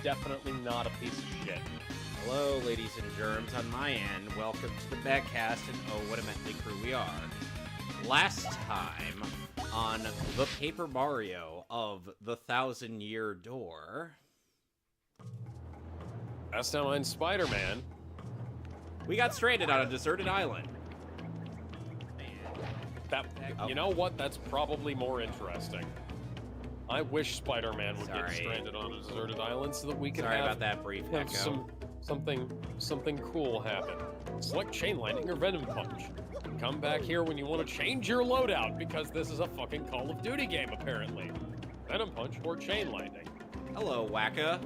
definitely not a piece of shit. Hello, ladies and germs. On my end, welcome to the Mehcast, and oh, what a motley crew we are. Last time on the Paper Mario of the 1,000-Year Door. Last time on Spider-Man, we got stranded on a deserted island. You know what? That's probably more interesting. I wish Spider-Man would get stranded on a deserted island so that we could about that brief echo. something cool happen. Select Chain Lightning or Venom Punch. Come back here when you want to change your loadout, because this is a fucking Call of Duty game, apparently. Venom Punch or Chain Lightning. Hello, Wacka.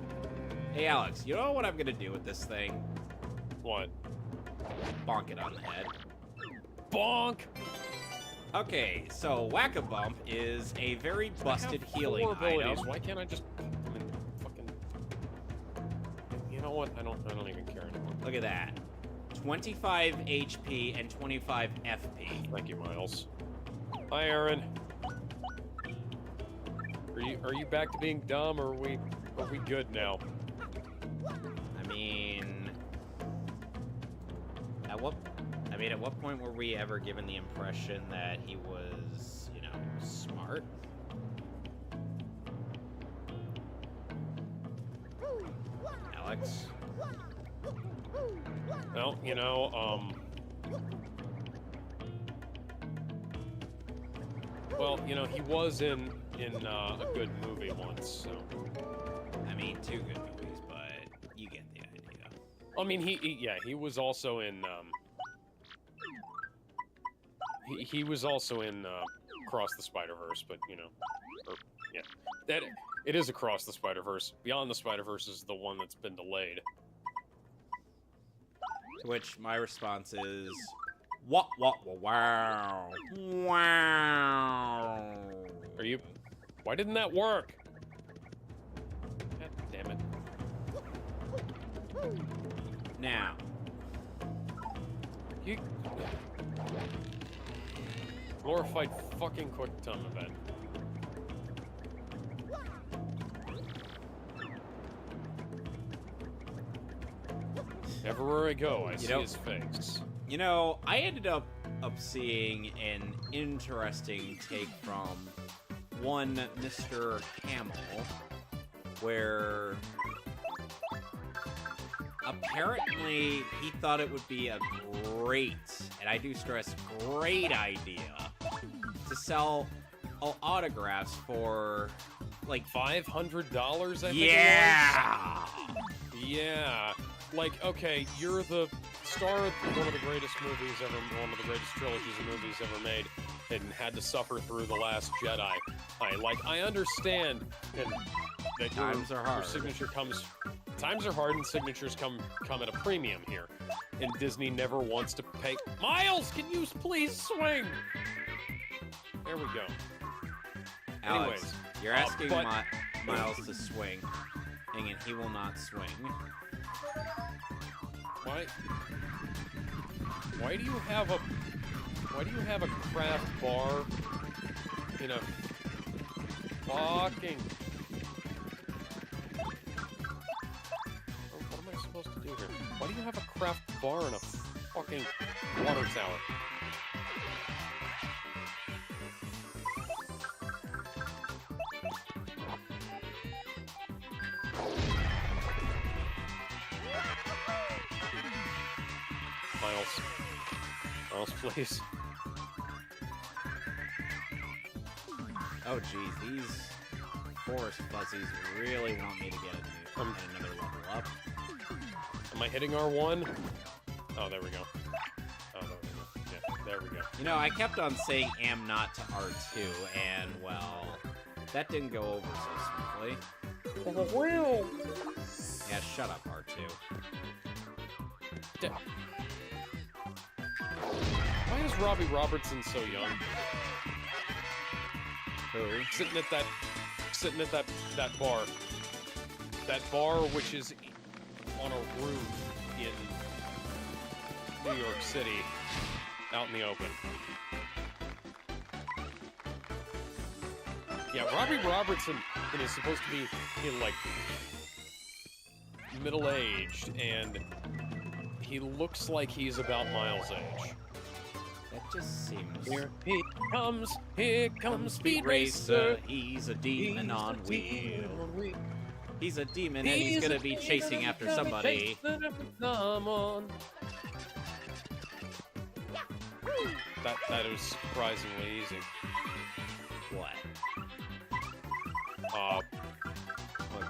Hey, Alex, you know what I'm gonna do with this thing? What? Bonk it on the head. Bonk! Okay, so Whack-A-Bump is a very busted healing item. Why can't I just put them in fucking... You know what? I don't even care anymore. Look at that. 25 HP and 25 FP. Thank you, Miles. Hi, Aaron. Are you back to being dumb, or are we good now? I mean, at what point were we ever given the impression that he was, you know, smart? Alex? Well, you know, well, you know, he was in a good movie once, so... I mean, 2 good movies, but you get the idea. I mean, he was also in, He was also in Across the Spider-Verse, but, you know, yeah. It is Across the Spider-Verse. Beyond the Spider-Verse is the one that's been delayed. To which my response is, wow. Why didn't that work? God damn it. Now. Glorified fucking quick time event. Everywhere I go, I see his face. You know, I ended up seeing an interesting take from one Mr. Hamill, where apparently he thought it would be a great, and I do stress great idea, to sell autographs for like $500, I think yeah! it was? Yeah. Like, okay, you're the star of one of the greatest movies ever, one of the greatest trilogies of movies ever made, and had to suffer through The Last Jedi. I understand that times are hard. Your signature comes... Times are hard and signatures come at a premium here. And Disney never wants to pay... Miles, can you please swing? There we go. Alex, anyways, you're asking Miles to swing, and he will not swing. Why do you have a craft bar in a fucking... What am I supposed to do here? Why do you have a craft bar in a fucking water tower? Miles, please. Oh, geez, these forest fuzzies really want me to get another level up. Am I hitting R1? Oh, there we go. Oh, there we go. Yeah, there we go. You know, I kept on saying am not to R2, and, well, that didn't go over so smoothly. Yeah, shut up, R2. Why is Robbie Robertson so young? Who? Sitting at that bar. That bar which is on a roof in New York City, out in the open. Yeah, Robbie Robertson is supposed to be in, like, middle-aged, and he looks like he's about Miles' age. That just seems... Here comes Speed Racer. He's a demon He's on a wheel. demon on wheel. He's a demon, and he's gonna be chasing after somebody. Come on. That was surprisingly easy. What?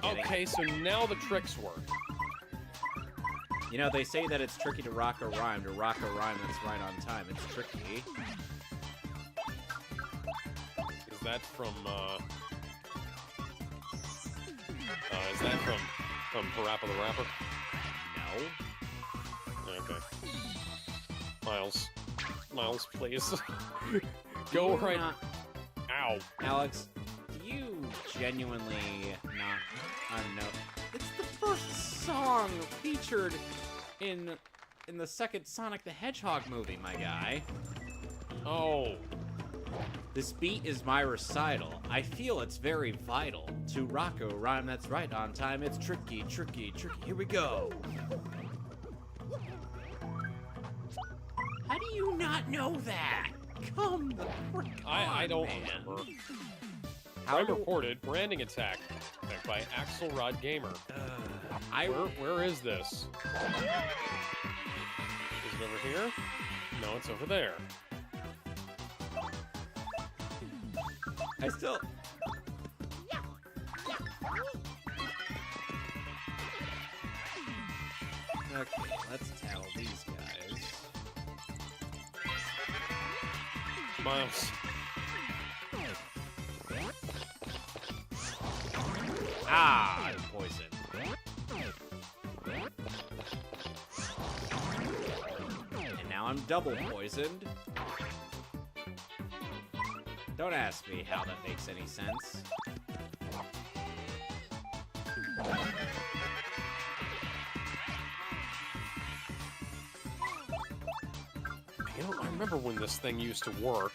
Okay, so now the tricks work. You know, they say that it's tricky to rock a rhyme that's right on time. It's tricky. Is that from Parappa the Rapper? No. Okay. Miles, please. Go right. Ow. Alex, do you genuinely not know? It's the first song featured in the second Sonic the Hedgehog movie, my guy. Oh. This beat is my recital. I feel it's very vital to rock a rhyme that's right on time. It's tricky, tricky, tricky. Here we go. How do you not know that? Come the frick on, I don't man. remember. Crime reported branding attack by Axelrod Gamer. Where is this? Is it over here? No, it's over there. I still... Okay, let's tell these guys. Miles. Ah, I'm poisoned. And now I'm double poisoned. Don't ask me how that makes any sense. You know, I remember when this thing used to work.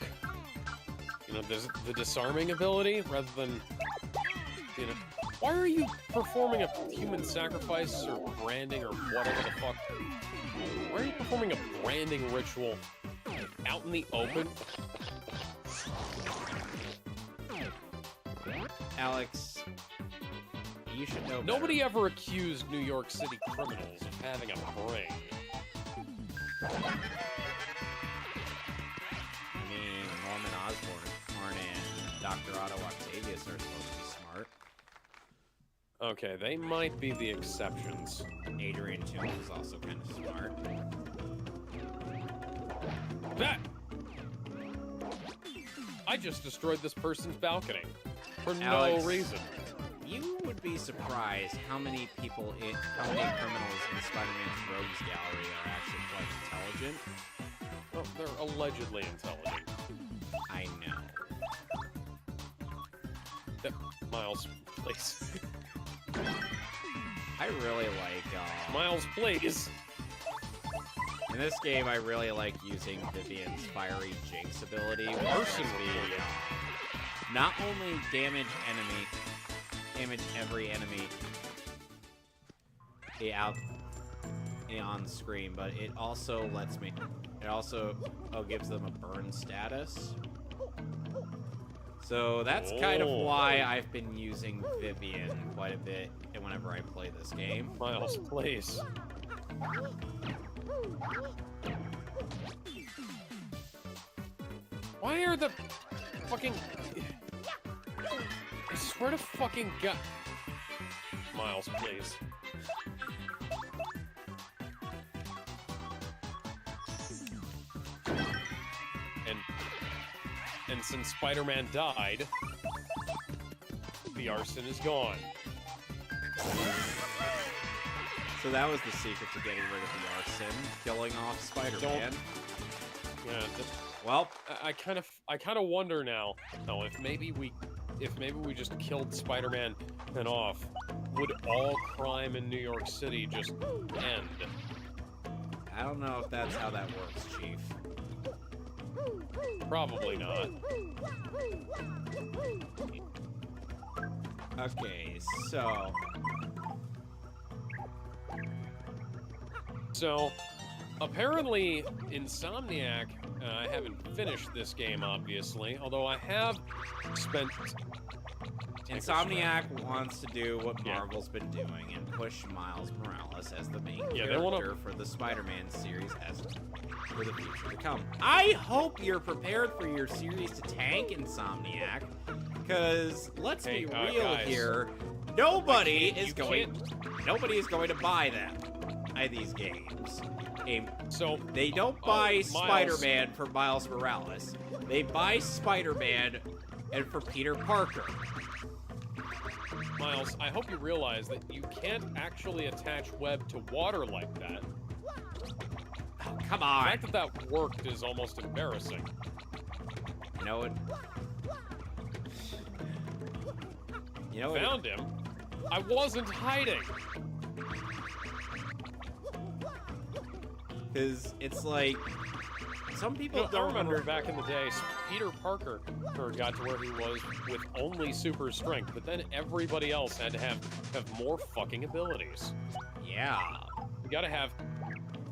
You know, there's the disarming ability rather than, you know... Why are you performing a human sacrifice or branding or whatever the fuck? Why are you performing a branding ritual out in the open? Alex, you should know better. Nobody ever accused New York City criminals of having a brain. I mean, Norman Osborn and Dr. Otto Octavius are supposed to be smart. Okay, they might be the exceptions. Adrian Toomes is also kind of smart. That! I just destroyed this person's balcony. For Alex, no reason. You would be surprised how many criminals in Spider-Man's Rogues Gallery are actually quite intelligent. Well, they're allegedly intelligent. I know. Miles, please. I really like, Miles, please! In this game, I really like using Vivian's Fiery Jinx ability. Arson not only damage every enemy on screen, but it also gives them a burn status. So that's kind of why I've been using Vivian quite a bit whenever I play this game. Miles, please. Why are the fucking... I swear to fucking God... Miles, please. And since Spider-Man died, the arson is gone. So that was the secret to getting rid of the arson, killing off Spider-Man. Yeah. Well, I kind of wonder now. No, if maybe we just killed Spider-Man and off, would all crime in New York City just end? I don't know if that's how that works, Chief. Probably not. Okay, so So, apparently, Insomniac, I haven't finished this game, obviously, although I have spent... Insomniac wants to do what Marvel's been doing and push Miles Morales as the main character for the Spider-Man series as for the future to come. I hope you're prepared for your series to tank, Insomniac, because let's be real guys, here, nobody is going to buy them. These games. So they don't buy Spider-Man for Miles Morales. They buy Spider-Man and for Peter Parker. Miles, I hope you realize that you can't actually attach web to water like that. Oh, come on. The fact that that worked is almost embarrassing. You know what? Found him. I wasn't hiding. Because it's like, some people don't remember back in the day, Peter Parker got to where he was with only super strength, but then everybody else had to have more fucking abilities. Yeah. You gotta have...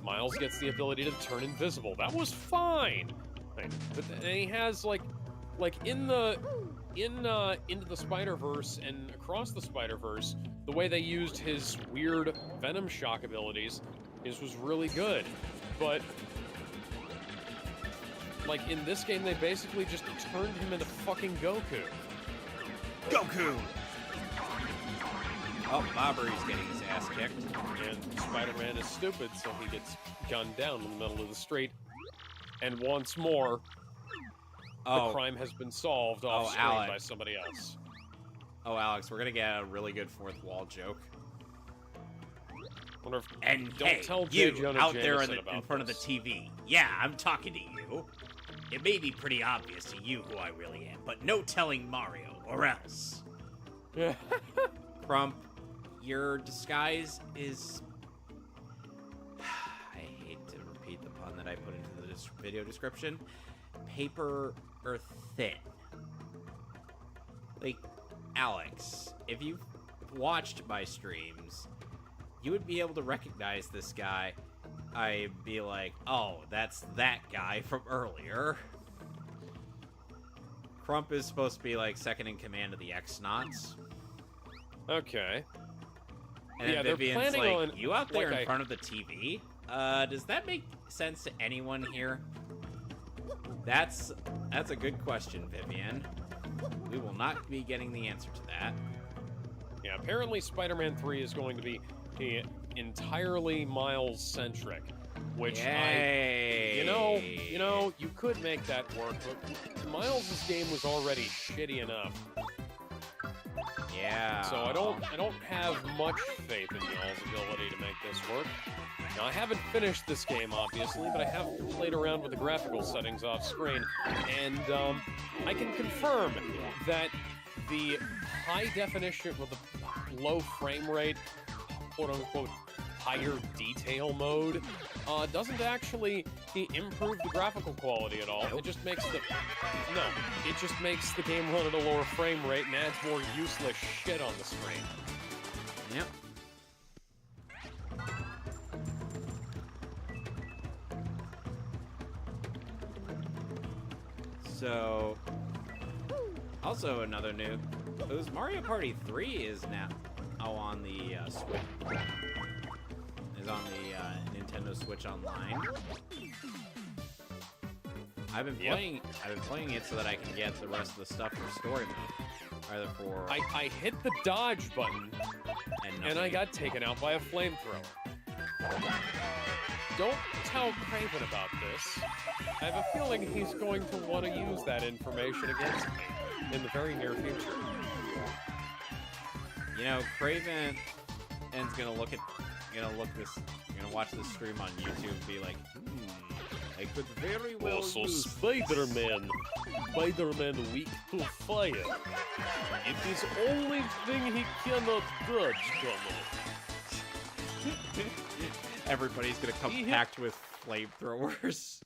Miles gets the ability to turn invisible. That was fine. But then he has, into the Spider-Verse and across the Spider-Verse, the way they used his weird Venom shock abilities was really good. But... in this game, they basically just turned him into fucking Goku. Goku! Oh, Bobbery's getting his ass kicked. And Spider-Man is stupid, so he gets gunned down in the middle of the street. And once more, the crime has been solved off-screen by somebody else. Oh, Alex, we're gonna get a really good fourth wall joke. And don't tell J. you Jonah out Jameson there about in front of the TV. Yeah, I'm talking to you. It may be pretty obvious to you who I really am, but no telling Mario, or else. Crump, your disguise is... I hate to repeat the pun that I put into the video description. Paper or thin. Alex, if you've watched my streams, you would be able to recognize this guy. I'd be like, oh, that's that guy from earlier. Crump is supposed to be, second in command of the X-Nauts. Okay. And then Vivian's like, you out there in front of the TV? Does that make sense to anyone here? That's a good question, Vivian. We will not be getting the answer to that. Yeah, apparently Spider-Man 3 is going to be entirely Miles-centric, which you could make that work, but Miles' game was already shitty enough. Yeah. So I don't have much faith in Miles' ability to make this work. Now, I haven't finished this game, obviously, but I have played around with the graphical settings off-screen, and I can confirm that the high definition with the low frame rate, quote-unquote, higher detail mode, doesn't actually improve the graphical quality at all. It just makes the game run at a lower frame rate and adds more useless shit on the screen. Yep. So, also another new, Mario Party 3 is now on the Switch. Is on the Nintendo Switch Online. I've been playing it so that I can get the rest of the stuff for story mode. Either for I hit the dodge button and I got taken out by a flamethrower. Don't tell Craven about this. I have a feeling he's going to want to use that information against me in the very near future. You know, Craven is gonna watch this stream on YouTube and be like, I could very well use Spider-Man weak to fire. It is only thing he cannot dodge from it. Everybody's gonna come packed with flamethrowers.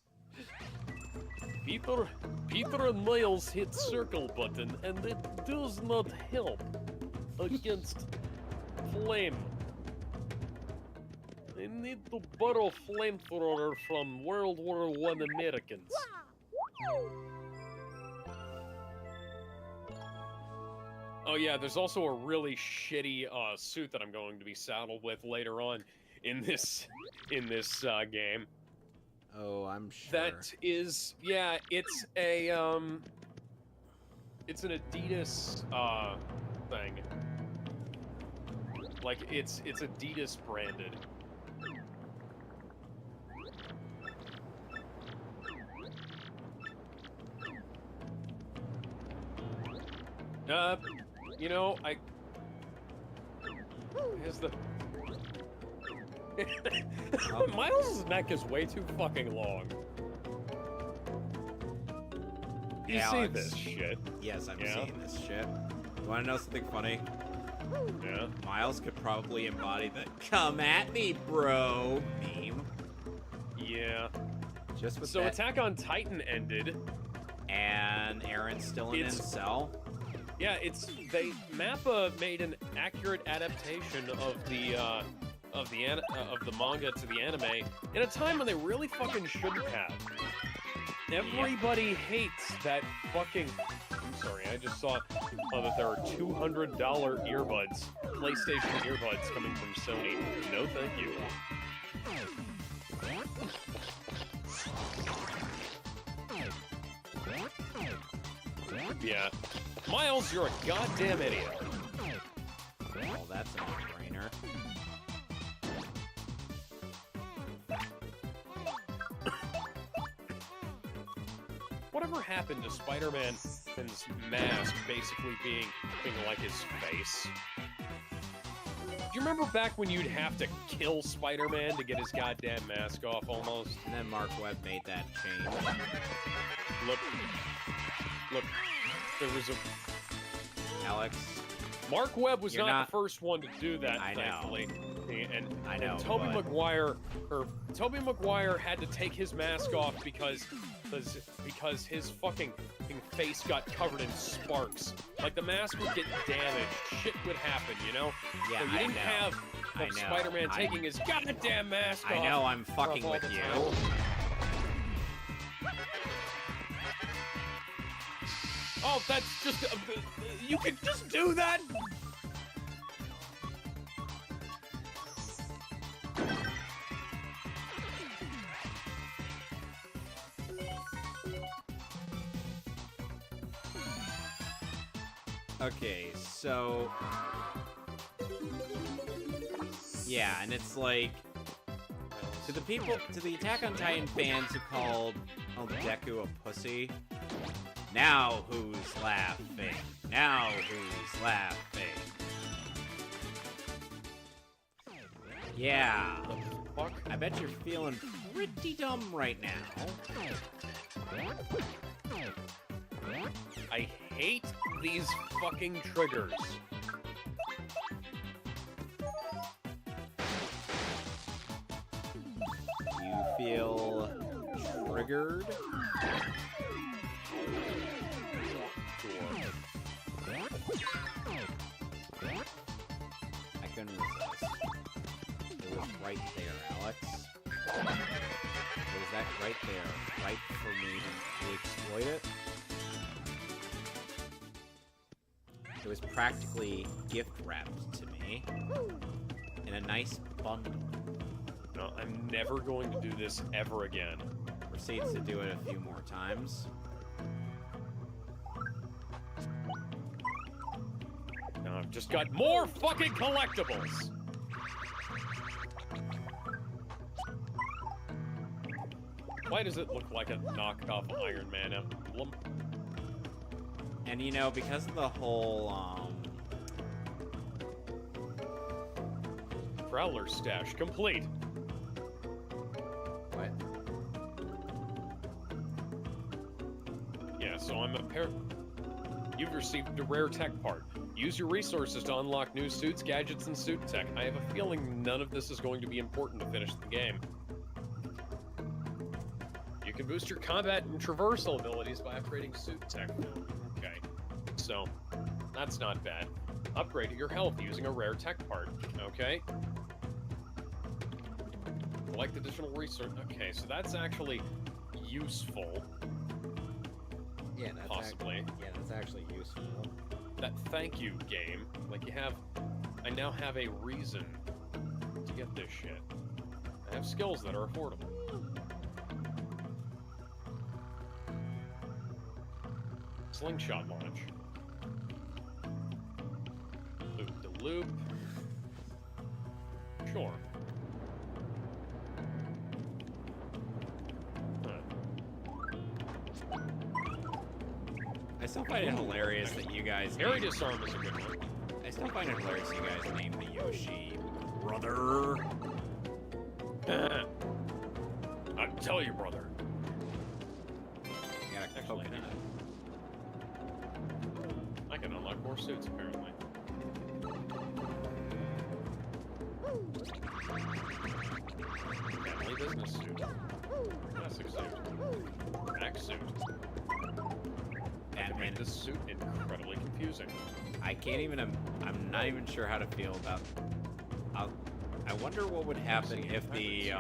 Peter and Miles hit circle button, and it does not help against flame. I need to borrow flamethrower from World War I Americans. Oh yeah, there's also a really shitty suit that I'm going to be saddled with later on in this game. Oh, I'm sure. That is, yeah, it's a it's an Adidas thing. Like it's Adidas branded. You know, here's the Miles' neck is way too fucking long. You see this shit? Yes, I'm seeing this shit. You wanna know something funny? Yeah. Miles could probably embody the "come at me, bro" meme. Yeah. Just with so that. Attack on Titan ended. And Aaron's still in his cell. Yeah, Mappa made an accurate adaptation of the manga to the anime in a time when they really fucking shouldn't have. Everybody hates that fucking. I'm sorry, I just saw that there are $200 earbuds, PlayStation earbuds coming from Sony. No, thank you. Yeah. Miles, you're a goddamn idiot. Well, that's a no-brainer. Whatever happened to Spider-Man's mask basically being like his face? Do you remember back when you'd have to kill Spider-Man to get his goddamn mask off almost? And then Mark Webb made that change. Look, there was a... Alex. Mark Webb was not the first one to do that, I thankfully. And and Tobey Maguire had to take his mask off because his fucking face got covered in sparks. Like, the mask would get damaged. Shit would happen, you know? Yeah, so you didn't have Spider-Man taking his goddamn mask off. I know, I'm fucking with you. Oh, that's just... you can just do that? Okay, so... yeah, and it's like... to the Attack on Titan fans who called Deku a pussy... now who's laughing? Now who's laughing? Yeah. Fuck? I bet you're feeling pretty dumb right now. I hate these fucking triggers. You feel triggered? I couldn't resist. It was right there, Alex. It was that right there, right for me to exploit it. It was practically gift wrapped to me in a nice bundle. No, I'm never going to do this ever again. Proceeds to do it a few more times. Now I've just got more fucking collectibles! Why does it look like a knockoff Iron Man emblem? And you know, because of the whole, Prowler stash complete. What? Yeah, so I'm You've received a rare tech part. Use your resources to unlock new suits, gadgets, and suit tech. I have a feeling none of this is going to be important to finish the game. You can boost your combat and traversal abilities by upgrading suit tech. Okay, so that's not bad. Upgrade your health using a rare tech part. Okay. collect additional research. Okay, so that's actually useful. Yeah, that's possibly. that's actually useful. That thank you game, like I now have a reason to get this shit. I have skills that are affordable. Slingshot launch. Loop to loop. Sure. I still find it hilarious that you guys... Harry Disarm is a good one. I still find it hilarious you guys named the Yoshi brother. I'll tell you, brother. You got a coconut. I can unlock more suits, apparently. Family business suit. Classic suit. Max suit. That made this suit incredibly confusing. I can't even... I'm not even sure how to feel about... I wonder what would happen if the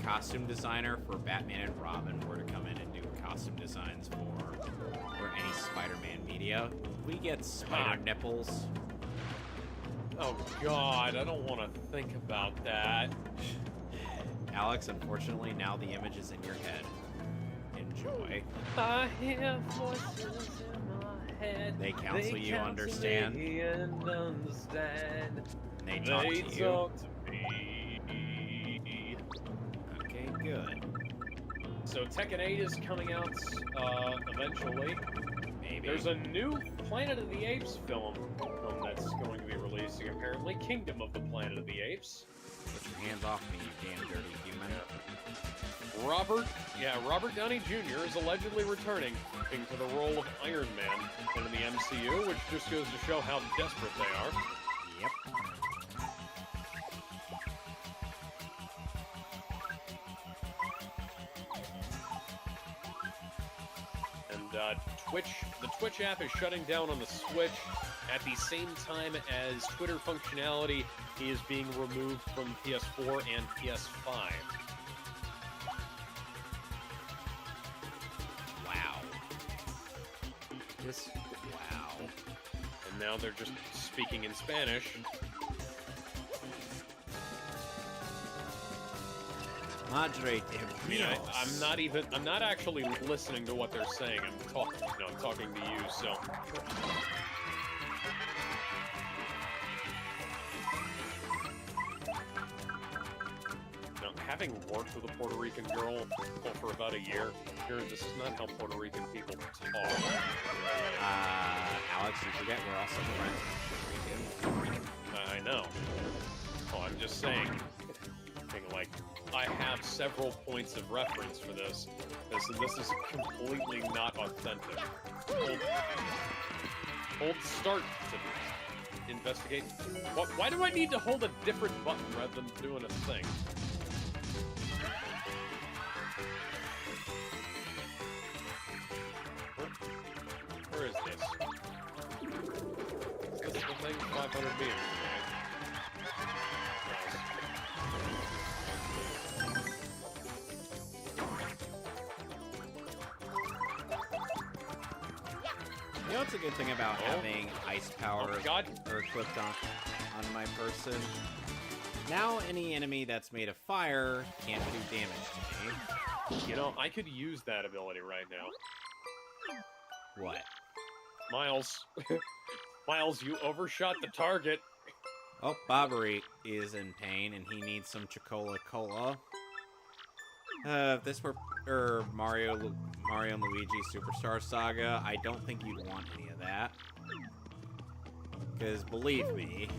costume designer for Batman and Robin were to come in and do costume designs for any Spider-Man media. Would we get spider nipples? Oh god, I don't want to think about that. Alex, unfortunately, now the image is in your head. Enjoy. I hear voices in my head. They counsel you, understand? And understand. And they talk to you. Talk to me. Okay, good. So Tekken 8 is coming out eventually. Maybe. There's a new Planet of the Apes film that's going to be releasing, apparently. Kingdom of the Planet of the Apes. Put your hands off me, you damn dirty human. Robert Downey Jr. is allegedly returning to the role of Iron Man in the MCU, which just goes to show how desperate they are. Yep. And the Twitch app is shutting down on the Switch at the same time as Twitter functionality is being removed from PS4 and PS5. Wow. And now they're just speaking in Spanish. Madre de Dios. I'm not actually listening to what they're saying. I'm talking to you, so. Now, having worked with a Puerto Rican girl for about a year, this is not how Puerto Rican people talk. Alex, you forget we're also friends with Puerto Rican. I know. Oh, I'm just saying, like, I have several points of reference for this. This is completely not authentic. Hold start to investigate. Why do I need to hold a different button rather than doing a thing? Where is this? This is the thing 500 meters, right? You know what's a good thing about having ice power equipped on my person? Now any enemy that's made of fire can't do damage to me. You know, I could use that ability right now. What? Miles. Miles, you overshot the target. Oh, Bobbery is in pain, and he needs some Chocola Cola. If this were Mario and Luigi Superstar Saga, I don't think you'd want any of that. Because, believe me,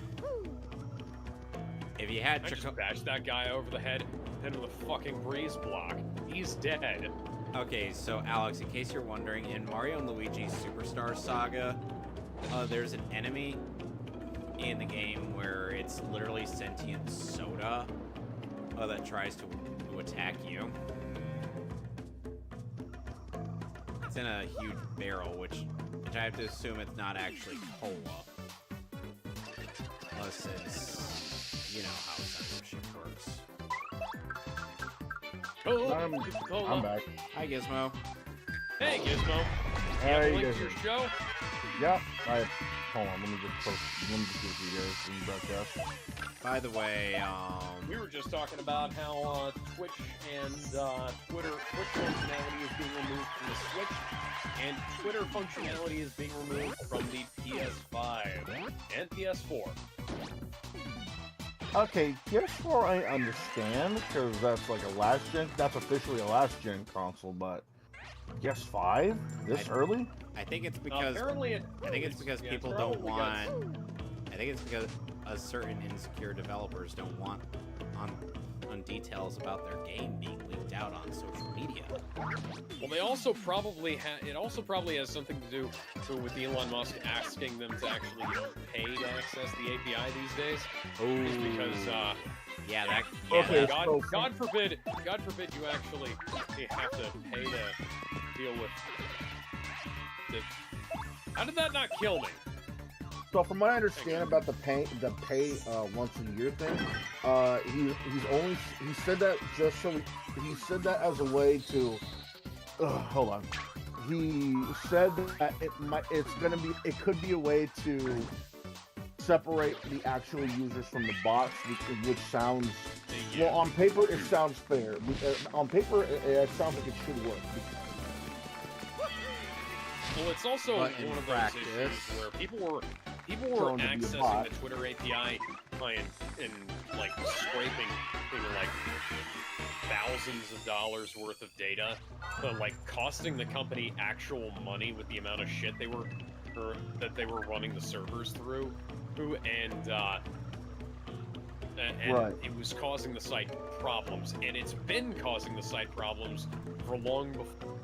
if you had Chocola... I just bashed that guy over the head, hit him with a fucking breeze block. He's dead. Okay, so Alex, in case you're wondering, in Mario and Luigi Superstar Saga, there's an enemy in the game where it's literally sentient soda that tries to attack you. It's in a huge barrel, which I have to assume it's not actually cola. Unless it's, you know how censorship works. Coca-Cola. I'm back. Hi, Gizmo. Hey, Gizmo. You Hey, have a link guys. to your show? Yeah. Hold on. Let me just give it to you guys in the broadcast. By the way, We were just talking about how Twitch and Twitch functionality is being removed from the Switch, and Twitter functionality is being removed from the PS5 and PS4. Okay, PS4 I understand because that's like a last gen. That's officially a last gen console, but PS5 this early? I think it's because Apparently I think it's because yeah, people it's don't probably want. I think it's because certain insecure developers don't want on details about their game being leaked out on social media. Well, they also probably it also probably has something to do with Elon Musk asking them to actually pay to access the API these days. Oh, Just because, yeah, that. Okay. God forbid you actually have to pay to deal with. How did that not kill me? So from what I understand about the pay once a year thing, he said that just so he said that as a way to hold on. He said that it could be a way to separate the actual users from the bots, which sounds well on paper it sounds fair. On paper it sounds like it should work. Well, it's also But one in of practice, those issues where people were Shown to be a accessing bot. the Twitter API and like scraping like thousands of dollars worth of data, but like costing the company actual money with the amount of shit they were running the servers through, and Right. it was causing the site problems, and it's been causing the site problems for long before.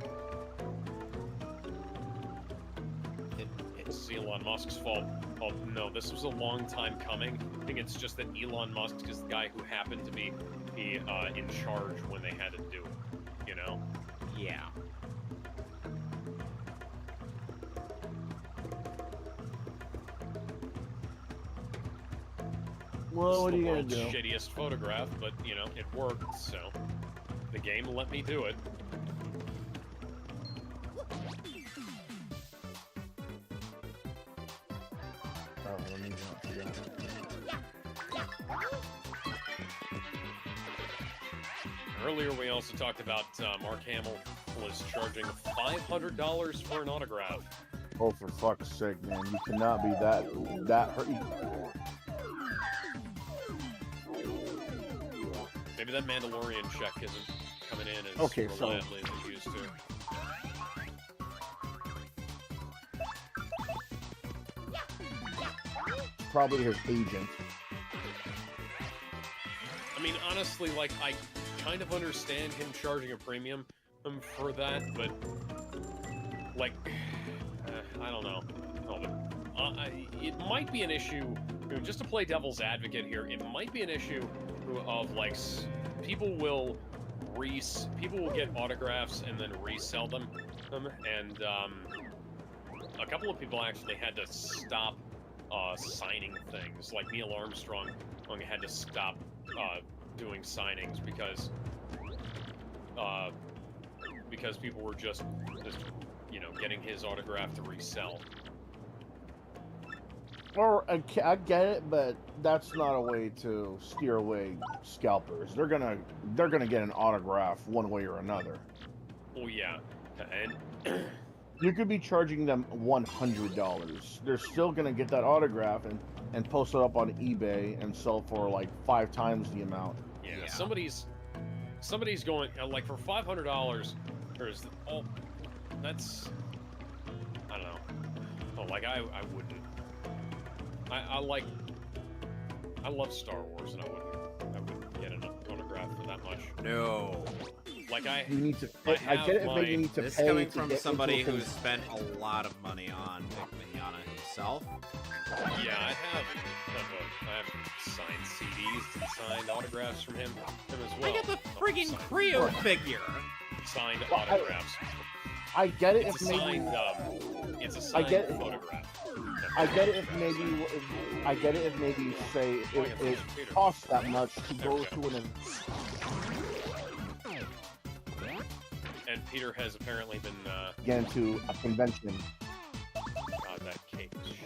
It's Elon Musk's fault. Oh, no, this was a long time coming. I think it's just that Elon Musk is the guy who happened to be in charge when they had to do it, you know? Yeah. Well, what are It's you the gonna world's do? shittiest photograph, but, you know, it worked, so the game let me do it. Oh, let me not forget. Earlier, we also talked about Mark Hamill was charging $500 for an autograph. Oh, for fuck's sake, man! You cannot be that hurt. Maybe that Mandalorian check isn't coming in as Okay, so- reliably as it used to. Probably his agent. I mean, honestly, like, I kind of understand him charging a premium for that, but, like, I don't know. No, but, it might be an issue, you know, just to play devil's advocate here, it might be an issue of, like, people will get autographs and then resell them, and, a couple of people actually had to stop signing things. Like Neil Armstrong had to stop doing signings because people were just you know, getting his autograph to resell. Or I get it, but that's not a way to steer away scalpers. They're gonna get an autograph one way or another. Well, yeah, and You could be charging them $100. They're still gonna get that autograph and post it up on eBay and sell for like 5 times the amount. yeah, somebody's going like for $500. There's that's I don't know. Oh, like I wouldn't. I love Star Wars, and I wouldn't get an autograph for that much. No. Like You need to. I I get it if have maybe you need to This pay is coming to from get somebody into a who's spent a lot of money on Vic Mignogna himself. Yeah, I have signed CDs and signed autographs from him as well. I got the Oh, friggin' signed- Creo figure. signed Well, autographs. I get it It's if a maybe. signed, it's a signed get it. photograph. I get it if maybe. I get it if maybe say it costs that much to go to an. And Peter has apparently been, Get into a convention. God, that cake is shit.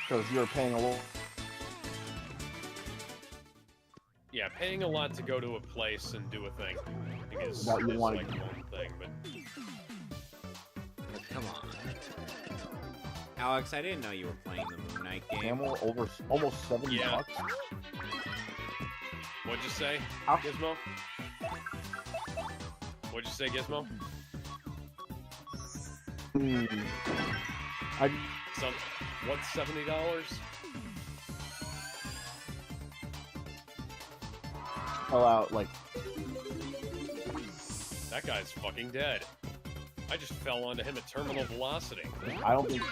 Because you're paying a lot. Yeah, paying a lot to go to a place and do a thing is That you like want. one thing, but Come on. Alex, I didn't know you were playing the Moon Knight game. Camel over almost $70. Yeah. What'd you say, How- Gizmo? What'd you say, Gizmo? What's $70? Fell out like That guy's fucking dead. I just fell onto him at terminal velocity. I don't think.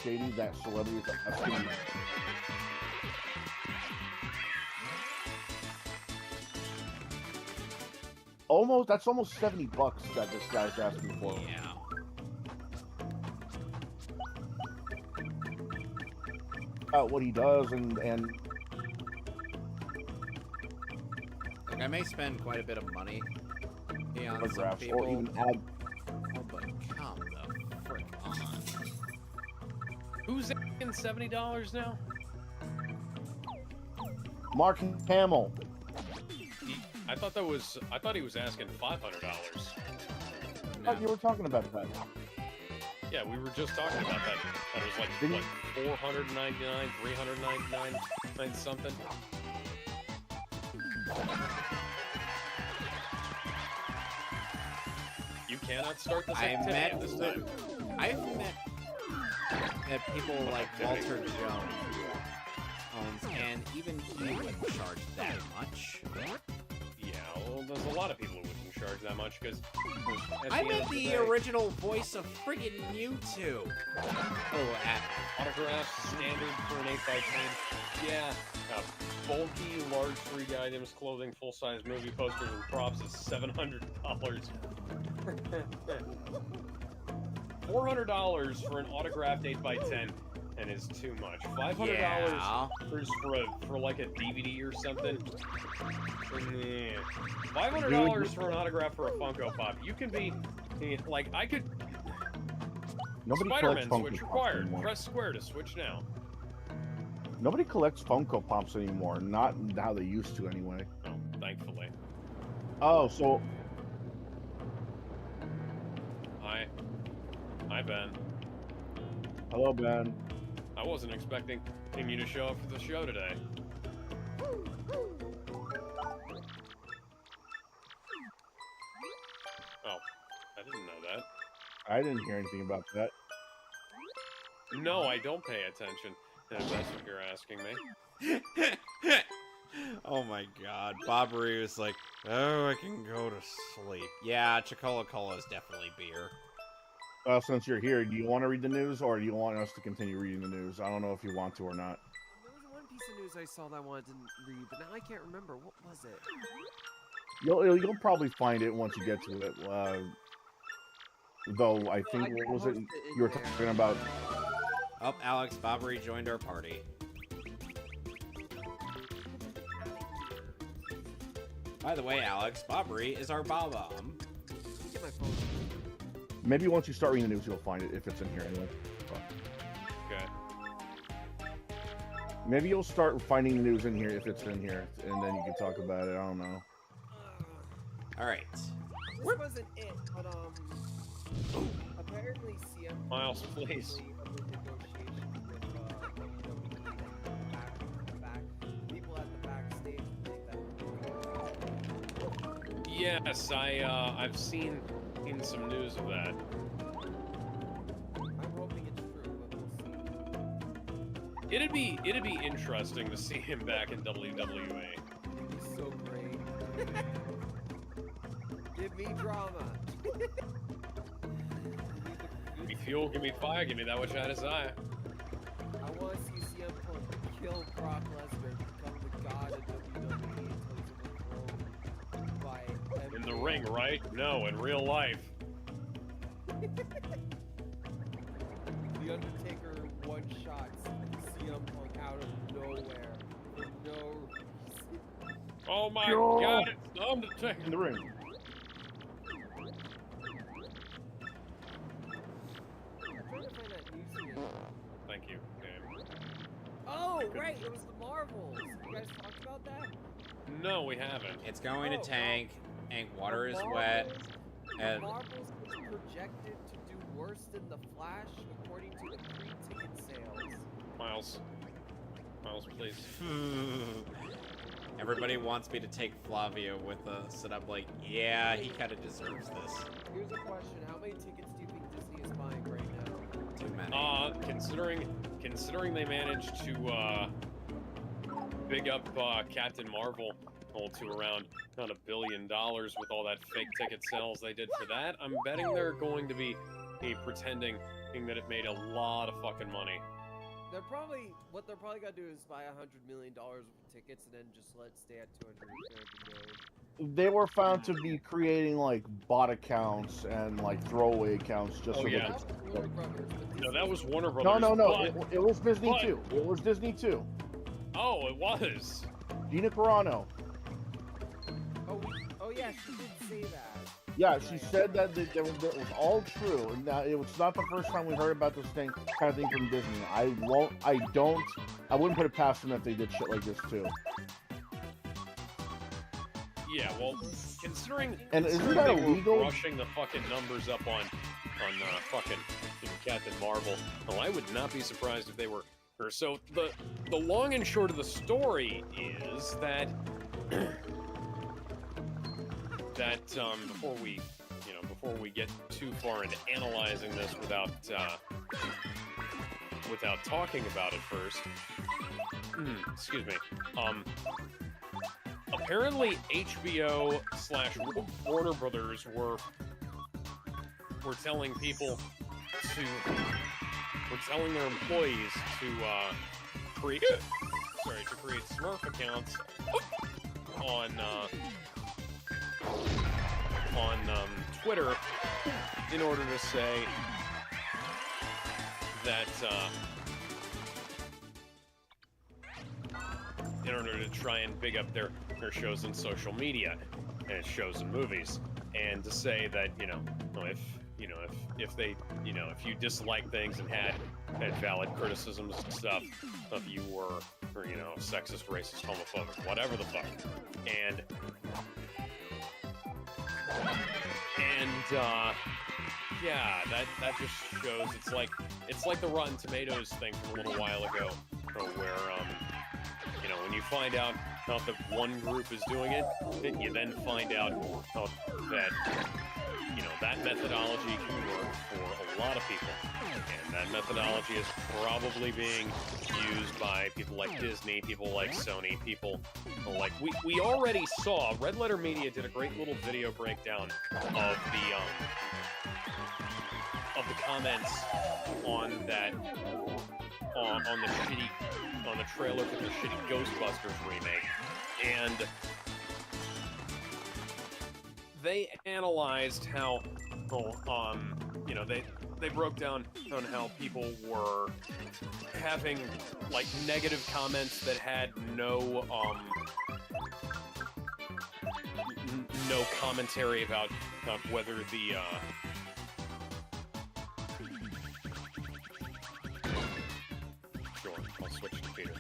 Shady that celebrities are asking. That's almost $70 that this guy's asking for. Yeah. About what he does and Like, I may spend quite a bit of money on some autographs people. or even add. Oh, but come the frick on. Who's asking $70 now? Mark Hamill. I thought he was asking $500. I thought you were talking about that. Yeah, we were just talking about that. That was like, Didn't- what, $499, $399, something? You cannot start this I activity met at this time. I've met people like Walter Jones and even he wouldn't charge that much. Yeah, well, there's a lot of people who wouldn't charge that much because I met the original voice of friggin' Mewtwo. Oh, autographs standard for an 8x10. Yeah, bulky, large 3D items, clothing, full-size movie posters, and props is $700. $400 for an autographed 8x10 and is too much. $500 yeah. for like a DVD or something. $500 for an autograph for a Funko Pop. You can be like, I could. Nobody Spider-Man collects Funko Switch Pops required. anymore. Press square to switch now. Nobody collects Funko Pops anymore. Not how they used to, anyway. Oh, thankfully. Oh, so Hi, Ben. hello, Ben. I wasn't expecting you to show up for the show today. Oh, I didn't know that. I didn't hear anything about that. No, I don't pay attention, if that's what you're asking me. Oh my god. Bob Ree was like, oh, I can go to sleep. Yeah, Chocola Cola is definitely beer. Since you're here, do you want to read the news, or do you want us to continue reading the news? I don't know if you want to or not. There was one piece of news I saw that I wanted to read, but now I can't remember. What was it? You'll probably find it once you get to it. Though I think I what can was it post it in you were there. talking about? Oh, Alex, Bob Ree joined our party. By the way, Alex, Bob Ree is our Bob-Omb. Let me get my phone. Maybe once you start reading the news, you'll find it if it's in here anyway. Okay. Maybe you'll start finding the news in here if it's in here, and then you can talk about it. I don't know. Alright. This wasn't it, but apparently CM Miles, please. People at the backstage think that. Yes, I've seen some news of that. I'm hoping it's true, but we'll see. It'd be interesting to see him back in WWE. He's so great. Give me drama. Give me fuel, give me fire, give me that which I desire. I want to see CM Punk kill Brock Lesnar, become the god of WWE until he's overthrown by In the ring, right? No, in real life. The Undertaker one-shots CM Punk out of nowhere for no reason. Oh my Yo. God! It's the Undertaker. In the ring. I'm trying to find that news thing. Thank you, game. Oh, right, it was the Marvels. You guys talked about that? No, we haven't. It's going Oh, to tank. Water The is wet. The And Marvels was projected to do worse than The Flash according to the pre-ticket sales. Miles, please. everybody wants me to take Flavio with us, and I'm like, yeah, he kind of deserves this. Here's a question: how many tickets do you think Disney is buying right now? Too many. Considering they managed to big up Captain Marvel to around $1 billion with all that fake ticket sales they did for that, I'm betting they're going to be pretending that it made a lot of fucking money. What they're probably gonna do is buy $100 million worth of tickets and then just let it stay at 200 million. They were found to be creating like bot accounts and like throwaway accounts just Oh, so yeah. they That was Warner Brothers, but No, Disney- that was Warner could... Brothers. No. but- It was Disney but- too. It was Disney too. Oh, it was. Gina Carano. Oh yeah, she did say that. Yeah, she said that it was all true, and that it was not the first time we heard about this kind of thing from Disney. I wouldn't put it past them if they did shit like this too. Yeah, well, considering And isn't considering that they illegal? were brushing the fucking numbers up on fucking Captain Marvel, well, I would not be surprised if they were. So the long and short of the story is that before we get too far into analyzing this without talking about it first, excuse me, apparently HBO / Warner Brothers were telling people were telling their employees to create Smurf accounts on Twitter in order to say that in order to try and big up their shows on social media and shows and movies, and to say that if you dislike things and had valid criticisms and stuff, if you were sexist, racist, homophobic, whatever the fuck, and yeah, that just shows it's like the Rotten Tomatoes thing from a little while ago, where when you find out that one group is doing it, you then find out that that methodology can work for a lot of people, and that methodology is probably being used by people like Disney, people like Sony, people like we already saw. Red Letter Media did a great little video breakdown of the comments on the trailer for the shitty Ghostbusters remake, and they analyzed how they broke down on how people were having like negative comments that had no commentary about whether the sure, I'll switch to Peter.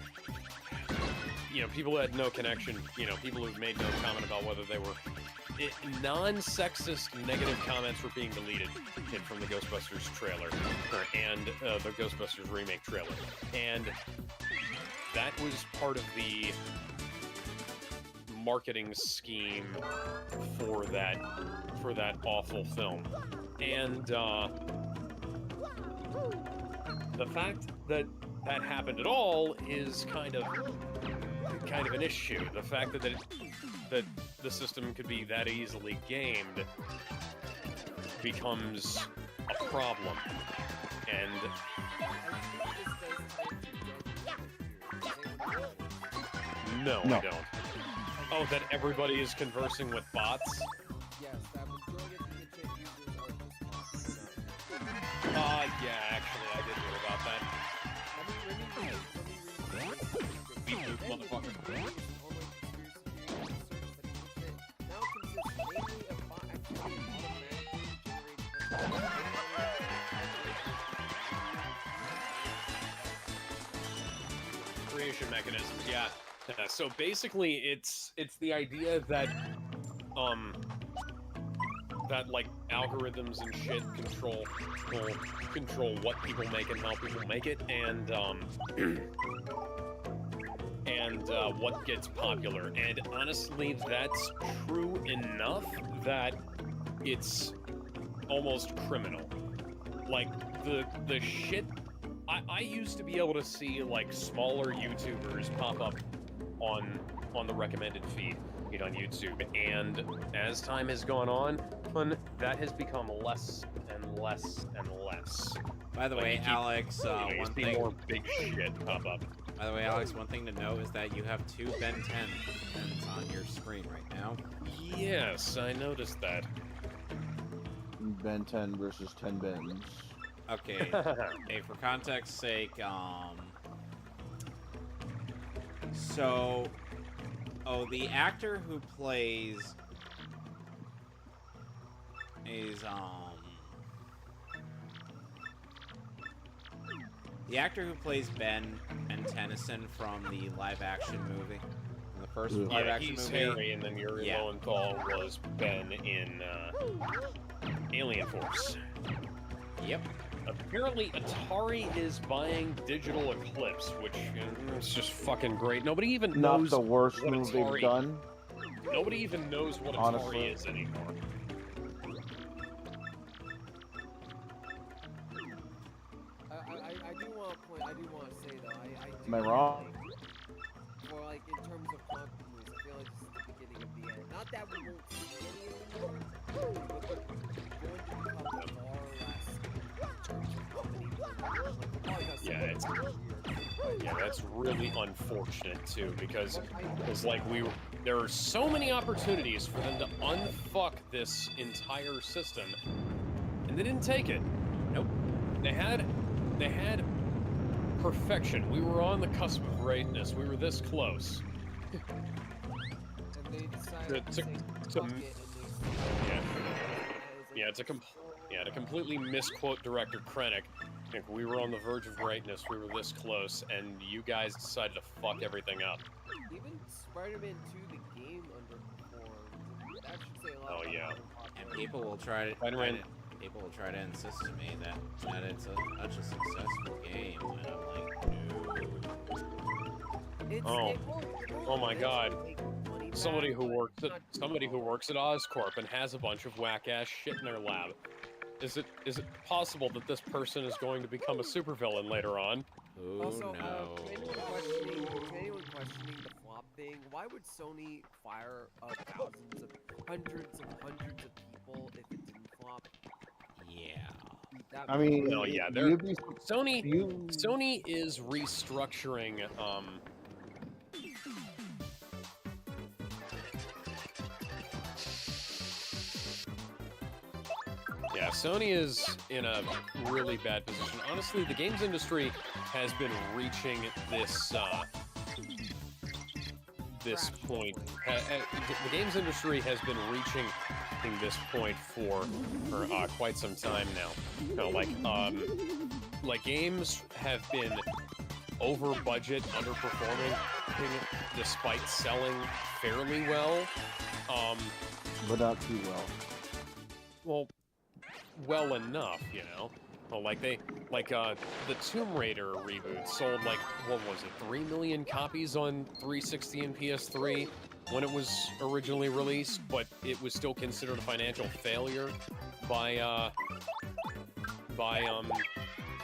People had no connection, people who made no comment about whether they were non-sexist negative comments were being deleted from the Ghostbusters trailer and the Ghostbusters remake trailer, and that was part of the marketing scheme for that awful film. And the fact that happened at all is kind of an issue. The fact that the system could be that easily gamed becomes a problem. And no, I don't. Oh, that everybody is conversing with bots? Yes, that majority of the Nintendo users are just bots. Yeah, actually, I did hear about Beat Luke, motherfucker. Creation mechanisms, yeah. So basically, it's the idea that that like algorithms and shit control what people make and how people make it, and what gets popular. And honestly, that's true enough that it's almost criminal. Like the shit. I used to be able to see like smaller YouTubers pop up on the recommended feed on YouTube, and as time has gone on, that has become less and less and less. By the way, Alex, one thing. More big shit pop up. By the way, Alex, one thing to note is that you have 2 Ben 10 pens on your screen right now. Yes, I noticed that. Ben 10 versus 10 Bens. Okay. Okay, for context's sake, so, the actor who plays the actor who plays Ben and Tennyson from the live-action movie, the first live-action he's movie. Harry, and then Yuri Lowenthal was Ben in Alien Force. Yep. Apparently, Atari is buying Digital Eclipse, which is just fucking great. Nobody even knows. Not the worst what move Atari, they've done. Nobody even knows what Honestly. Atari is anymore. I do want to point. I do want to say though. I do Am I wrong? Or like in terms of comic movies, I feel like this is the beginning of the end. Not that we won't see any anymore, but they're going to become far less in terms of how many. Yeah, that's really unfortunate too, because like there are so many opportunities for them to unfuck this entire system, and they didn't take it. Nope. They had perfection. We were on the cusp of greatness. We were this close. And they decided to say, fuck it, and they to completely misquote director Krennic. We were on the verge of greatness. We were this close, and you guys decided to fuck everything up. Even Spider-Man 2, the game, underperformed. That should say a lot. Oh, yeah. And people will try to insist to me that it's such a successful game, and I'm like, no. Oh my God! Somebody who works at Oscorp and has a bunch of whack-ass shit in their lab. Is it possible that this person is going to become a supervillain later on? Oh Also, no. to anyone questioning the flop thing, why would Sony fire hundreds of people if it didn't flop? Yeah. I mean, No, yeah, Sony is restructuring. Yeah, Sony is in a really bad position. Honestly, the games industry has been reaching this point. The games industry has been reaching this point for quite some time now. Like games have been over budget, underperforming, despite selling fairly well. But not too well. Well enough, Well, the Tomb Raider reboot sold what was it, 3 million copies on 360 and PS3 when it was originally released, but it was still considered a financial failure by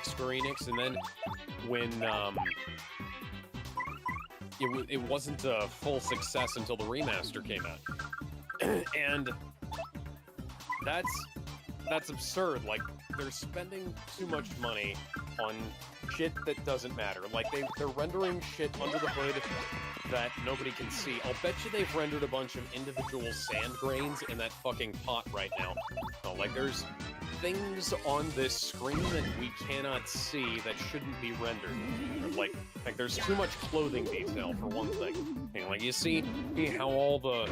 Square Enix. And then when it wasn't a full success until the remaster came out, and that's absurd. Like, they're spending too much money on shit that doesn't matter. Like, they're rendering shit under the hood that nobody can see. I'll bet you they've rendered a bunch of individual sand grains in that fucking pot right now. Oh, like, there's things on this screen that we cannot see that shouldn't be rendered. Like there's too much clothing detail for one thing. And like you see how all the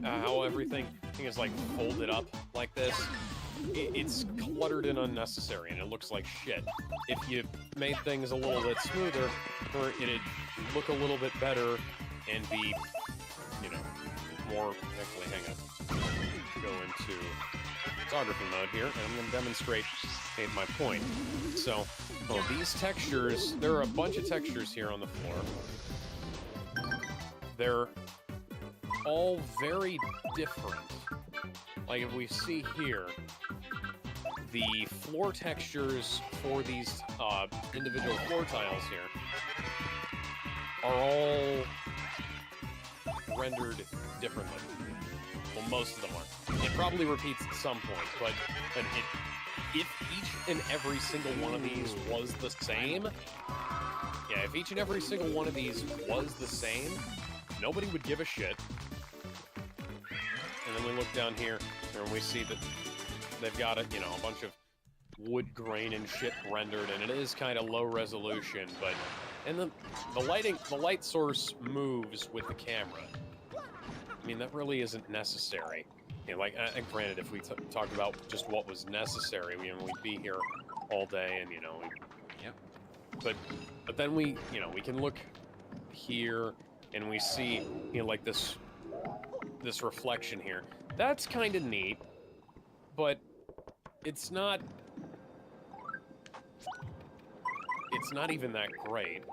how everything is like folded up like this. It's cluttered and unnecessary, and it looks like shit. If you made things a little bit smoother, or it'd look a little bit better and be, you know, more. Actually, hang on. Go into photography mode here, and I'm going to demonstrate my point. So, well, these textures, there are a bunch of textures here on the floor. They're all very different. Like if we see here, the floor textures for these individual floor tiles here are all rendered differently. Well, most of them are. It probably repeats at some point, but if each and every single one of these was the same, yeah, if each and every single one of these was the same, nobody would give a shit. And then we look down here, and we see that they've got a bunch of wood grain and shit rendered, and it is kind of low resolution, but and the light source moves with the camera. I mean, that really isn't necessary. You know, like, granted, if we talked about just what was necessary, we'd be here all day, and Yep. But then we can look here, and we see like this reflection here. That's kind of neat, but it's not even that great.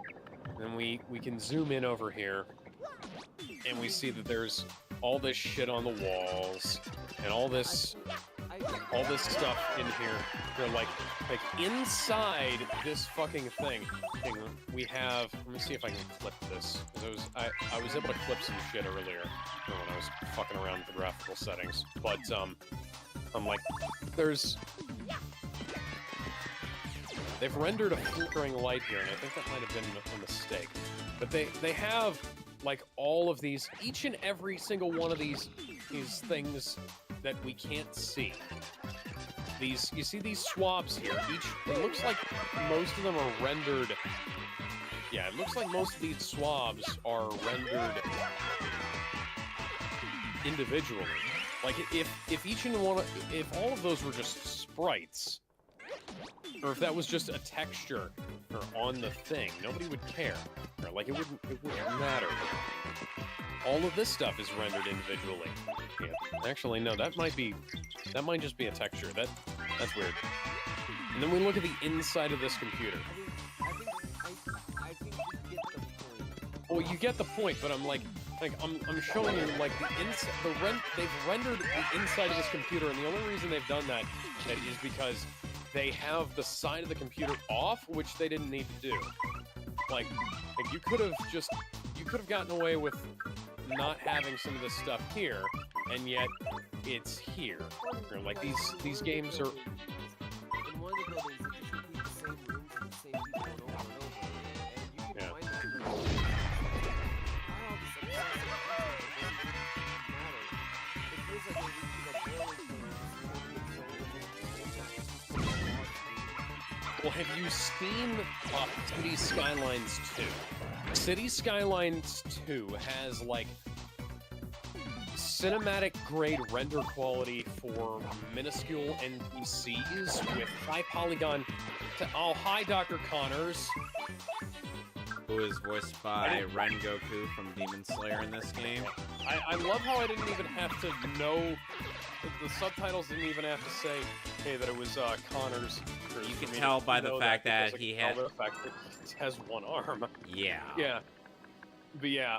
And we can zoom in over here, and we see that there's all this shit on the walls, and all this stuff in here. They're like inside this fucking thing. We have. Let me see if I can clip this. I was able to clip some shit earlier when I was fucking around with the graphical settings. But I'm like, they've rendered a flickering light here, and I think that might have been a mistake. But they have like all of these, each and every single one of these things that we can't see. You see these swabs here. It looks like most of them are rendered. Yeah, it looks like most of these swabs are rendered individually. Like if all of those were just sprites, or if that was just a texture or on the thing, nobody would care. Or like it wouldn't matter. All of this stuff is rendered individually. Yeah. Actually, no, that might just be a texture. That's weird. And then we look at the inside of this computer. I think you get the point. Well, you get the point, but I'm showing you like they've rendered the inside of this computer, and the only reason they've done that is because they have the side of the computer off, which they didn't need to do. Like you could have gotten away with not having some of this stuff here, and yet it's here. Like these games are. In one of the buildings, you just repeat the same rooms and the same people over and over, and you can find them. Not all this obsessive it feels like they're reaching a boiling point. Well, have you seen City Skylines 2? City Skylines 2 has like cinematic grade render quality for minuscule NPCs with high polygon. Oh, hi, Dr. Connors. Who is voiced by Rengoku from Demon Slayer in this game. I love how I didn't even have to know. The subtitles didn't even have to say, hey, that it was Connors. You can tell by the fact that he had. The fact that he has one arm. Yeah. Yeah. But yeah,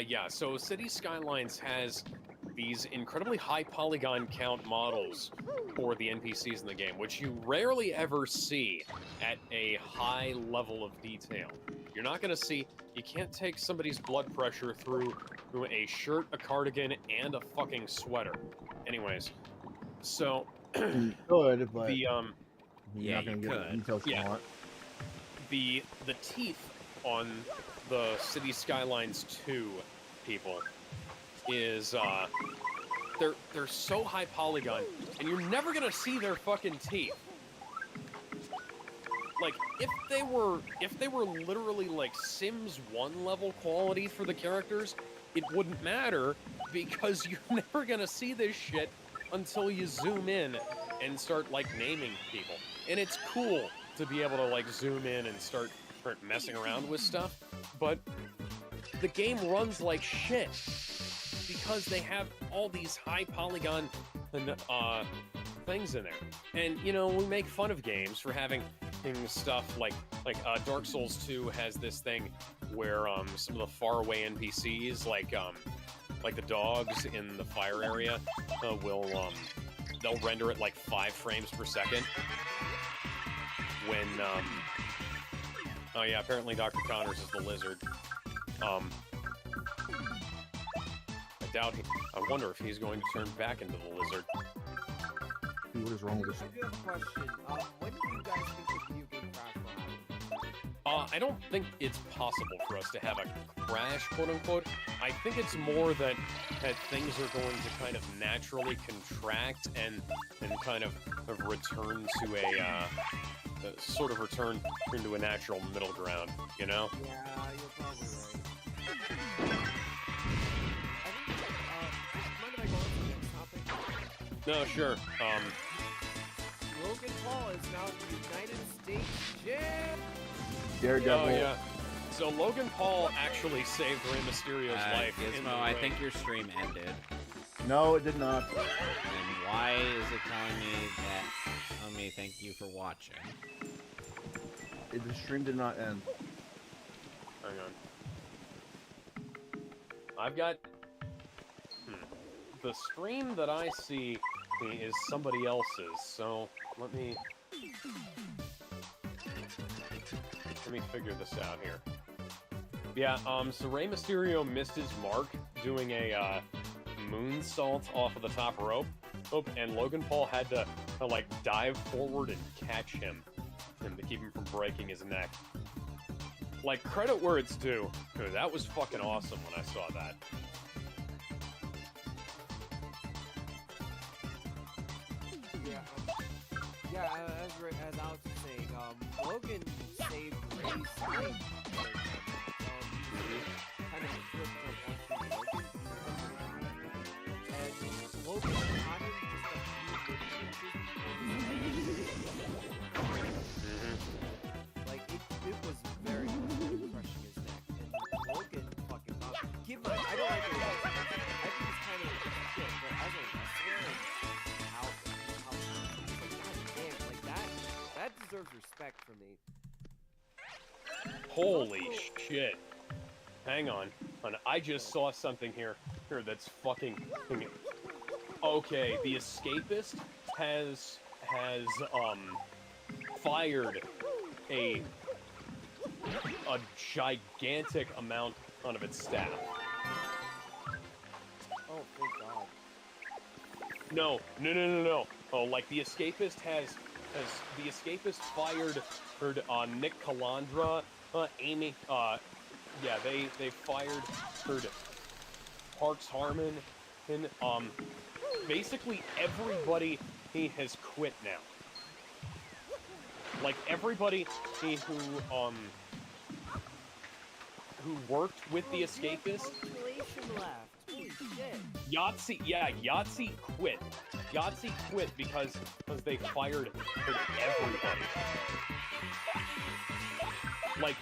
yeah, so City Skylines has these incredibly high polygon count models for the NPCs in the game, which you rarely ever see at a high level of detail. You're not going to see, you can't take somebody's blood pressure through a shirt, a cardigan, and a fucking sweater. Anyways, so You could, but the you're yeah, not gonna you get could. the details you Yeah. want. the teeth on the City Skylines 2 people is they're so high polygon, and you're never gonna see their fucking teeth. Like, if they were literally like Sims 1 level quality for the characters, it wouldn't matter, because you're never gonna see this shit until you zoom in and start like naming people. And it's cool to be able to like zoom in and start messing around with stuff, but the game runs like shit because they have all these high polygon things in there. And you know, we make fun of games for having stuff like Dark Souls 2 has this thing where some of the faraway NPCs, like the dogs in the fire area, they'll render it like 5 frames per second. When oh yeah, apparently Dr. Connors is the lizard. I doubt I wonder if he's going to turn back into the lizard. What is wrong with this? I do have a question. When do you guys think the video game crash will happen? I don't think it's possible for us to have a crash, quote unquote. I think it's more that things are going to kind of naturally contract and kind of return to a sort of return to a natural middle ground, you know? Yeah, you're probably right. Mind if I go on to the next topic? No, sure. Logan Paul is now the United States champ. Daredevil. Oh yeah. So Logan Paul actually saved Rey Mysterio's life. in the Gizmo, I ring. think your stream ended. No, it did not. And why is it telling me that? Tell me thank you for watching. The stream did not end. Hang on. I've got... The stream that I see is somebody else's, so let me figure this out here. Yeah, so Rey Mysterio missed his mark doing a moonsault off of the top rope, and Logan Paul had to like dive forward and catch him to keep him from breaking his neck. Like, credit where it's due. Dude, that was fucking awesome when I saw that. Yeah, as Alex was saying, Logan saved Ray's life. Kind of flipped from one to Logan. And Logan caught him just a few inches. Like, it was very crushing his neck. And Logan fucking give my, I don't like it. I think he's kind of shit, but as a wrestler, how damn, like that deserves respect from me. Holy shit. Hang on. I just saw something here that's fucking... Okay, the Escapist has fired a gigantic amount of its staff. Oh, thank God. No. Oh, like the Escapist has the Escapist fired Nick Calandra, Amy, yeah, they fired Parks Harmon, and basically everybody has quit now. Like everybody who worked with the Escapist. Left. Holy shit. Yahtzee quit. Yahtzee quit because they fired everybody. Like,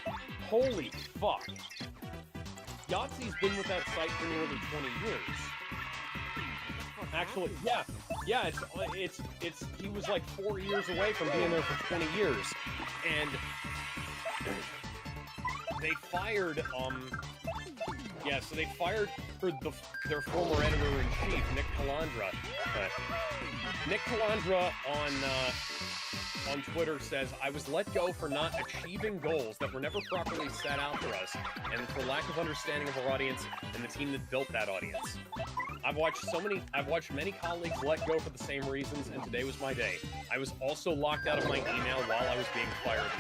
holy fuck. Yahtzee's been with that site for nearly 20 years. Actually, yeah, it's he was like 4 years away from being there for 20 years. And they fired, so they fired their former editor-in-chief, Nick Calandra. Nick Calandra on Twitter says, "I was let go for not achieving goals that were never properly set out for us, and for lack of understanding of our audience and the team that built that audience. I've watched many colleagues let go for the same reasons, and today was my day. I was also locked out of my email while I was being fired.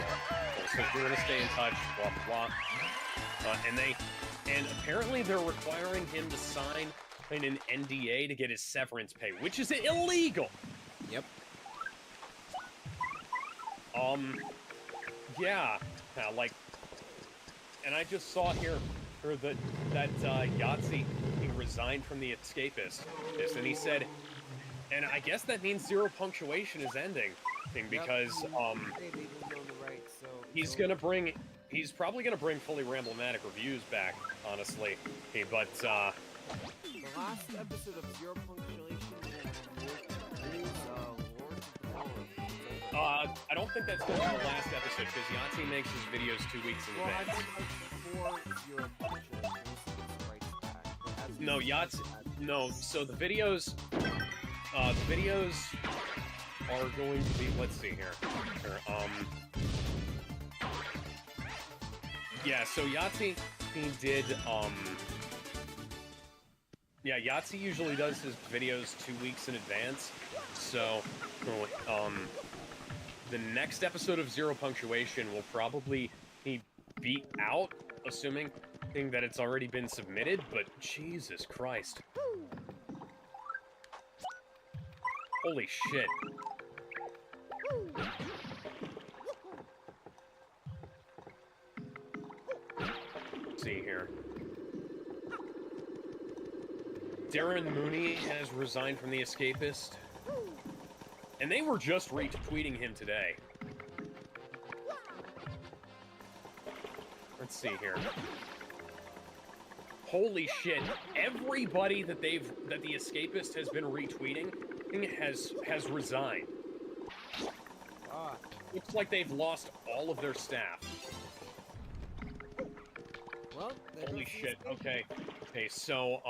So if you're gonna stay in touch, blah blah blah." And apparently they're requiring him to sign an NDA to get his severance pay, which is illegal. Yep. Yeah, like, and I just saw here that Yahtzee, he resigned from the Escapist, and he said, and I guess that means Zero Punctuation is ending, because he's probably gonna bring fully Ramblematic reviews back, honestly, but the last episode of Zero Punctuation is I don't think that's going to be the last episode, because Yahtzee makes his videos 2 weeks in advance. Before Zero Punctuation, rights back. No, Yahtzee, no, so the videos are going to be, let's see here, yeah, so Yahtzee, he did, yeah, Yahtzee usually does his videos 2 weeks in advance, so, the next episode of Zero Punctuation will probably be out, assuming that it's already been submitted, but Jesus Christ. Holy shit. Let's see here. Darren Mooney has resigned from The Escapist. And they were just retweeting him today. Let's see here. Holy shit. Everybody that The Escapist has been retweeting has resigned. Looks like they've lost all of their staff. Well, holy shit. Okay. Okay, so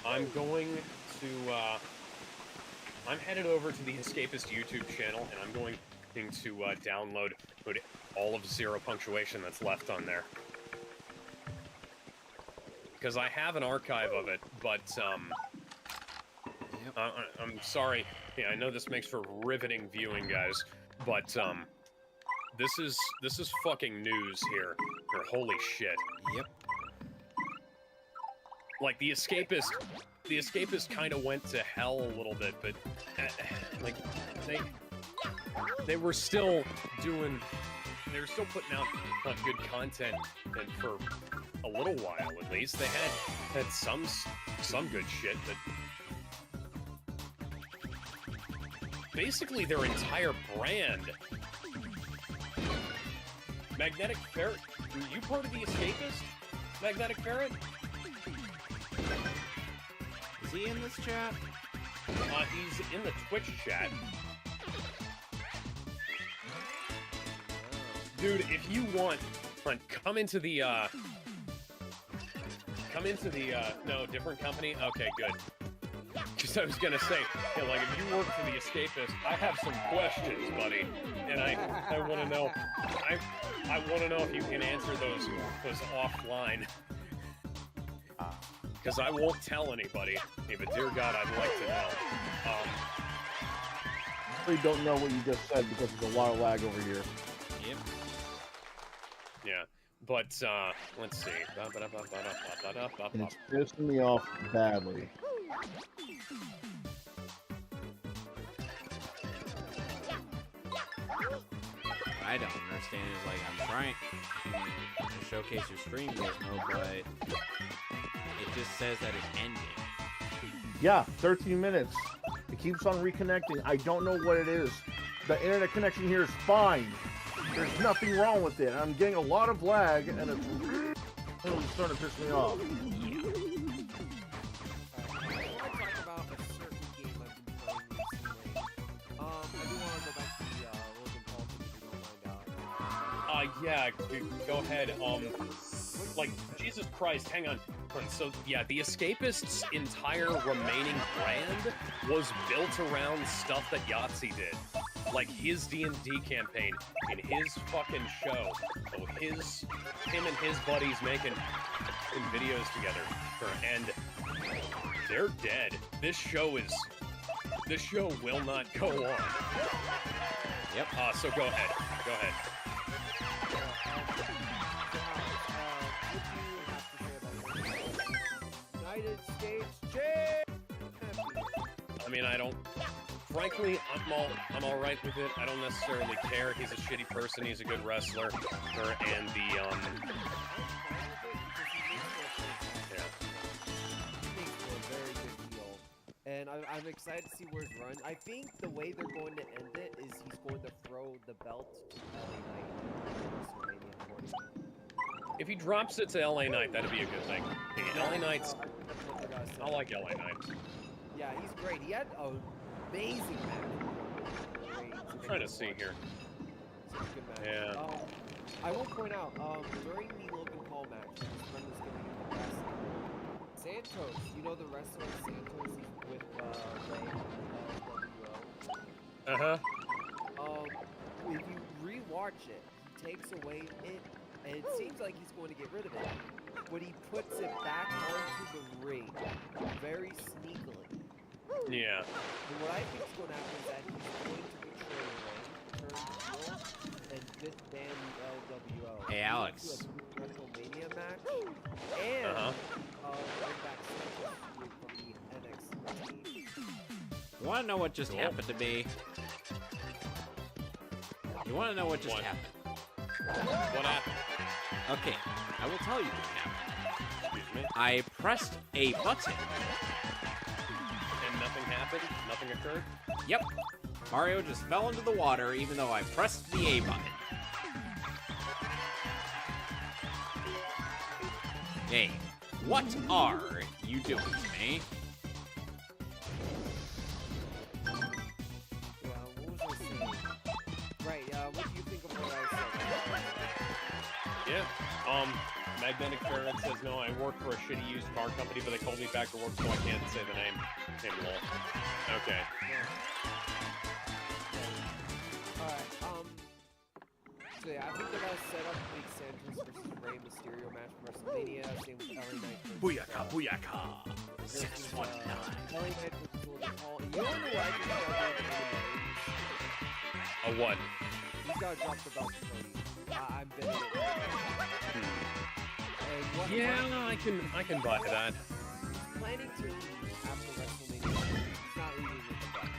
I'm going to, I'm headed over to the Escapist YouTube channel, and I'm going to download all of Zero Punctuation that's left on there. Because I have an archive of it, but, I'm sorry. Yeah, I know this makes for riveting viewing, guys, but, this is fucking news here. Holy shit. Yep. Like, the Escapist kind of went to hell a little bit, but, like, they were still putting out good content, and for a little while, at least, they had some good shit, but basically their entire brand. Magnetic Ferret, are you part of the Escapist? Magnetic Ferret? Is he in this chat? He's in the Twitch chat. Dude, if you want, come into the, no, different company? Okay, good. Because I was gonna say, yeah, like, if you work for the Escapist, I have some questions, buddy. And I want to know, I want to know if you can answer those offline. Because I won't tell anybody. Hey, but dear God, I'd like to know. I really don't know what you just said because there's a lot of lag over here. Yep. Yeah, but, let's see. And it's pissing me off badly. What I don't understand is, like, I'm trying to showcase your stream gizmo, but it just says that it's ending. Yeah, 13 minutes. It keeps on reconnecting. I don't know what it is. The internet connection here is fine. There's nothing wrong with it. I'm getting a lot of lag, and it's really starting to piss me off. I want to talk about a certain game I've been playing recently. I do want to go back to the Logan Paul thing, if you don't mind. Yeah, go ahead. Like, Jesus Christ, hang on. So, yeah, the Escapist's entire remaining brand was built around stuff that Yahtzee did. Like, his D&D campaign, in his fucking show. So him and his buddies making videos together. And they're dead. This show will not go on. Yep. So go ahead. Go ahead. Would you have to stage change. I mean, I don't. Frankly, I'm all right with it. I don't necessarily care. He's a shitty person. He's a good wrestler, and the Yeah. Very good heel. And I'm excited to see where it's run. I think the way they're going to end it is he's going to throw the belt to LA Knight at WrestleMania 40. if he drops it to LA Knight, that'd be a good thing. LA Knight's. That's what they're gonna say. I like LA Knight. Yeah, he's great. He had an amazing match. Great. I'm trying to see here. Such a good match. Yeah. I will point out, during the Logan Paul match, his friend was giving him the best. Santos, you know the wrestler Santos is with Ray WO. If you rewatch it, he takes away it, and it seems like he's going to get rid of it, but he puts it back onto the ring very sneakily. Yeah. And what I think is going to happen is that he's going to betray Ray, turn heel, and disband the LWO. Hey, Alex. Do a WrestleMania match, and bring back Santos from the NXT. You want to know what just happened to me? You want to know what just happened? What happened? Okay, I will tell you what happened. Excuse me. I pressed a button. And nothing happened? Nothing occurred? Yep. Mario just fell into the water even though I pressed the A button. Hey, what are you doing to me? Yeah, what was I saying? Right, what do you think of what I said? Yeah. Magnetic Ferret says, no, I work for a shitty used car company, but they called me back to work, so I can't say the name anymore. Okay. Alright, so yeah, I think they're gonna set up Big Santos versus Rey Mysterio match for WrestleMania, same with LA Knight versus... Booyaka, booyaka! versus, 619. LA Knight versus Logan Paul. And you know what I think about A what? He's gotta drop the belt to Cody. I'm betting it. And what Yeah, I can buy that. he's planning to leave after WrestleMania. He's not leaving with the belt.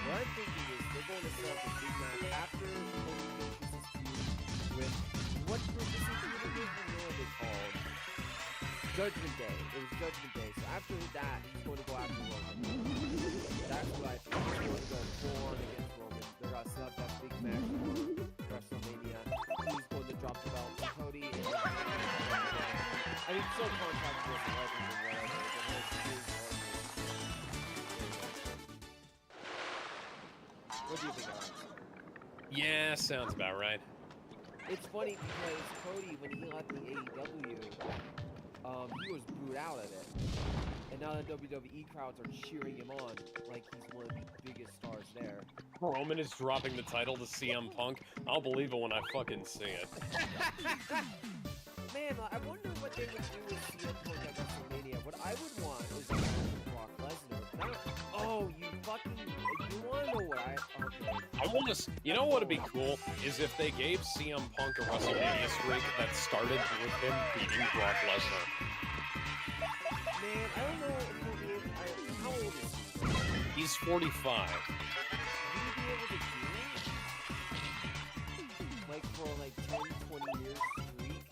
What I'm thinking is they're going to set up a big match after Cody finishes his feud with what group is he feuding with? What are they called? Judgment Day. It was Judgment Day. So after that, he's going to go after Roman. That's what I think. He's going to go full on against Roman. They're going to set up that big match for WrestleMania. He's going to drop the belt to Cody. And I mean, still contract with the legend and whatever. But his what do you think, Alex? Yeah, sounds about right. It's funny because Cody, when he left the AEW, he was booed out of it. And now the WWE crowds are cheering him on like he's one of the biggest stars there. Roman is dropping the title to CM Punk. I'll believe it when I fucking see it. Man, I wonder what they would do with CM Punk at WrestleMania. What I would want is a match with Brock Lesnar. Oh, you want to know what okay. I want to. You know what would be cool is if they gave CM Punk a WrestleMania streak that started with him beating Brock Lesnar. Man, I don't know if he'll be able. How old is he? He's 45. Will you be able to do it? Like for like 10, 20 years streak?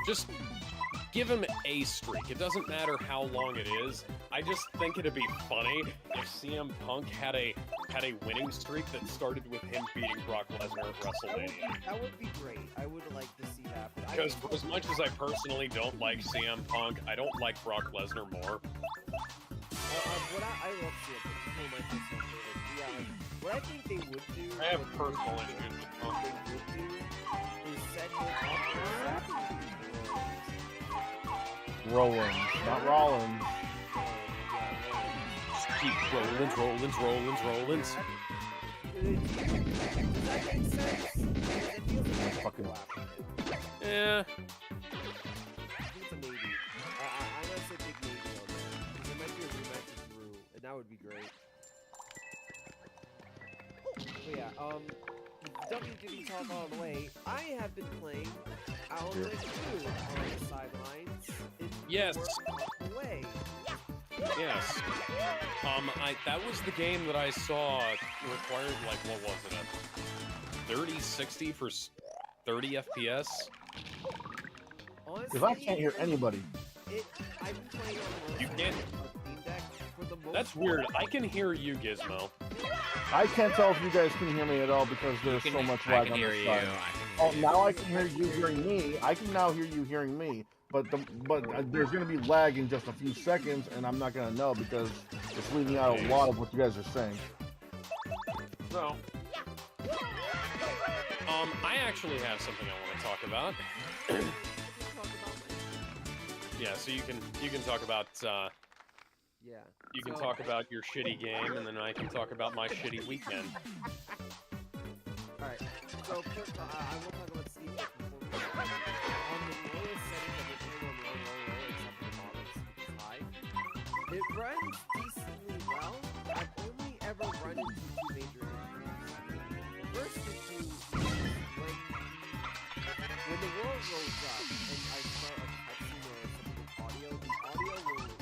Just give him a streak. It doesn't matter how long it is. I just think it'd be funny if CM Punk had a winning streak that started with him beating Brock Lesnar at WrestleMania. That would be great. I would like to see that. But Because for as much as I personally don't like CM Punk, I don't like Brock Lesnar more. I love CM Punk. He's one of my personal favorites. Yeah, like, what I think they would do. I have a personal issue with Punk. What they would do is set him up for Rollins, not Rollins. Just keep Rollins. Does that make sense? It feels like Fucking- Yeah. I think it's a maybe. I'm gonna say big maybe on that. There might be a rematch with Drew, and that would be great. But yeah, WWE talk all the way. I have been playing Alan Wake 2 on the sidelines. It's Yes. Away. Yes. That was the game that I saw required, like, what was it, a 3060 for 30 FPS? Honestly, Because I can't hear anybody. I've been playing on You can't. Steam Deck for the most That's weird. I can hear you, Gizmo. I can't tell if you guys can hear me at all because there's so much lag on hear this you. side. Oh, now I can hear you hearing me. I can now hear you hearing me. But there's going to be lag in just a few seconds, and I'm not going to know because it's leaving out a lot of what you guys are saying. No. I actually have something I want to talk about. Yeah, so you can talk about Yeah. you can talk about your shitty game, and then I can talk about my shitty weekend. Alright, so first, I will talk about Steam Deck before we on the lowest setting that we're playing on low, except for the models, which is high. It runs decently well. I've only ever run into two major issues. The first issue is when the world rolls up and I start a cutscene or something with audio, the audio will either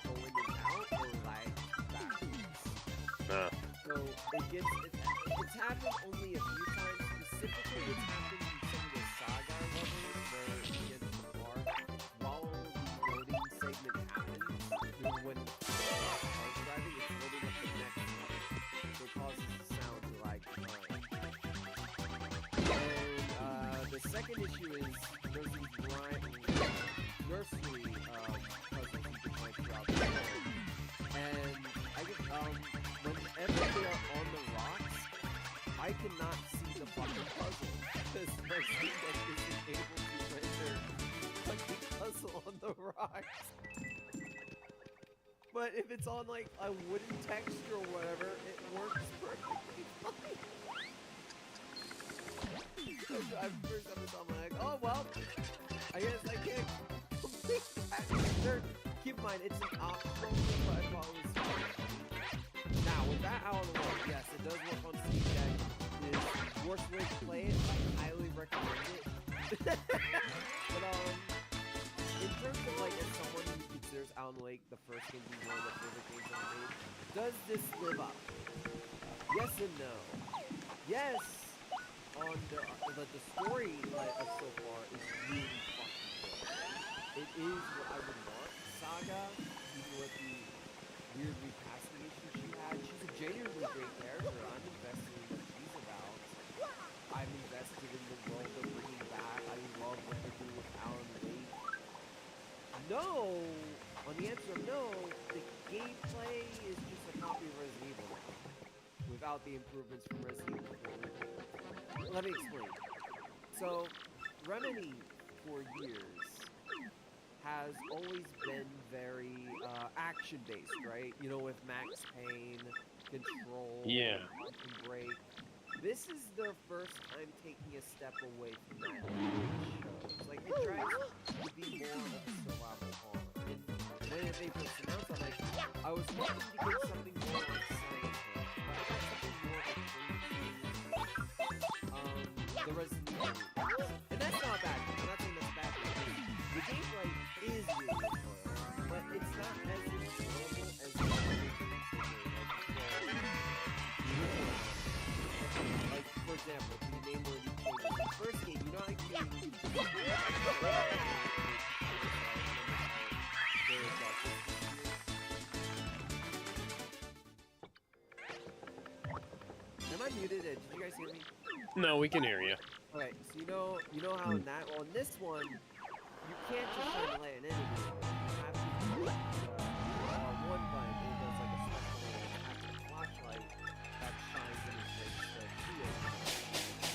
go in and out or lag backwards. So it's happened only a few times. Specifically, it's happened in some of the Saga levels where you get to the bar while the loading segment happens. When the car's driving, it's loading up the next level, so it causes the sound to lag behind. And the second issue is there's these nursery puzzles you can play throughout the world, and I get whenever they are on the rocks, I cannot see the fucking puzzle because my Steam Deck isn't able to render fucking puzzle on the rocks. But if it's on like a wooden texture or whatever, it works perfectly fine. First time I saw, I'm like, oh well, I guess I can't complete that. Keep in mind, it's an optional thing, but I thought it was fun. Now, with that out of the way, yes, it does work on Steam Deck. It is the worst way to play it. I highly recommend it. But in terms of like as someone who considers Alan Wake the first game to be one of their favorite games ever made, does this live up? Yes and no. Yes, on the story so far is really fucking good. It is what I would want. Saga, even with the weird recasting issues she had, she's a genuinely great character. I'm invested in what she's about. I'm invested in the world they're bringing back. I love what they're doing with Alan Wake. No! On the answer of no, the gameplay is just a copy of Resident Evil now, without the improvements from Resident Evil 4. Let me explain. So, Remedy, for years, has always been very action-based, right? You know, with Max Payne, Control, Yeah. and Break. This is their first time taking a step away from that. Like, it tries to be more of a survival horror. And when they first announced it, like, I was hoping to get something more like Silent Hill, but I got something more akin to the Resident Evil movies. And that's not bad. I'm not saying that's bad. The gameplay is really enjoyable, but it's not as enjoyable as the other games that they like, for example, can you name one of these changes? In the first game, you know how you Am I muted? Did you guys hear me? No, we can hear you. Okay, so you know how in that, well, in this one, you can't just shine the light on enemy. You have to click one button, and it does like a special flashlight that shines and breaks the shield.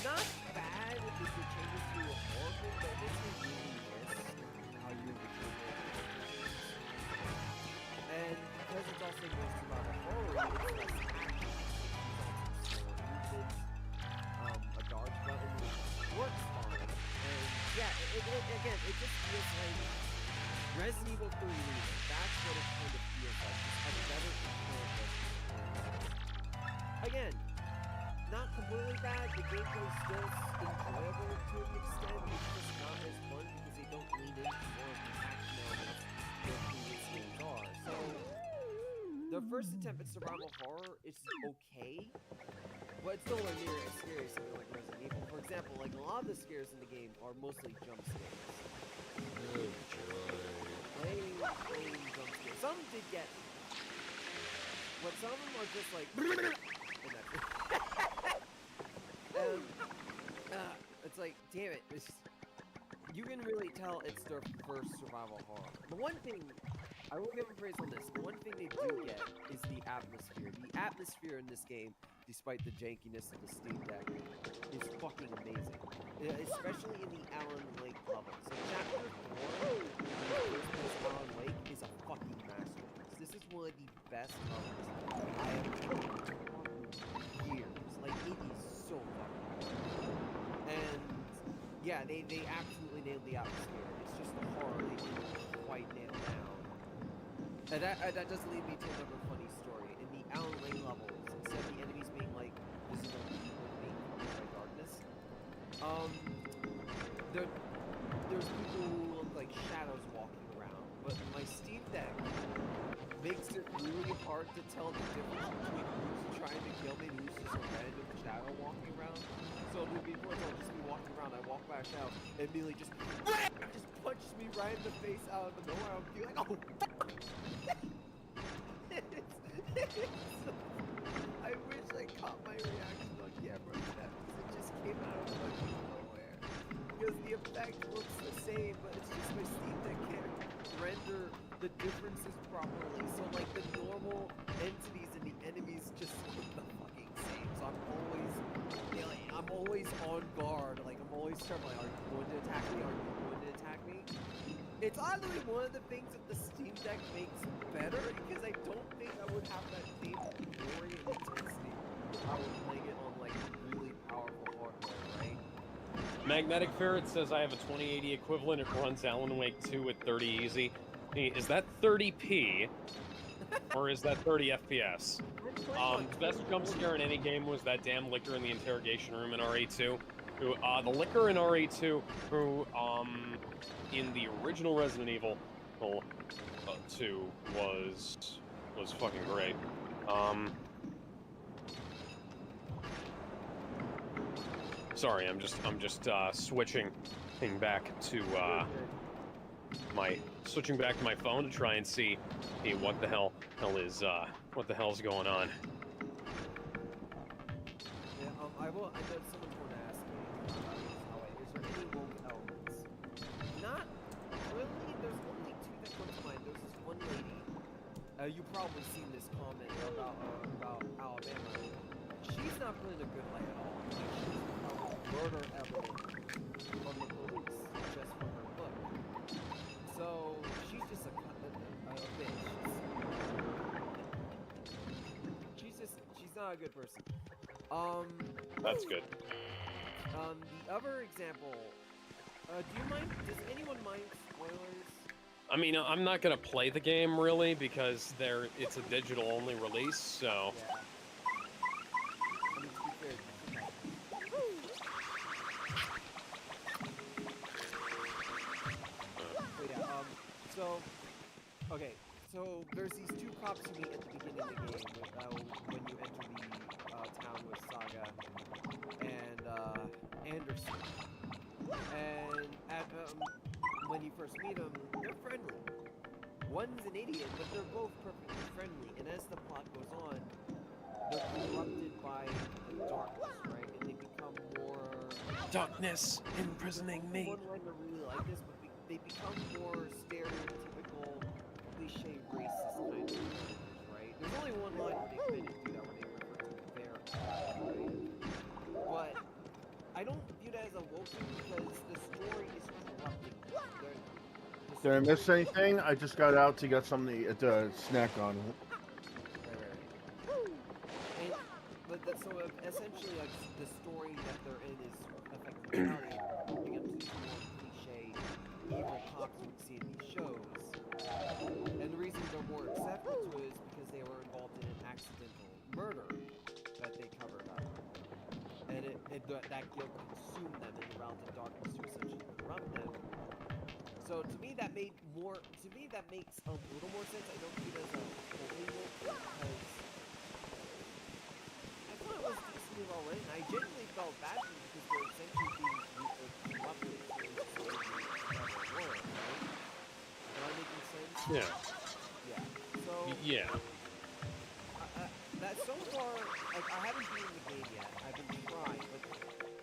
Not bad if you could change it to a horror game, but this is really miss how you would change it. And because it's also based about a horror, it's less action. A dodge button works fine. And yeah, again, it just feels like Resident Evil 3 Remake. That's what it kind of feels like. Just a better control. Again, not completely bad. The gameplay is still enjoyable to an extent. It's just not as fun because they don't lean into more of the action elements first attempt at survival horror is okay, but it's nowhere near as scary as something like Resident Evil. For example, like a lot of the scares in the game are mostly jump scares. Plain jump scares. Some did get me, but some of them are just like, and that's it. It's like, damn it, you can really tell it's their first survival horror. The one thing, I will give them praise on this, the one thing they do get is the atmosphere. The atmosphere in this game, despite the jankiness of the Steam Deck, is fucking amazing. Especially in the Alan Lake level. So Chapter 4, this Alan Lake, is a fucking masterpiece. This is one of the best levels I have played in years. Like, it is so fucking good. And yeah, they absolutely nailed the atmosphere. It's just the horror they didn't quite nail down. And that does lead me to another funny story. In the Alan Lake levels, instead of the enemies being like visible people being covered by darkness, there's people who look like shadows walking around. But my Steam Deck makes it really hard to tell the difference between who's trying to kill me and who's just a random shadow walking around. So there'll be points I'll just be walking around, I walk by a shadow, and immediately just punches me right in the face out of the nowhere. I'll be like, oh, fuck! I wish I caught my reaction on camera to that, because it just came out of fucking nowhere. Because the effect looks the same, but it's just my Steam Deck can't render the differences properly. So like the normal entities and the enemies just look the fucking same. So I'm always on guard. Like I'm always trying, like, are you going to attack me? Are you going to attack me? It's oddly one of the things that the Steam Deck makes better, because I don't think I would have that same glory and intensity if I was playing it on like really powerful hardware, right? Magnetic Ferret says I have a 2080 equivalent. It runs Alan Wake 2 at 30 easy. Hey, is that 30p or is that 30 FPS? Best jump scare in any game was that damn licker in the interrogation room in RE2. The licker in RE2, who in the original Resident Evil 2 was fucking great. Sorry, I'm just switching back to my phone to try and see what the hell's going on. Yeah, I know someone's going to ask me, is there any woke elements? Not really. There's only two that come to mind. There's this one lady. You've probably seen this comment about Alabama. She's not playing a good light at all. Like, she's a murder evidence from the police just for her look. So she's just a bitch. She's not a good person. That's good. The other example, does anyone mind spoilers? I mean, I'm not gonna play the game really because it's a digital only release, so. Yeah. I mean, to be fair, but yeah, okay, so there's these two cops you meet at the beginning of the game when you enter the town with Saga and Anderson. And when you first meet them, they're friendly. One's an idiot, but they're both perfectly friendly. And as the plot goes on, they're corrupted by the darkness, right? And they become more... Darkness imprisoning me. One line I really like this, but they become more stereotypical, cliche racist kind of characters, right? There's only one line where they kind of do that, where they refer to their right? But I don't view that as a woke thing because the story is corrupting them. Did I miss anything? I just got out to get something to snack on. Right. So essentially, like, the story that they're in is effectively moving up to these more cliche evil cops you see in these shows. And the reason they're more acceptable to it is because they were involved in an accidental murder that they covered up. And that guilt consumed them in the realms of darkness to essentially corrupt them. So So to me that made more. To me that makes a little more sense. I don't see it as a holy war because I thought it was decently well written. I genuinely felt bad for them because they're essentially being corrupted into slavery another world, right? Am I making sense? Yeah. Yeah. So Yeah. that so far, like I haven't beaten the game yet. I've been trying, but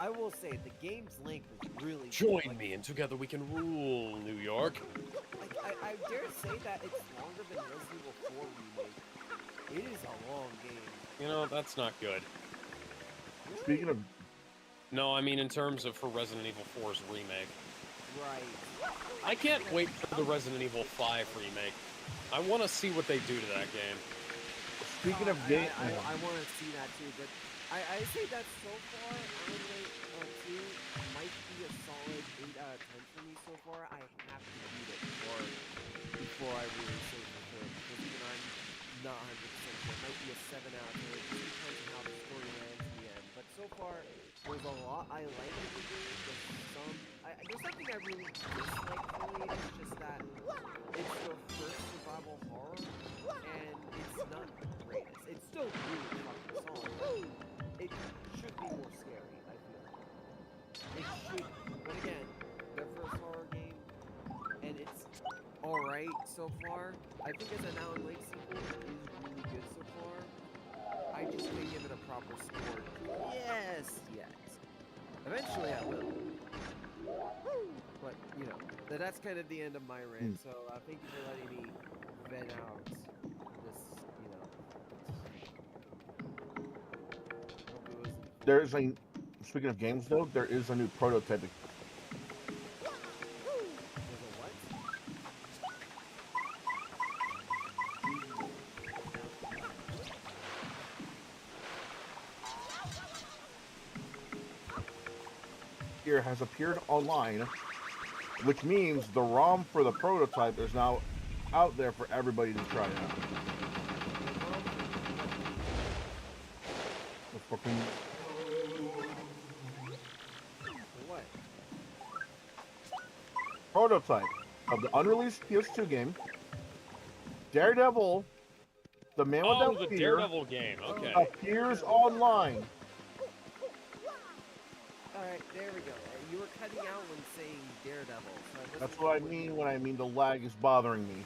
I will say the game's length is really Join good. Like, me and together we can rule New York. Like I dare say that it's longer than Resident Evil 4 remake. It is a long game. You know, that's not good. Speaking of, No, I mean in terms of for Resident Evil 4's remake. Right. I can't wait for the Resident Evil 5 remake. I want to see what they do to that game. speaking of I, game, I, I, I want to see that too. But I say that so far, Alan Wake 2 might be a solid 8 out of 10 for me so far. I have to beat it before I really say for sure. Because even I'm not 100% sure. It might be a 7 out of 10. It just depends on how the story lands in the end. But so far, there's a lot I like in the game. There's something I really dislike fully. It's just that it's the first survival horror, and it's not the greatest. It's still really fucking solid. But it should be more scary, I feel. It should be. But again, their first horror game, and it's alright so far. I think as an Alan Wake sequel, it is really good so far. I just can't give it a proper score. Yes, yes. Eventually I will. But, you know, that's kind of the end of my rant, so thank you for letting me vent out this, you know. Hope it wasn't... there's a. Speaking of games, though, there is a new prototype. There's a what? Here has appeared online, which means the ROM for the prototype is now out there for everybody to try out. The fucking What? prototype of the unreleased PS2 game, Daredevil, the Man Oh, Without the Fear, Daredevil game. Okay. appears online. Alright, there we go. You were cutting out when saying Daredevil. So I That's wasn't what I sure mean when I mean the lag is bothering me.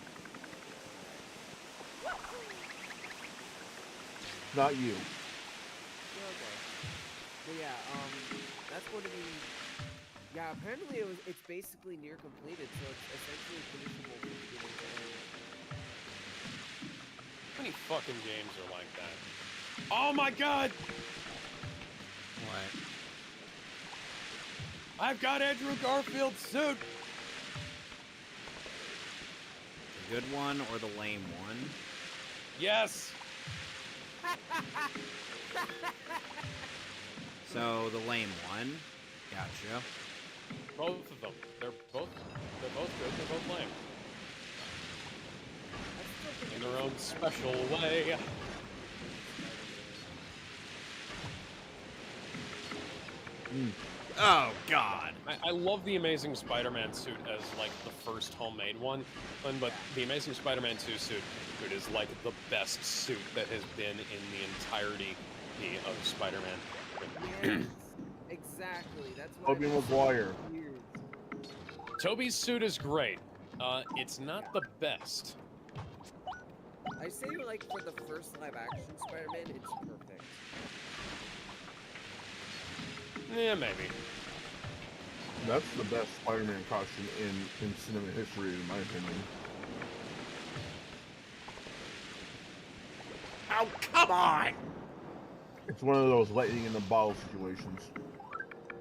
Not you. Yeah, okay. But yeah, that's going to be. Yeah, apparently it's basically near completed, so it's essentially finishable from beginning to end. How many fucking games are like that? Oh my god! What? I've got Andrew Garfield's suit! The good one or the lame one? Yes! So the lame one. Gotcha. Both of them. They're both good, they're both lame. I still think In their own special way. Oh God. I love the Amazing Spider-Man suit as, like, the first homemade one, but the Amazing Spider-Man 2 suit is, like, the best suit that has been in the entirety of Spider-Man. Yes, exactly. That's what. Tobey Maguire. Weird. Toby's suit is great. It's not the best. I say like for the first live-action Spider-Man, it's perfect. Yeah, maybe. That's the best Spider-Man costume in cinema history, in my opinion. Oh, come on! It's one of those lightning in the bottle situations.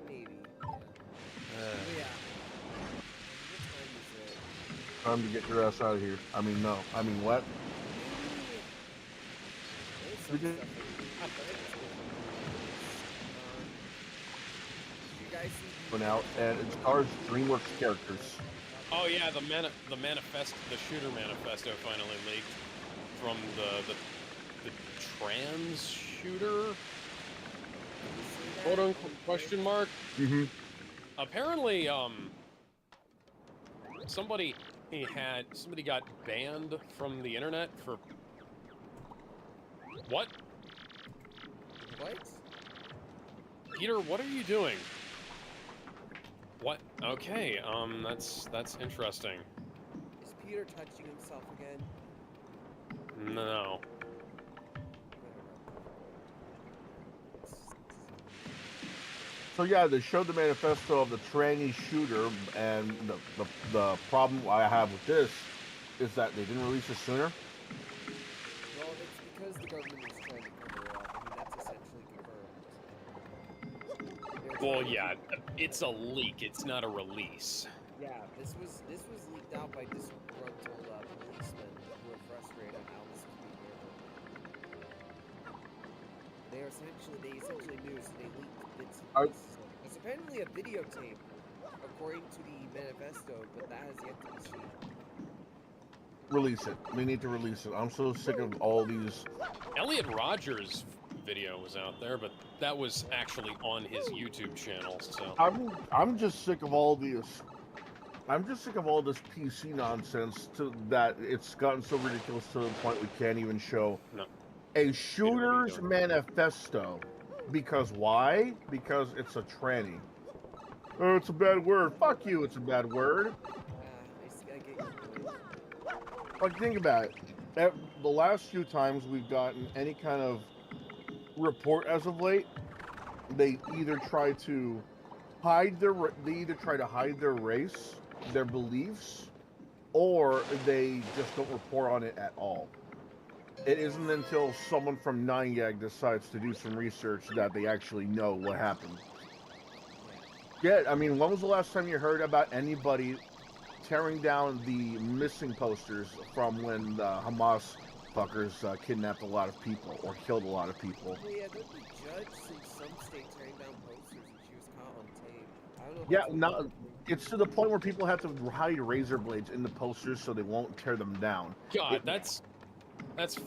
Maybe. Yeah. But yeah. What time is it? Time to get your ass out of here. I mean, no. I mean, what? There's some We did- stuff you guys see Went out, and it stars DreamWorks characters. Oh yeah, the shooter manifesto finally leaked from the trans shooter? Quote unquote question mark? Mm-hmm. Apparently, somebody got banned from the internet for what? What? Peter, what are you doing? What? Okay, that's interesting. Is Peter touching himself again? No. So yeah, they showed the manifesto of the tranny shooter, and the problem I have with this is that they didn't release it sooner. Well, it's because the government was trying to cover it up. I mean, that's essentially confirmed. They're Well, trying to yeah, keep- it's a leak. It's not a release. Yeah, this was leaked out by disgruntled policemen who were frustrated on how this was being handled. They essentially knew, so they leaked bits and Are- pieces. There's apparently a videotape, according to the manifesto, but that has yet to be seen. Release it. We need to release it. I'm so sick of all these. Elliot Rogers' video was out there, but that was actually on his YouTube channel. So I'm just sick of all these. I'm just sick of all this PC nonsense to that it's gotten so ridiculous to the point we can't even show No. a shooter's doing? manifesto. Because why? Because it's a tranny. Oh, it's a bad word. Fuck you, it's a bad word. I get your point. Like, think about it. The last few times we've gotten any kind of report as of late, they either try to hide their race, their beliefs, or they just don't report on it at all. It isn't until someone from 9gag decides to do some research that they actually know what happened. Yeah, I mean, when was the last time you heard about anybody tearing down the missing posters from when the Hamas fuckers kidnapped a lot of people or killed a lot of people? Well, yeah, there's a judge in some state tearing down posters and she was caught on tape. I don't know if Yeah, that's now what- it's to the point where people have to hide razor blades in the posters so they won't tear them down. God, that's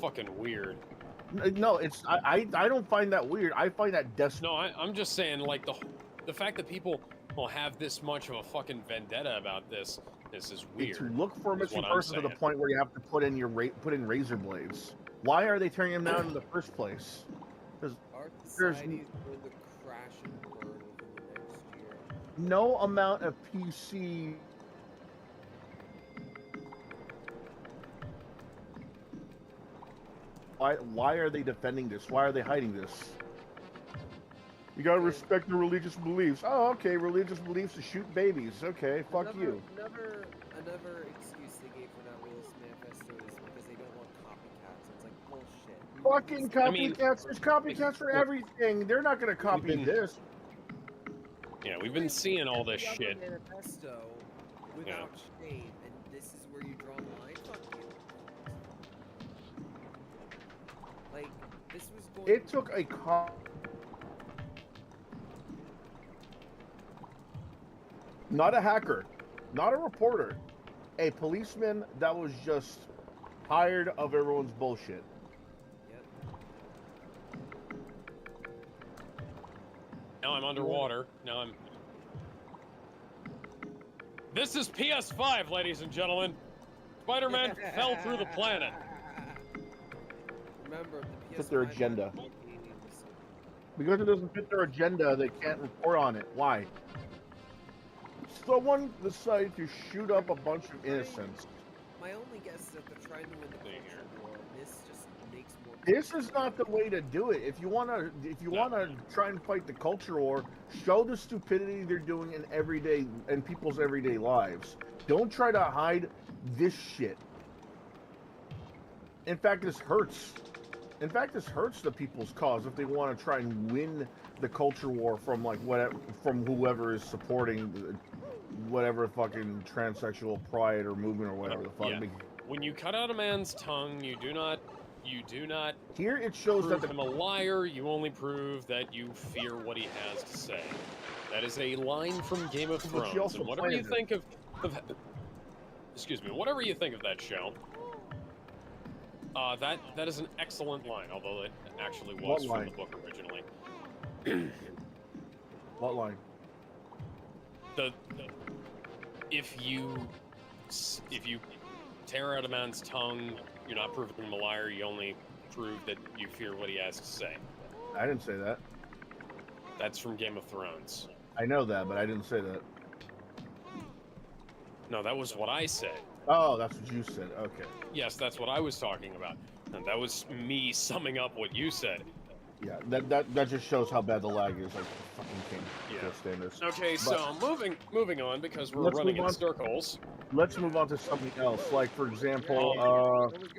fucking weird. No, I don't find that weird. I find that desperate. No, I'm just saying, like, the fact that people will have this much of a fucking vendetta about this is weird. To look for a is missing what I'm person to the saying. point where you have to put in razor blades. Why are they tearing them down in the first place? Our There's society is going to crash and burn within the next year. no amount of PC. Why are they defending this? Why are they hiding this? You gotta respect the religious beliefs. Oh, okay, religious beliefs to shoot babies. Okay, fuck you. Another excuse they gave for not releasing manifesto is because they don't want copycats. It's like bullshit. Fucking copycats. I mean, There's copycats for everything. They're not gonna copy been- this. Yeah, we've been seeing all this You have a shit. manifesto without shame, and this is where you draw the line. Fuck you. Like this was going. It took a not a hacker, not a reporter, a policeman that was just tired of everyone's bullshit. Yep. Now I'm underwater. Now I'm... This is PS5, ladies and gentlemen. Spider-Man fell through the planet. Remember the PS5 Fit their agenda. games. Because it doesn't fit their agenda, they can't report on it. Why? Someone decided to shoot up a bunch of innocents. My only guess is that they're trying to win the Stay culture war, and this just makes more. This is not the way to do it. If you wanna try and fight the culture war, show the stupidity they're doing in people's everyday lives. Don't try to hide this shit. In fact, this hurts. In fact, this hurts the people's cause if they want to try and win the culture war from whoever is supporting whatever fucking transsexual pride or movement or whatever the fuck. Yeah. When you cut out a man's tongue, you do not Here it shows prove that him a liar. You only prove that you fear what he has to say. That is a line from Game of But she Thrones. also And whatever you planned think of excuse me, whatever you think of that show, that is an excellent line, although it actually What was from line? the book originally. What line? If you if you tear out a man's tongue, you're not proving him a liar. You only prove that you fear what he has to say. I didn't say that. That's from Game of Thrones. I know that, but I didn't say that. No, that was what I said. Oh, that's what you said. Okay. Yes, that's what I was talking about. And that was me summing up what you said. Yeah, that just shows how bad the lag is. Like fucking king. Yeah. Standards. Okay, so moving on because we're Let's running move in on. circles. Let's move on to something else. Like for example,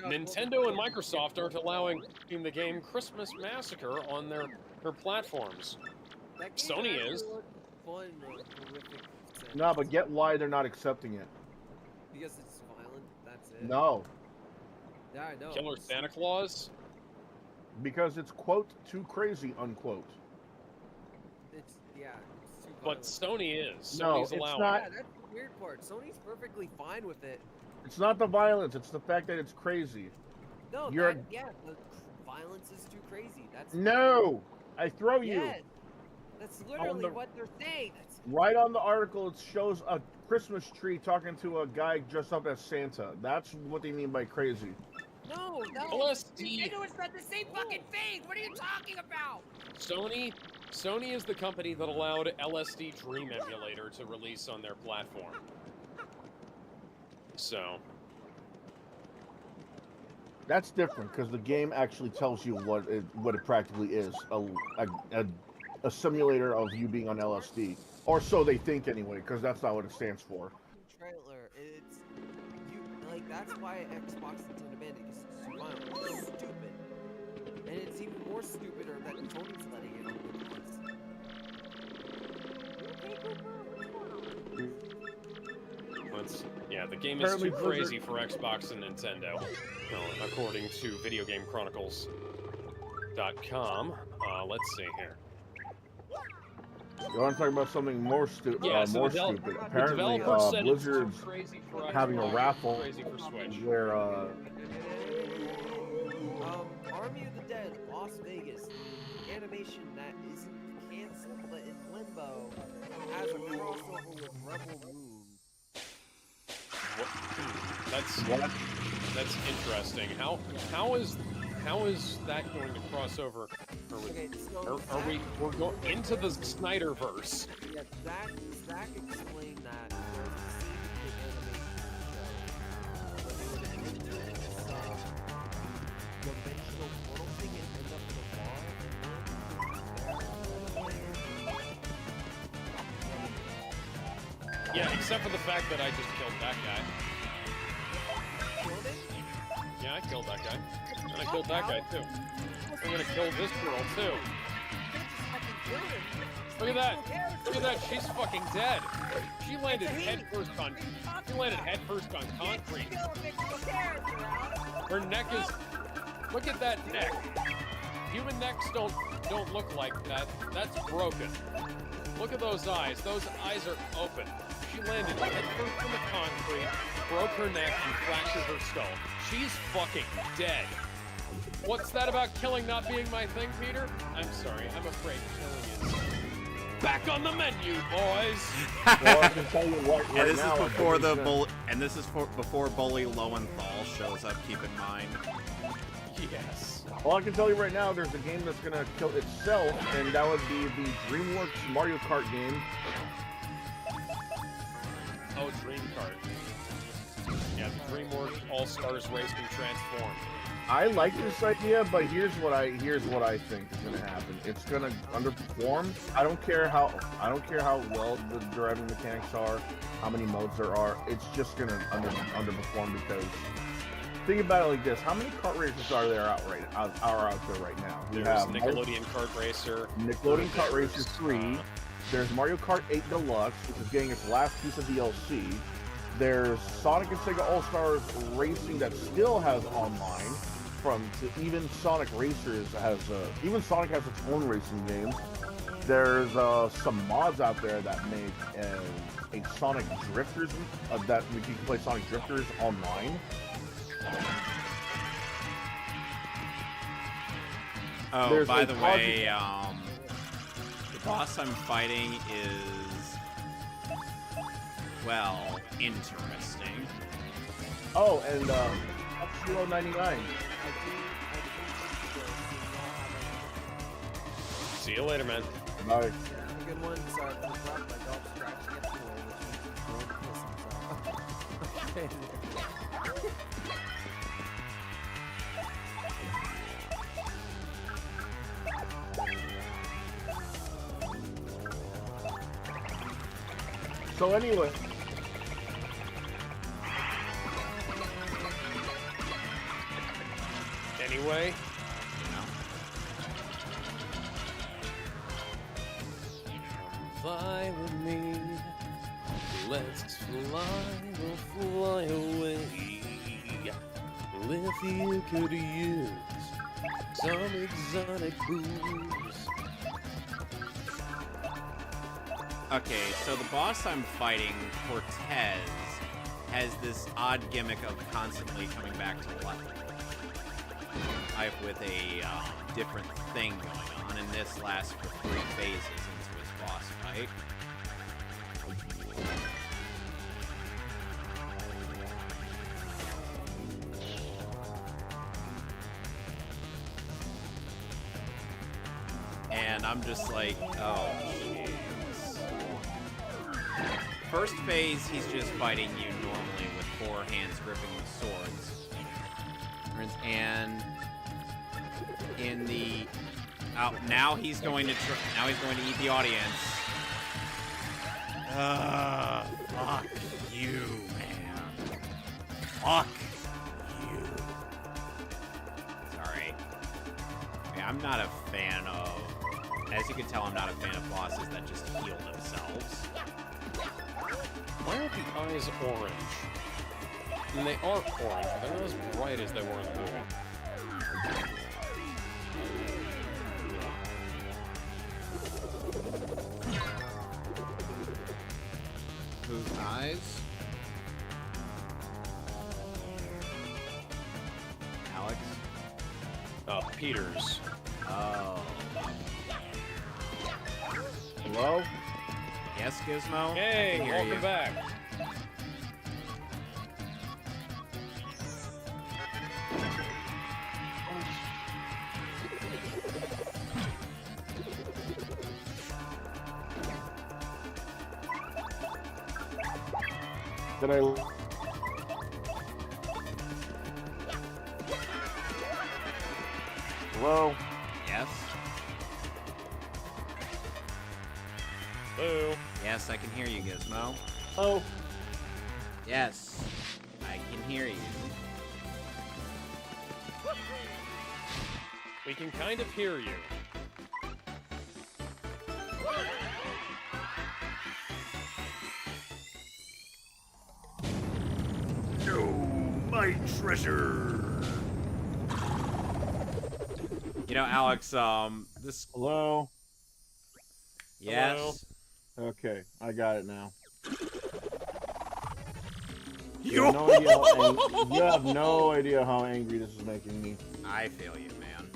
Nintendo and Microsoft aren't allowing the game Christmas Massacre on their platforms. That game Sony actually is. looked fun in a horrific sense. no, but get why they're not accepting it. Because it's violent, that's it. No, Yeah, I know. Killer Santa Claus. because it's quote too crazy unquote. It's too But violent. Sony is. No, Sony's it's allowing. not. Yeah, that's the weird part. Sony's perfectly fine with it. It's not the violence. It's the fact that it's crazy. No, You're- the violence is too crazy. That's No, I throw you. Yes, that's literally the- what they're saying. That's Right on the article, it shows a Christmas tree talking to a guy dressed up as Santa. That's what they mean by crazy. no. LSD. Nintendo is not the same fucking thing. What are you talking about? Sony is the company that allowed LSD Dream Emulator to release on their platform. So, That's different because the game actually tells you what it practically is a simulator of you being on LSD, or so they think anyway. Because that's not what it stands for. Trailer. It's you like that's why Xbox Nintendo banned it because it's too violent. It's stupid, and it's even more stupider that Sony's letting it on the game is Apparently too Blizzard- crazy for Xbox and Nintendo, according to VideoGameChronicles.com. Let's see here. You want to talk about something more, So more the stupid? the Apparently, developer said Blizzard's it's too crazy for having a Xbox, raffle crazy for Switch. where Army of the Dead, Las Vegas, animation that isn't canceled but in limbo, has a crossover with Rebel Moon. That's interesting. How is that going to cross over? Okay, so We're going into the Snyderverse? Yeah, Zach explained that there's a scene in the animation show where they went into this dimensional portal thing and end up in a bar. Yeah, except for the fact that I just killed that guy. Killed it? Yeah, I killed that guy. And I killed that guy too. I'm gonna kill this girl too. Look at that. Look at that. She's fucking dead. She landed headfirst on concrete. Her neck is. Look at that neck. Human necks don't look like that. That's broken. Look at those eyes. Those eyes are open. She landed headfirst on the concrete, broke her neck, and fractured her skull. She's fucking dead. What's that about killing not being my thing, Peter? I'm sorry. I'm afraid killing is back on the menu, boys. well, I can tell you what, right And this now, is I before think before Bully Lowenthal shows up. Keep in mind. Yes. Well, I can tell you right now, there's a game that's gonna kill itself, and that would be the DreamWorks Mario Kart game. Oh, Dream Kart. Yeah, the DreamWorks All Stars Racing Transformed. I like this idea, but here's what I think is gonna happen. It's gonna underperform. I don't care how well the driving mechanics are, how many modes there are. It's just gonna underperform because think about it like this: how many kart races are out there right now? We There's have Nickelodeon Kart Racer. Nickelodeon Kart Racer 3. There's Mario Kart 8 Deluxe, which is getting its last piece of DLC. There's Sonic and Sega All-Stars Racing that still has online. Even Sonic Racers even Sonic has its own racing game. There's some mods out there that make a Sonic Drifters that you can play Sonic Drifters online. Oh, There's by a the way, the boss I'm fighting is, well, interesting. Oh, and F-Zero 99. See you later, man. Bye. Have a good one. Sorry for the drop. My dog's scratching at the door, which means he's going to piss himself. So anyway, Anyway, fly with me. Let's fly, we'll fly away. If you could use some exotic booze. Okay, so the boss I'm fighting, Cortez, has this odd gimmick of constantly coming back to life. With a different thing going on, and this lasts for 3 phases into his boss fight. And I'm just like, oh, jeez. First phase, he's just fighting you normally with 4 hands gripping the swords. And in the now he's going to eat the audience. Fuck you, man. Fuck you. Sorry. Yeah, I'm not a fan of. As you can tell, I'm not a fan of bosses that just heal themselves. Why aren't the eyes orange? And they are orange, but they're not as bright as they were in the movie. Whose eyes? Alex? Peter's. Oh. hello? Yes, Gizmo? I Hey, can hear welcome you. back. Did I? Hello? Yes? Boo. Yes, I can hear you, Gizmo. Oh. Yes, I can hear you. We can kind of hear you. My treasure. You know, Alex, this... Hello? Yes? Okay, I got it now. You You have no idea how angry this is making me. I feel you, man.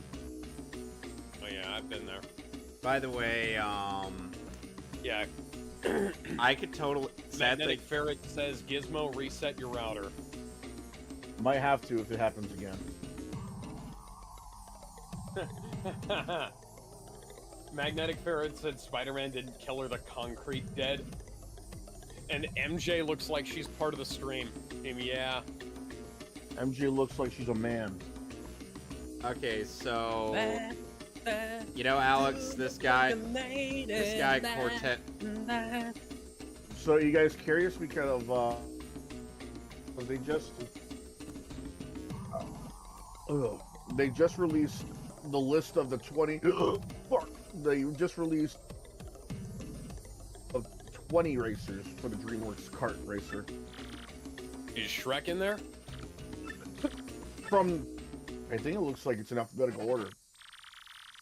Oh yeah, I've been there. By the way, Yeah. I could totally... Sad thing... Magnetic Ferret says, Gizmo, reset your router. Might have to if it happens again. Magnetic Ferret said Spider-Man didn't kill her, the concrete dead. And MJ looks like she's part of the stream. Yeah. MJ looks like she's a man. Okay, so... You know, Alex, this guy Quartet... So, you guys curious because of, they just released the list of the 20... They just released of 20 racers for the DreamWorks kart racer. Is Shrek in there? From, I think it looks like it's in alphabetical order.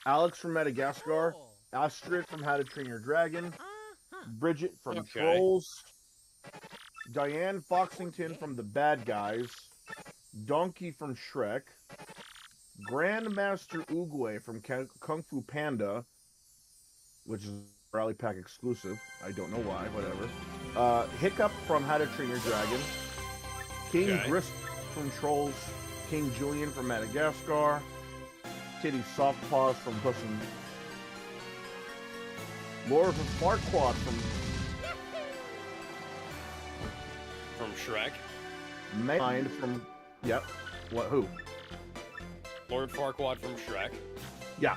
Alex from Madagascar, Astrid from How to Train Your Dragon, Bridget from Okay. Trolls, Diane Foxington from The Bad Guys, Donkey from Shrek, Grandmaster Oogway from Kung Fu Panda, which is a Rally Pack exclusive. I don't know why, whatever. Hiccup from How to Train Your Dragon, King Okay. Grist from Trolls, King Julian from Madagascar, Kitty Softpaws from Puss in Lord of Farquaad From Shrek. Mind from yep. What who? Lord Farquaad from Shrek. Yeah.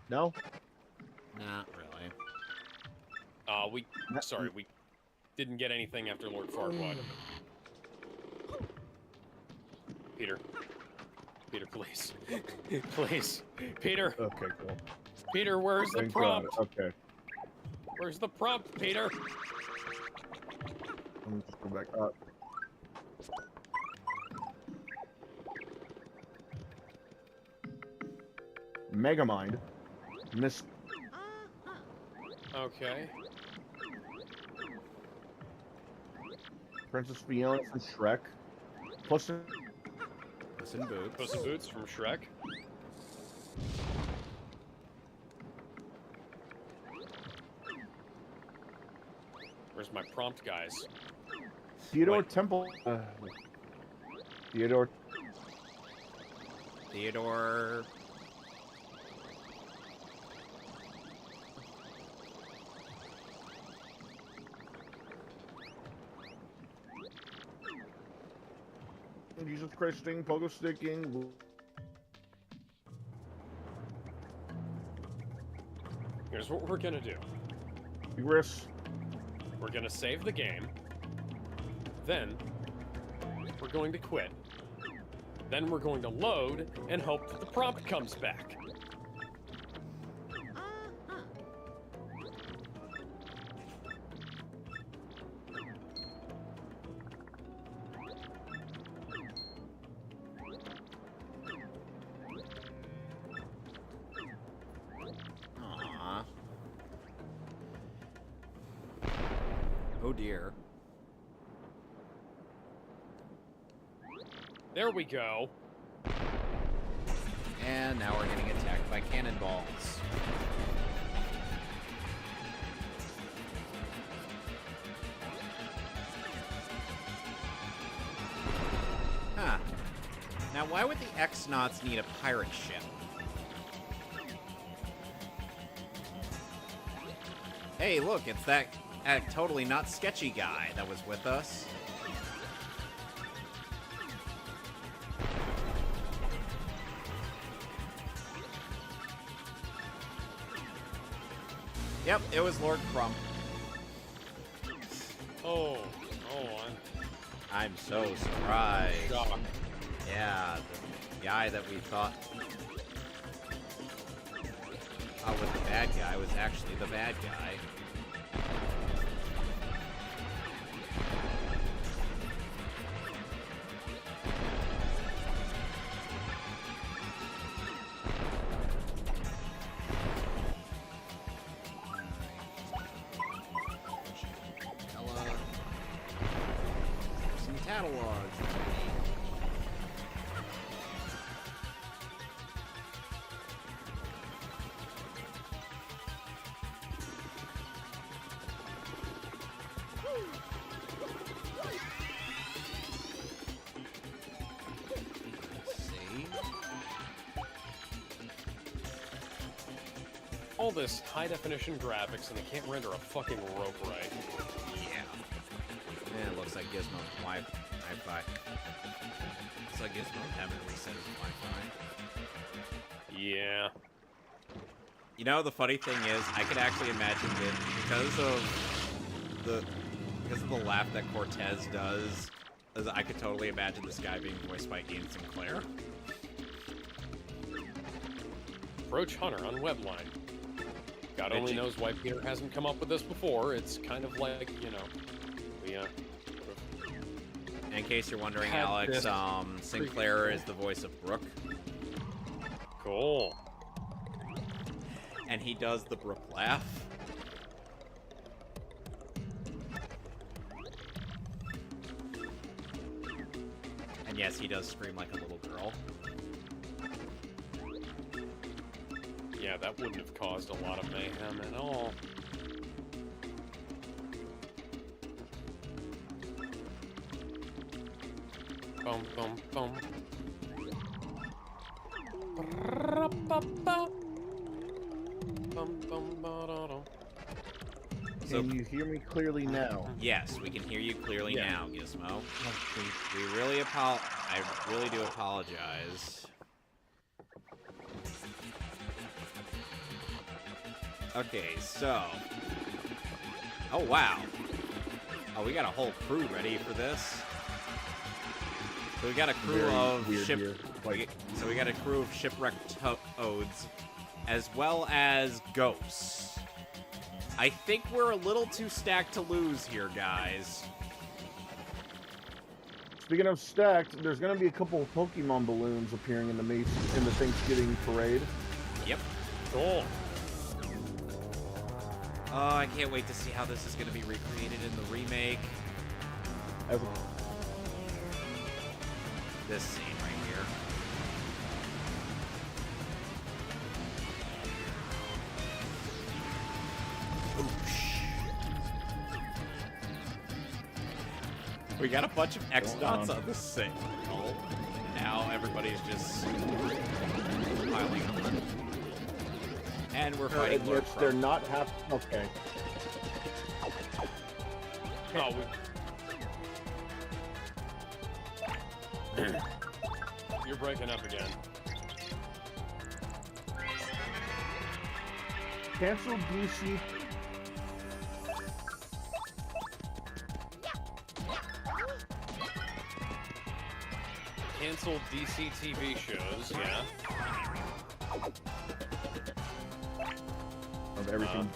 No? Not really. Sorry, we didn't get anything after Lord Farquaad. Peter. Peter, please. Please. Peter. Okay, cool. Peter, where's the Thank God. prompt? Okay. Where's the prompt, Peter? Let me just go back up. Megamind. Miss Okay. Princess Fiona from Shrek. Puss in Puss in Boots. Puss in Boots from Shrek. Where's my prompt, guys? Theodore Wait. Temple. Theodore. Theodore. Jesus Christing. Pogo sticking. Here's what we're gonna do. Gris. We're gonna save the game. Then, we're going to quit. Then we're going to load and hope that the prompt comes back. Aww. Oh dear. There we go. And now we're getting attacked by cannonballs. Huh. Now, why would the X-Nauts need a pirate ship? Hey, look, it's that totally not sketchy guy that was with us. Yep, it was Lord Crump. Oh, I'm so surprised. I'm shocked. Yeah, the guy that we thought was the bad guy was actually the bad guy. Ella. Some catalogs. All this high definition graphics and they can't render a fucking rope right. Yeah. Yeah, it looks like Gizmo's Wi-Fi. Looks like Gizmo haven't reset his Wi-Fi. Yeah. You know, the funny thing is, I could actually imagine that because of the laugh that Cortez does, I could totally imagine this guy being voiced by Ian Sinclair. Approach Hunter on Webline. God only knows why Peter hasn't come up with this before. It's kind of like, you know, we, In case you're wondering, Had Alex, this Sinclair is the voice of Brooke, Cool. and he does the Brooke laugh. And yes, he does scream like a little girl. Yeah, that wouldn't have caused a lot of mayhem at all. Bum, bum, bum. Can you hear me clearly now? Yes, we can hear you clearly Yeah. now, Gizmo. We really I really do apologize. Okay, so. Oh wow. Oh, we got a whole crew ready for this. So we got a crew Very of weird here. So we got a crew of shipwrecked toads, as well as ghosts. I think we're a little too stacked to lose here, guys. Speaking of stacked, there's gonna be a couple of Pokemon balloons appearing in the Thanksgiving parade. Yep. Cool. Oh, I can't wait to see how this is going to be recreated in the remake. As This scene right here. We got a bunch of X dots on the signal. Now everybody's just piling on. And we're fighting Lord which they're Crump. not half. Okay. Oh, you're breaking up again. Cancel DC. Cancel DC TV shows, yeah. Of everything.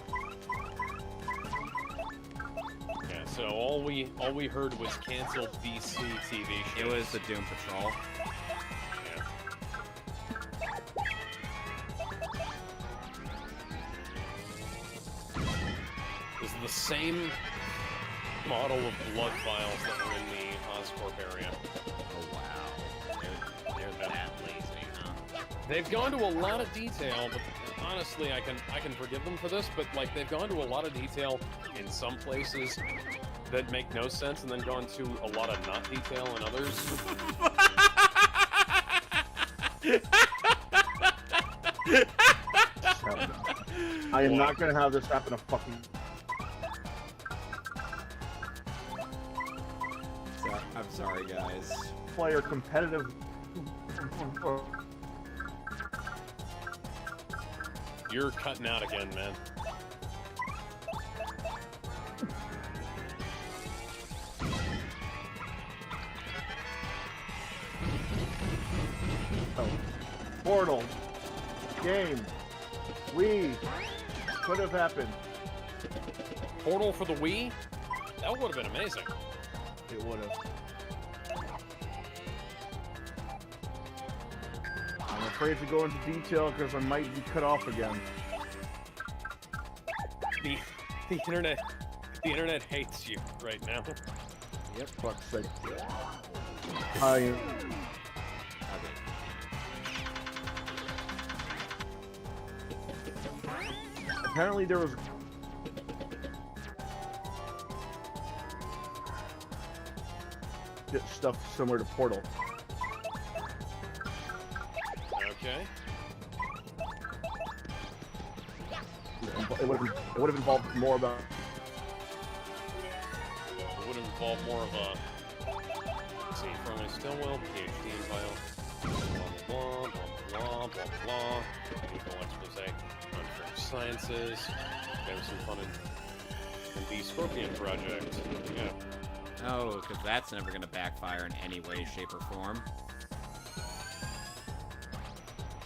Yeah, so all we heard was cancel DC TV shows. It was the Doom Patrol. Yeah. This is the same model of blood files that were in the Oscorp area. Oh wow. They're that lazy, huh? They've gone to a lot of detail, but honestly, I can forgive them for this, but like they've gone to a lot of detail in some places that make no sense, and then gone to a lot of not detail in others. I am not gonna have this happen to fucking. I'm sorry, guys. Player competitive. You're cutting out again, man. Oh. Portal. Game. We could have happened. Portal for the Wii? That would have been amazing. It would have. I'm afraid to go into detail because I might be cut off again. The internet hates you right now. Yep. Fuck's sake. I. Apparently there was. Stuff similar to Portal. Okay. It would have involved more about. It would have involved more of a. Let's see, from a Stillwell, PhD in bio. Blah, blah, blah, blah, blah, blah. Legal expose on French sciences. There was some fun in the Scorpion project. Yeah. Oh, because that's never going to backfire in any way, shape, or form.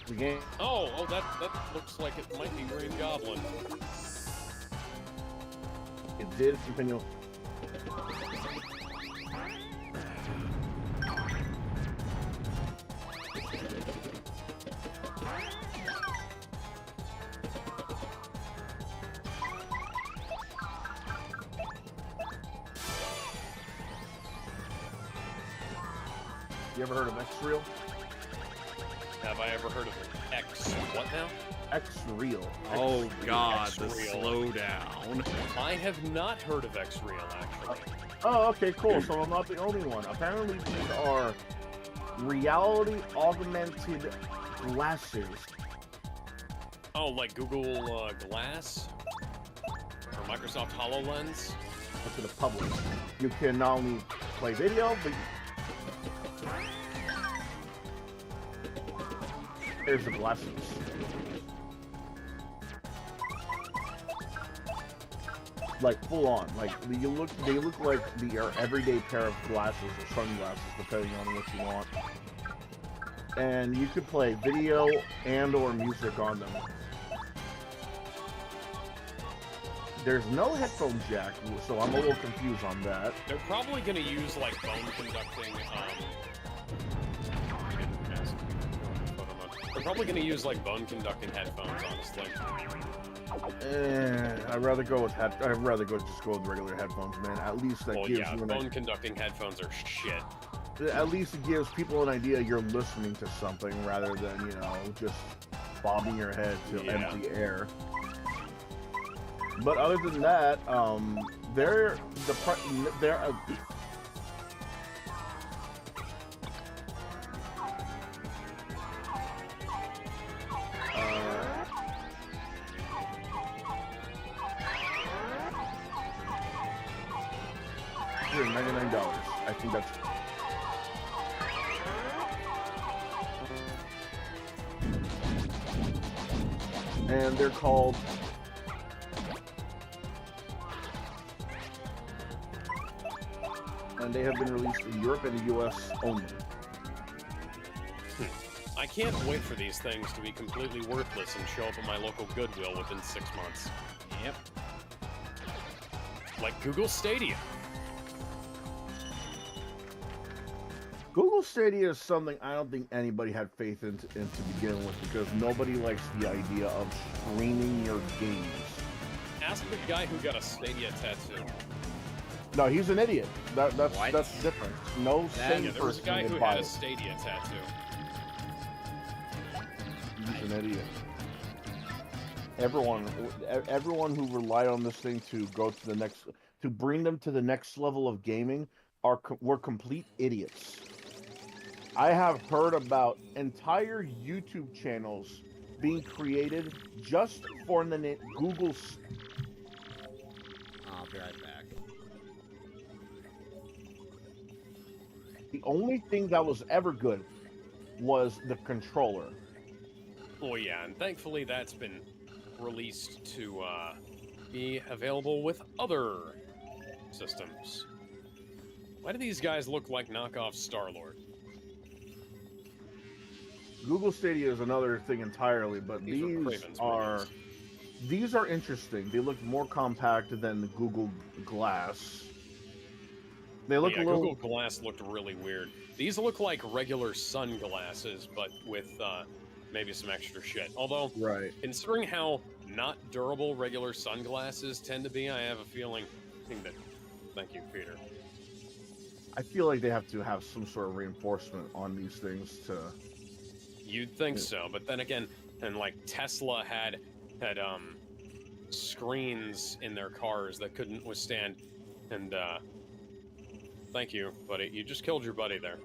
The game. Oh, that looks like it might be Green Goblin. It did continue. You ever heard of X-Reel? Have I ever heard of X? What now? X-Real. Oh God, the X-Real. slowdown. I have not heard of X-Real, actually. Oh, okay, cool. So I'm not the only one. Apparently, these are reality augmented glasses. Oh, like Google Glass? Or Microsoft HoloLens? To the public. You can not only play video, but here's the glasses. Like full on, like they look like your everyday pair of glasses or sunglasses, depending on what you want. And you could play video and or music on them. There's no headphone jack, so I'm a little confused on that. They're probably going to use, like, bone conducting, They're probably going to use, like, bone conducting headphones, honestly. I'd rather go with just go with regular headphones, man. At least that Well, gives yeah, you bone conducting headphones are shit. at least it gives people an idea you're listening to something rather than, you know, just bobbing your head to empty air. But other than that, they're $99. I think that's. And they're called. And they have been released in Europe and the US only. I can't wait for these things to be completely worthless and show up at my local Goodwill within 6 months. Yep. Like Google Stadia. Google Stadia is something I don't think anybody had faith in to begin with, because nobody likes the idea of streaming your games. Ask the guy who got a Stadia tattoo. No, he's an idiot. That's What? different. No sane Yeah, there was a guy person who would buy had a it. Stadia tattoo. He's an idiot. Everyone who relied on this thing to go to the next, to bring them to the next level of gaming, were complete idiots. I have heard about entire YouTube channels being created just for the Google's. I'll be right back. The only thing that was ever good was the controller. Oh yeah, and thankfully that's been released to be available with other systems. Why do these guys look like knockoff Star-Lord? Google Stadia is another thing entirely, but These are Craven's movies. these are interesting. They look more compact than the Google Glass. They look Yeah, a little. Google Glass looked really weird. These look like regular sunglasses, but with maybe some extra shit. Although, Right. considering how not durable regular sunglasses tend to be, I have a feeling that. Thank you, Peter. I feel like they have to have some sort of reinforcement on these things to. You'd think so, but then again, and like Tesla had screens in their cars that couldn't withstand, and thank you, buddy. You just killed your buddy there.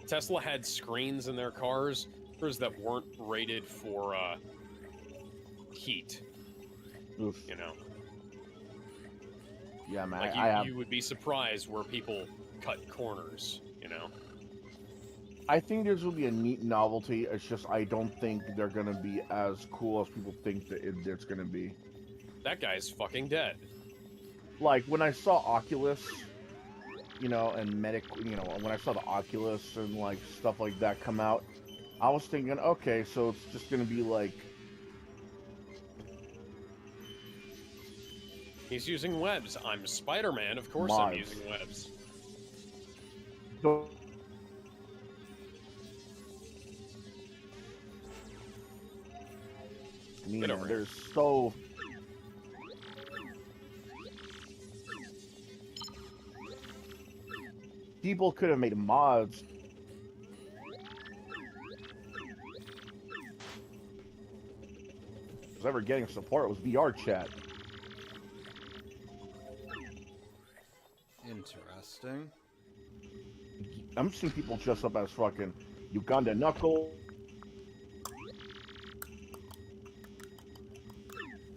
Tesla had screens in their cars that weren't rated for heat. Oof. You know, Yeah, man. like I have. you would be surprised where people cut corners. You know. I think this will be a neat novelty. It's just I don't think they're gonna be as cool as people think that it's gonna be. That guy's fucking dead. Like when I saw Oculus, you know, and when I saw the Oculus and like stuff like that come out, I was thinking, okay, so it's just gonna be like. He's using webs. I'm Spider-Man. Of course I'm Mods. using webs. I mean, Get over here. there's so. People could have made mods. was ever getting support was VR chat. Interesting. I'm seeing people dress up as fucking Uganda Knuckle,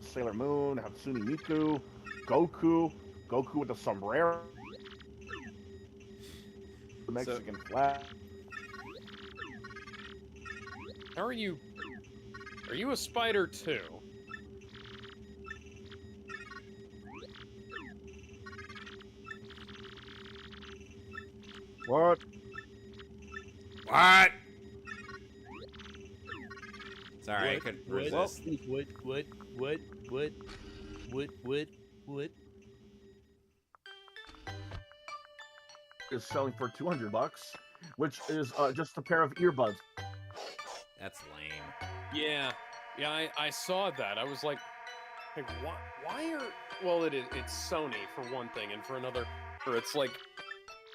Sailor Moon, Hatsune Miku, Goku with the sombrero, the Mexican flag. How are you? Are you a spider too? What? What? Sorry, I What? couldn't What? resist. What? Is selling for $200, which is just a pair of earbuds. That's lame. Yeah, I saw that. I was like why are? Well, it's Sony for one thing, and for another, or it's like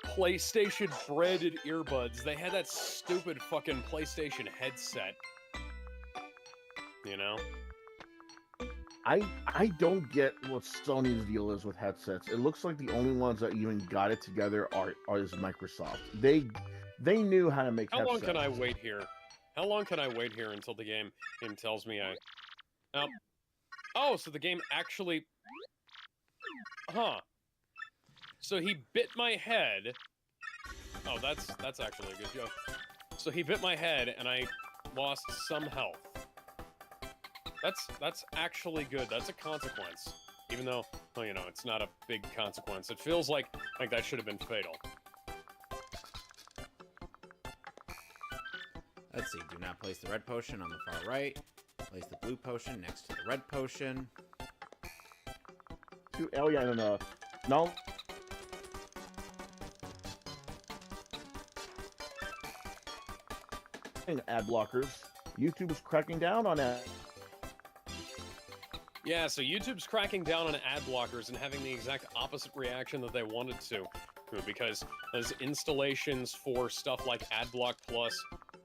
PlayStation branded earbuds. They had that stupid fucking PlayStation headset. You know? I don't get what Sony's deal is with headsets. It looks like the only ones that even got it together is Microsoft. They knew how to make How headsets. long can I wait here? How long can I wait here until the game tells me I... Oh, so the game actually... Huh. So he bit my head. Oh, that's actually a good joke. So he bit my head, and I lost some health. That's actually good. That's a consequence. Even though, well, you know, it's not a big consequence. It feels like that should have been fatal. Let's see. Do not place the red potion on the far right. Place the blue potion next to the red potion. Oh yeah, no. Ad blockers. YouTube is cracking down on that. Yeah, so YouTube's cracking down on ad blockers and having the exact opposite reaction that they wanted to. Because as installations for stuff like AdBlock Plus,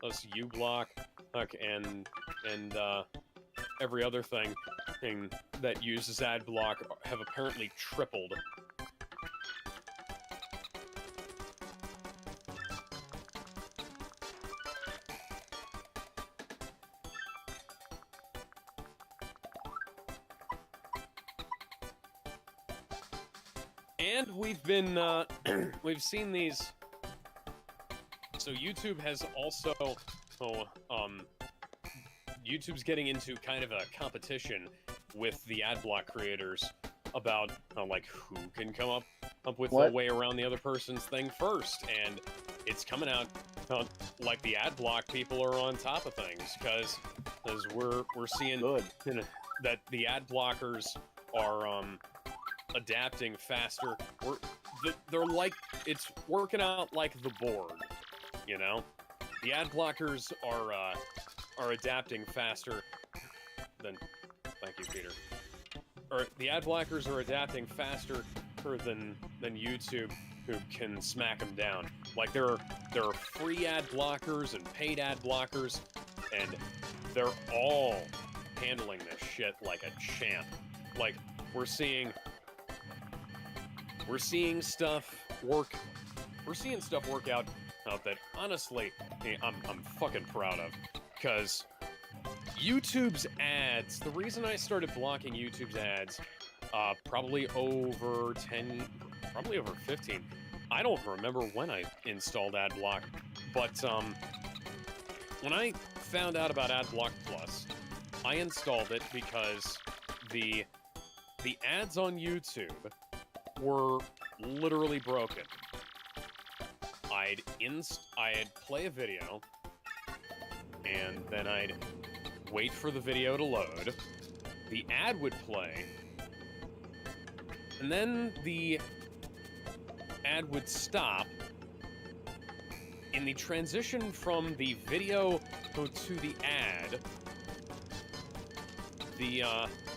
plus uBlock, and every other thing that uses AdBlock have apparently tripled. And we've been, we've seen these. So YouTube has also, YouTube's getting into kind of a competition with the AdBlock creators about, like, who can come up with a way around the other person's thing first. And it's coming out like the AdBlock people are on top of things, because we're seeing that the ad blockers are, adapting faster. They're like, it's working out like the board, you know? The ad blockers are adapting faster than, thank you, Peter. Or the ad blockers are adapting faster than YouTube, who can smack them down. Like there are free ad blockers and paid ad blockers, and they're all handling this shit like a champ. Like we're seeing stuff work. We're seeing stuff work out that honestly I'm fucking proud of, because YouTube's ads. The reason I started blocking YouTube's ads, probably over 15. I don't remember when I installed AdBlock, but when I found out about AdBlock Plus, I installed it because the ads on YouTube were literally broken. I'd play a video, and then I'd wait for the video to load. The ad would play, and then the ad would stop. In the transition from the video to the ad, the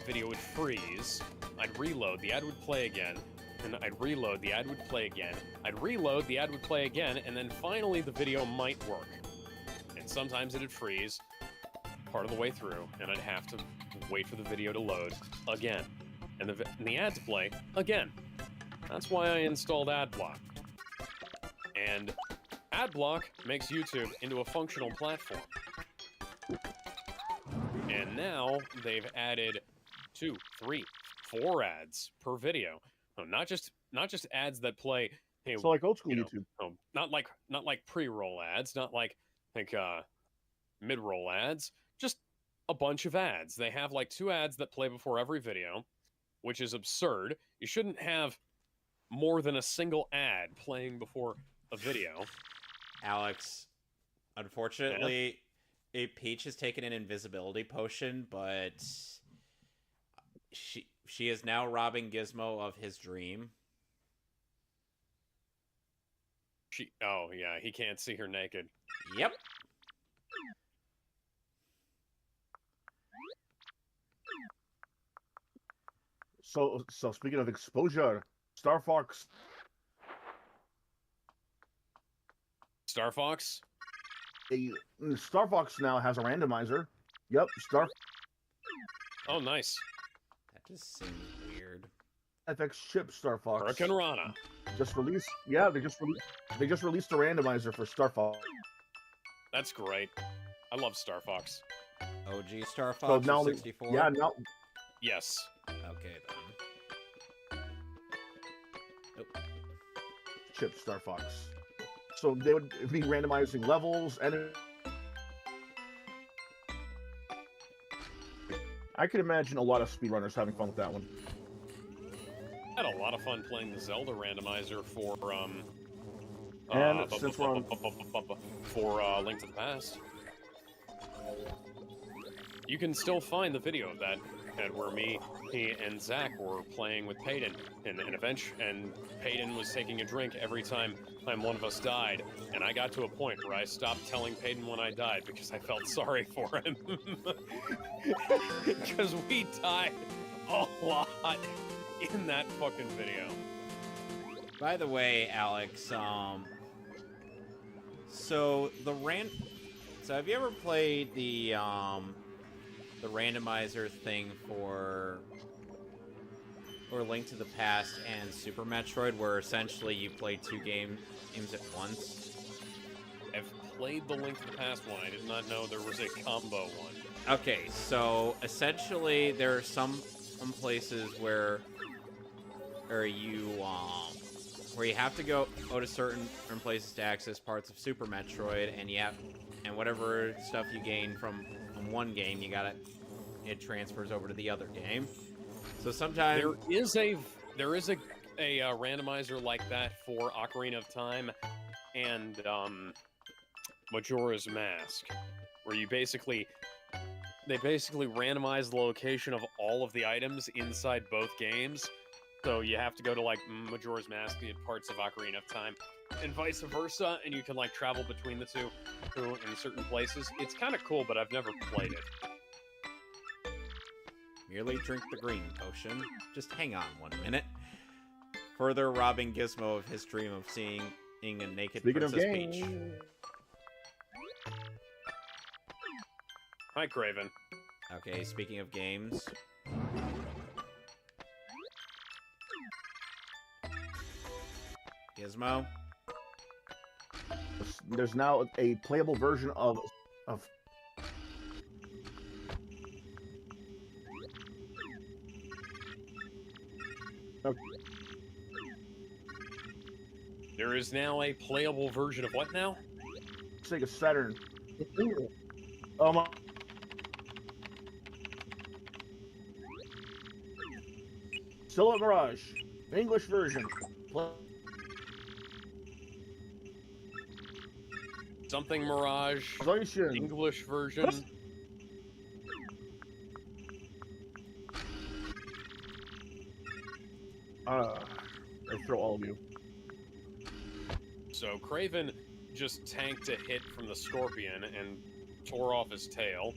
video would freeze. I'd reload, the ad would play again, and I'd reload, the ad would play again. I'd reload, the ad would play again, and then finally the video might work. And sometimes it'd freeze part of the way through, and I'd have to wait for the video to load again, and the ads play again. That's why I installed AdBlock. And AdBlock makes YouTube into a functional platform. And now they've added 2, 3, 4 ads per video. No, not just ads that play. Hey, So like old school you know, YouTube. no, not like pre-roll ads, not like mid-roll ads. Just a bunch of ads. They have like 2 ads that play before every video, which is absurd. You shouldn't have more than a single ad playing before a video. Alex, unfortunately, Peach has taken an invisibility potion, but she is now robbing Gizmo of his dream. Oh yeah, he can't see her naked. Yep. So speaking of exposure, Star Fox. Star Fox? Star Fox now has a randomizer. Yep, Oh, nice. That just seems weird. FX chip Star Fox. Hurricane Rana. Just released. Yeah, they just released a randomizer for Star Fox. That's great. I love Star Fox. OG Star So Fox now, 64? yeah, now Yes. Okay, then. Oh. chip Star Fox. So they would be randomizing levels, and I could imagine a lot of speedrunners having fun with that one. I had a lot of fun playing the Zelda randomizer for And since we're on, for Link to the Past. You can still find the video of that, where he and Zach were playing with Peyton, and Peyton was taking a drink every time one of us died, and I got to a point where I stopped telling Peyton when I died because I felt sorry for him. Because we died a lot in that fucking video. By the way, Alex, so have you ever played the randomizer thing for Link to the Past and Super Metroid, where essentially you play 2 games at once? I've played the Link to the Past one. I did not know there was a combo one. Okay, so essentially there are some places where you have to go to certain places to access parts of Super Metroid, and whatever stuff you gain from one game, it transfers over to the other game. So sometimes there is a randomizer like that for Ocarina of Time and Majora's Mask, where they basically randomize the location of all of the items inside both games. So you have to go to like Majora's Mask to get parts of Ocarina of Time, and vice versa, and you can like travel between the two in certain places. It's kind of cool, but I've never played it. merely drink the green potion. Just hang on 1 minute. Further robbing Gizmo of his dream of seeing a naked Princess Peach. Hi, Craven. Okay, speaking of games. Gizmo? There's now a playable version of okay. There is now a playable version of what now? Sega Saturn. Oh my. Silhouette Mirage, English version. Something Mirage, Translation. English version. I throw all of you. So Craven just tanked a hit from the Scorpion and tore off his tail.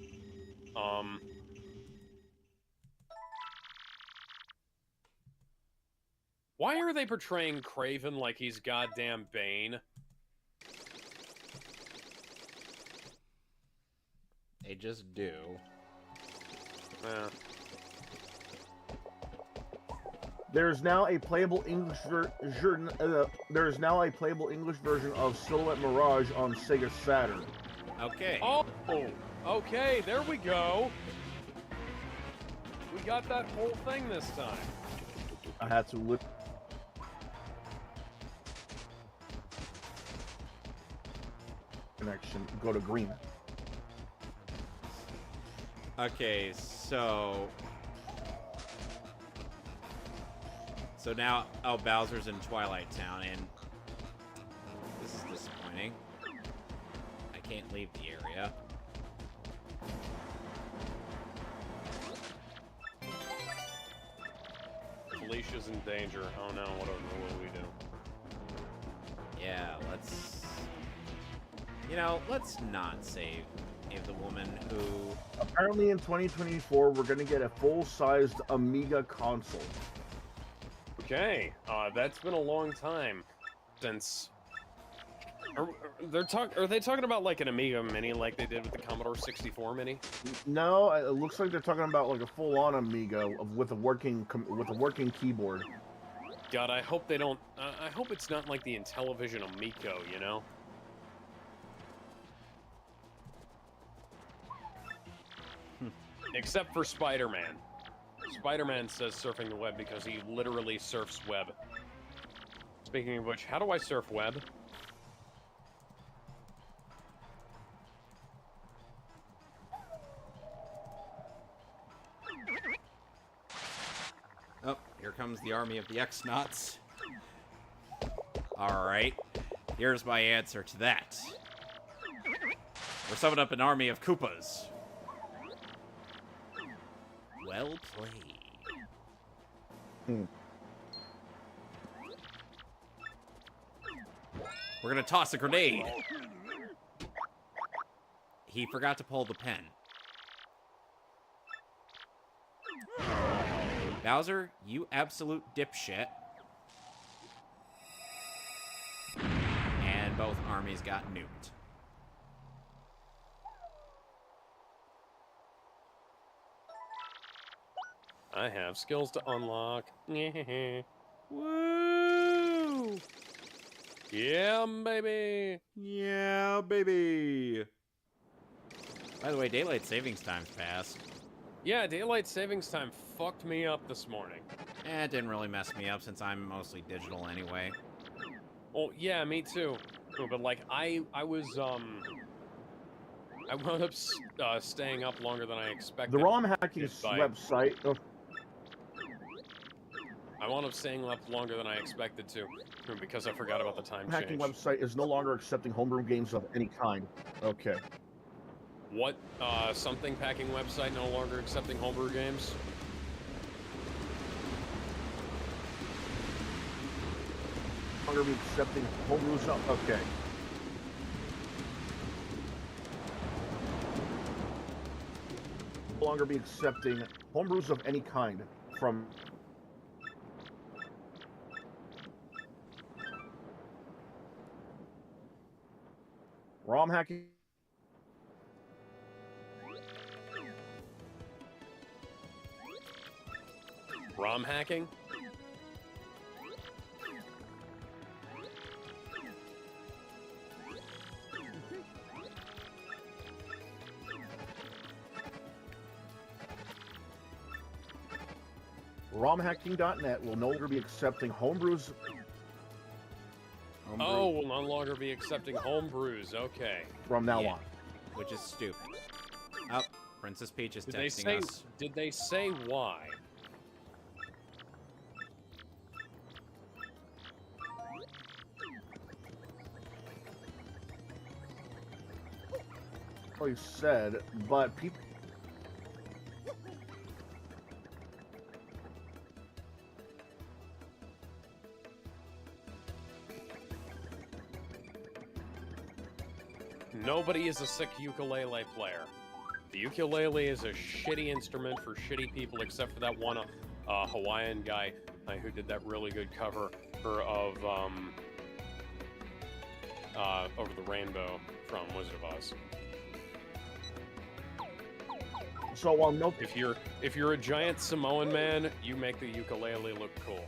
Why are they portraying Craven like he's goddamn Bane? They just do. There's now a playable English version of Silhouette Mirage on Sega Saturn. Okay. Oh, okay, there we go. We got that whole thing this time. I had to look. Connection. Go to green. Okay, so now, Bowser's in Twilight Town, and this is disappointing. I can't leave the area. Felicia's in danger. Oh no, what do we do? Yeah, let's not save the woman who... Apparently in 2024, we're going to get a full-sized Amiga console. Okay, that's been a long time since... Are they talking about like an Amiga Mini like they did with the Commodore 64 Mini? No, it looks like they're talking about like a full-on Amiga with a working keyboard. God, I hope they don't... I hope it's not like the Intellivision Amico, you know? Except for Spider-Man. Spider-Man says surfing the web because he literally surfs web. Speaking of which, how do I surf web? Oh, here comes the army of the X-Nauts. Alright, here's my answer to that. We're summoning up an army of Koopas. Well played. We're gonna toss a grenade. He forgot to pull the pen. Bowser, you absolute dipshit. And both armies got nuked. I have skills to unlock. Woo! Yeah, baby! Yeah, baby! By the way, daylight savings time's passed. Yeah, daylight savings time fucked me up this morning. It didn't really mess me up since I'm mostly digital anyway. Oh, yeah, me too. But, like, I wound up staying up longer than I expected. The ROM hacking website... I wound up staying up longer than I expected to, because I forgot about the time hacking change. website is no longer accepting homebrew games of any kind. Okay. What, something packing website no longer accepting homebrew games? No longer be accepting homebrews. Okay. No longer be accepting homebrews of any kind from... ROM hacking. ROM hacking? ROMhacking.net will no longer be accepting homebrews. Oh, will no longer be accepting homebrews. Okay. From now on. Which is stupid. Oh, Princess Peach is Did texting us. Did they say why? He said, but people... Nobody is a sick ukulele player. The ukulele is a shitty instrument for shitty people, except for that one Hawaiian guy who did that really good cover of Over the Rainbow from Wizard of Oz. So no. If you're a giant Samoan man, you make the ukulele look cool.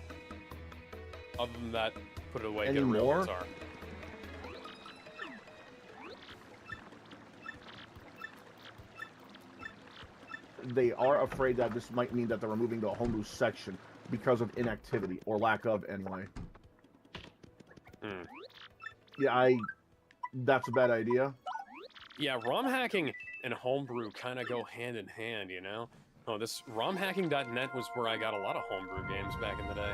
Other than that, put it away. Any Get a real more? guitar. They are afraid that this might mean that they're removing the homebrew section because of inactivity or lack of, anyway. Hmm. Yeah, that's a bad idea. Yeah, ROM hacking and homebrew kind of go hand in hand, you know? Oh, this romhacking.net was where I got a lot of homebrew games back in the day.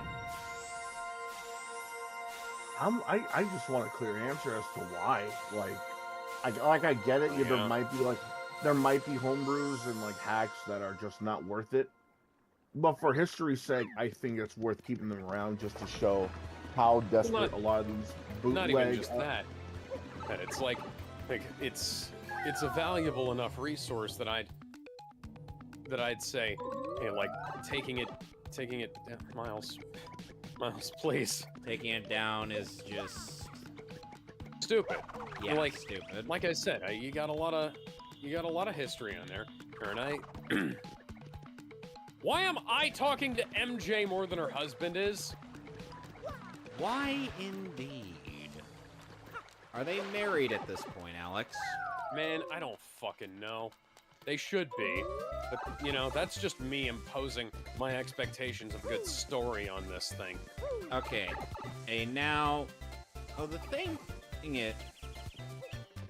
I just want a clear answer as to why. I get it. Yeah, there might be homebrews and like hacks that are just not worth it. But for history's sake, I think it's worth keeping them around just to show how desperate a lot of these bootleg. Not even just that. But it's like it's a valuable enough resource that I'd say, hey, like taking it down, Miles, please. Taking it down is just Stupid. yeah, Like- stupid. Like I said, you got a lot of history on there, and why am I talking to MJ more than her husband is? Why indeed? Are they married at this point, Alex? Man, I don't fucking know. They should be, but you know, that's just me imposing my expectations of a good story on this thing. Okay. Now, the thing is,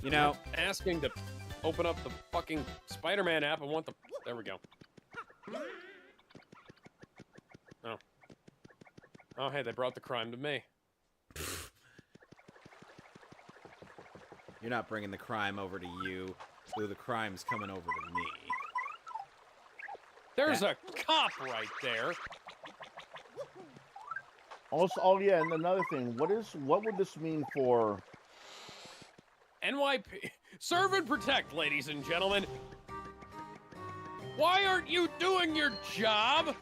you know, Asking to open up the fucking Spider-Man app and want the... There we go. Oh, hey, they brought the crime to me. you're not bringing the crime over to you. Ooh, the crime's coming over to me. There's a cop right there. Also, oh yeah, and another thing, what would this mean for? NYP. Serve and protect, ladies and gentlemen. Why aren't you doing your job?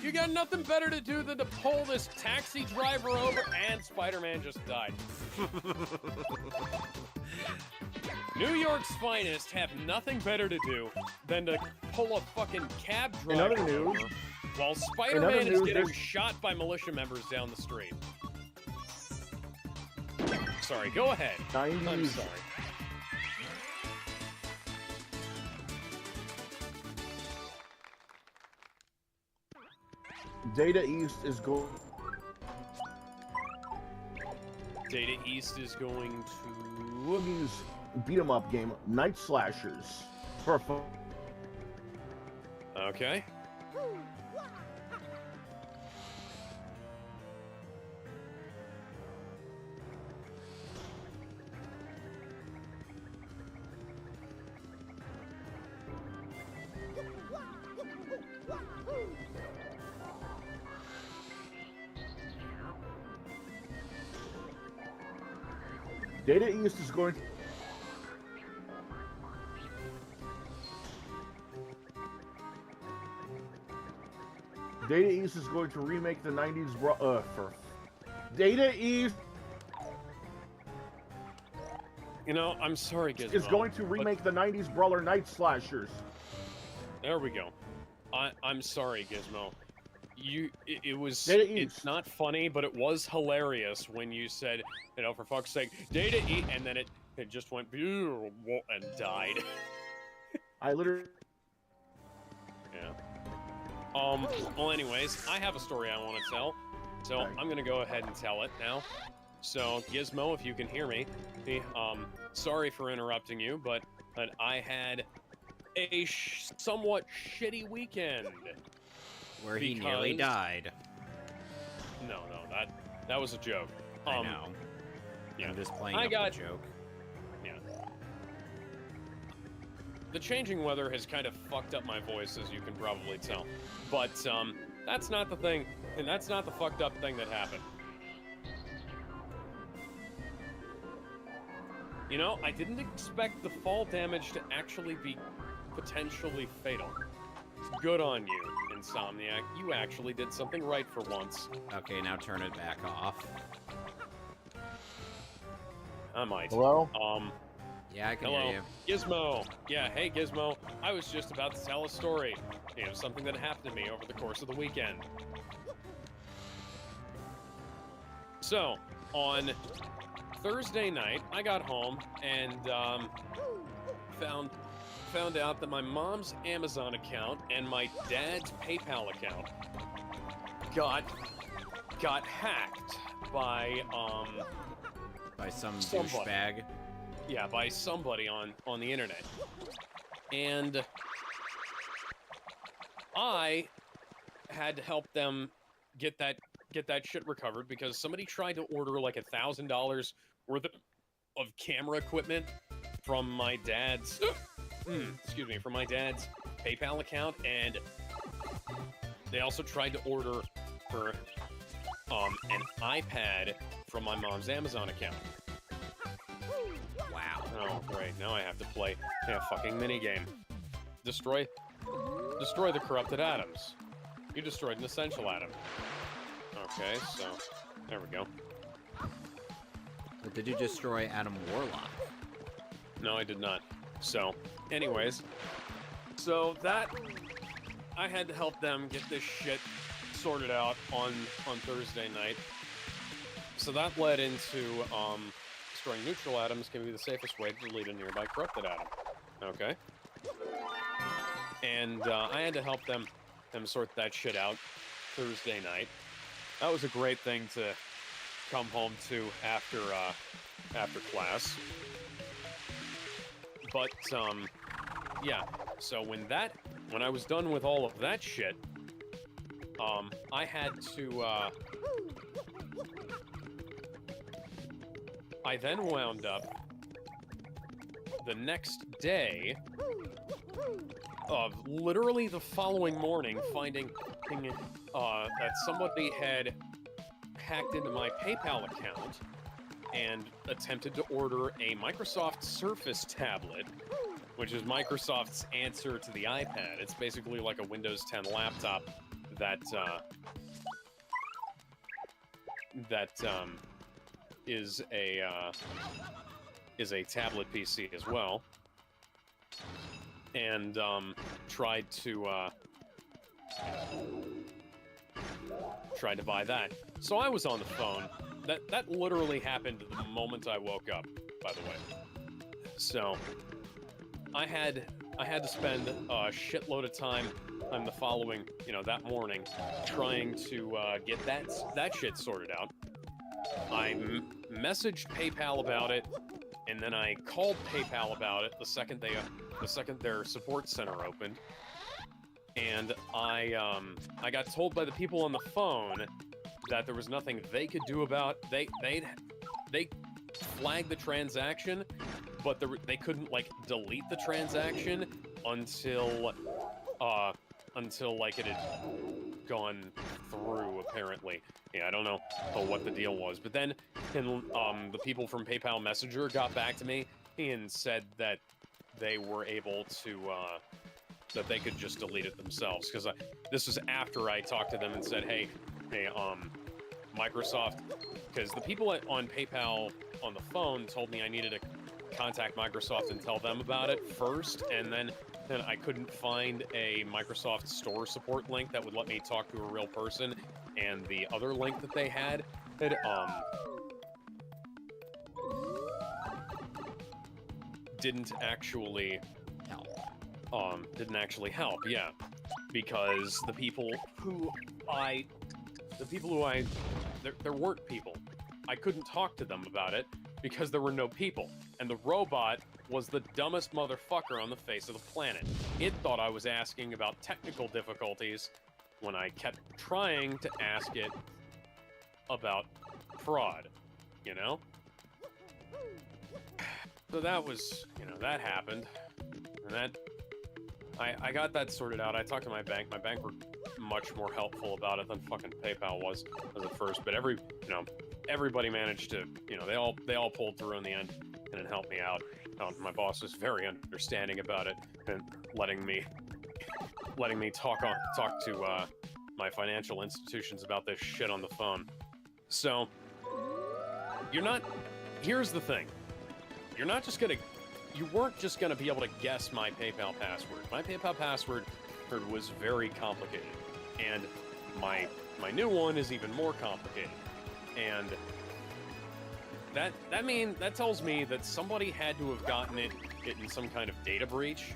You got nothing better to do than to pull this taxi driver over, and Spider-Man just died. New York's finest have nothing better to do than to pull a fucking cab In driver other news- over while Spider-Man is news, getting there's- shot by militia members down the street. Sorry, go ahead. I'm 90s. sorry. Data East is going. Data East is going to... Woogie's beat 'em up game, Night Slashers. For a Okay. Data East is going. Data East is going to remake the 90s for Data East You know, I'm sorry, Gizmo. is going to but remake the 90s brawler Night Slashers. There we go. I'm sorry, Gizmo. It was... Data It's East. not funny, but it was hilarious when you said, you know, for fuck's sake, Data East, and then it just went and died. I literally. Yeah. Well, anyways, I have a story I want to tell, so Okay. I'm gonna go ahead and tell it now. So, Gizmo, if you can hear me, sorry for interrupting you, but I had a somewhat shitty weekend. Where he nearly Because- died. No, that was a joke. I know. yeah. I'm just playing I up got- the joke. Yeah. The changing weather has kind of fucked up my voice, as you can probably tell. But, that's not the thing, and that's not the fucked up thing that happened. You know, I didn't expect the fall damage to actually be potentially fatal. Good on you, Insomniac. You actually did something right for once. Okay, now turn it back off. I might. Hello? Yeah, I can Hello, hear you. Gizmo. Yeah, hey Gizmo. I was just about to tell a story. Something that happened to me over the course of the weekend. So, on Thursday night, I got home and found out that my mom's Amazon account and my dad's PayPal account got hacked by some somebody. douchebag. Yeah, by somebody on the internet. And I had to help them get that shit recovered because somebody tried to order like $1,000 worth of camera equipment from my dad's from my dad's PayPal account, and they also tried to order for an iPad from my mom's Amazon account. Wow. Oh, great. Now I have to play a fucking minigame. Destroy the corrupted atoms. You destroyed an essential atom. Okay, so there we go. But did you destroy Adam Warlock? No, I did not. So, anyways, so that I had to help them get this shit sorted out on Thursday night. So that led into destroying neutral atoms can be the safest way to delete a nearby corrupted atom. Okay. And I had to help them sort that shit out Thursday night. That was a great thing to come home to after class. But yeah. So when I was done with all of that shit, I had to I then wound up the next day of literally the following morning finding that somebody had hacked into my PayPal account and attempted to order a Microsoft Surface tablet, which is Microsoft's answer to the iPad. It's basically like a Windows 10 laptop that is a tablet PC as well, and tried to buy that. So I was on the phone. That literally happened the moment I woke up, by the way. So I had to spend a shitload of time on the following, that morning, trying to get that shit sorted out. I messaged PayPal about it, and then I called PayPal about it the second their support center opened. And I got told by the people on the phone that there was nothing they could do about. They flagged the transaction, but they couldn't delete the transaction until it had gone through, apparently. Yeah, I don't know what the deal was. But then the people from PayPal Messenger got back to me and said that they were able to that they could just delete it themselves, because this was after I talked to them and said, hey, Microsoft, because the people on PayPal on the phone told me I needed to contact Microsoft and tell them about it first, and then I couldn't find a Microsoft Store support link that would let me talk to a real person, and the other link that they had didn't actually help. Yeah, because there weren't people. I couldn't talk to them about it because there were no people, and the robot was the dumbest motherfucker on the face of the planet. It thought I was asking about technical difficulties when I kept trying to ask it about fraud, So that was, that happened, and I got that sorted out. I talked to my bank. My bank were much more helpful about it than fucking PayPal was at first, but everybody managed to, they all pulled through in the end, and it helped me out. My boss was very understanding about it and letting me talk to my financial institutions about this shit on the phone. So here's the thing. You're not just gonna you weren't just going to be able to guess my PayPal password. My PayPal password was very complicated, and my new one is even more complicated. And that tells me that somebody had to have gotten it in some kind of data breach.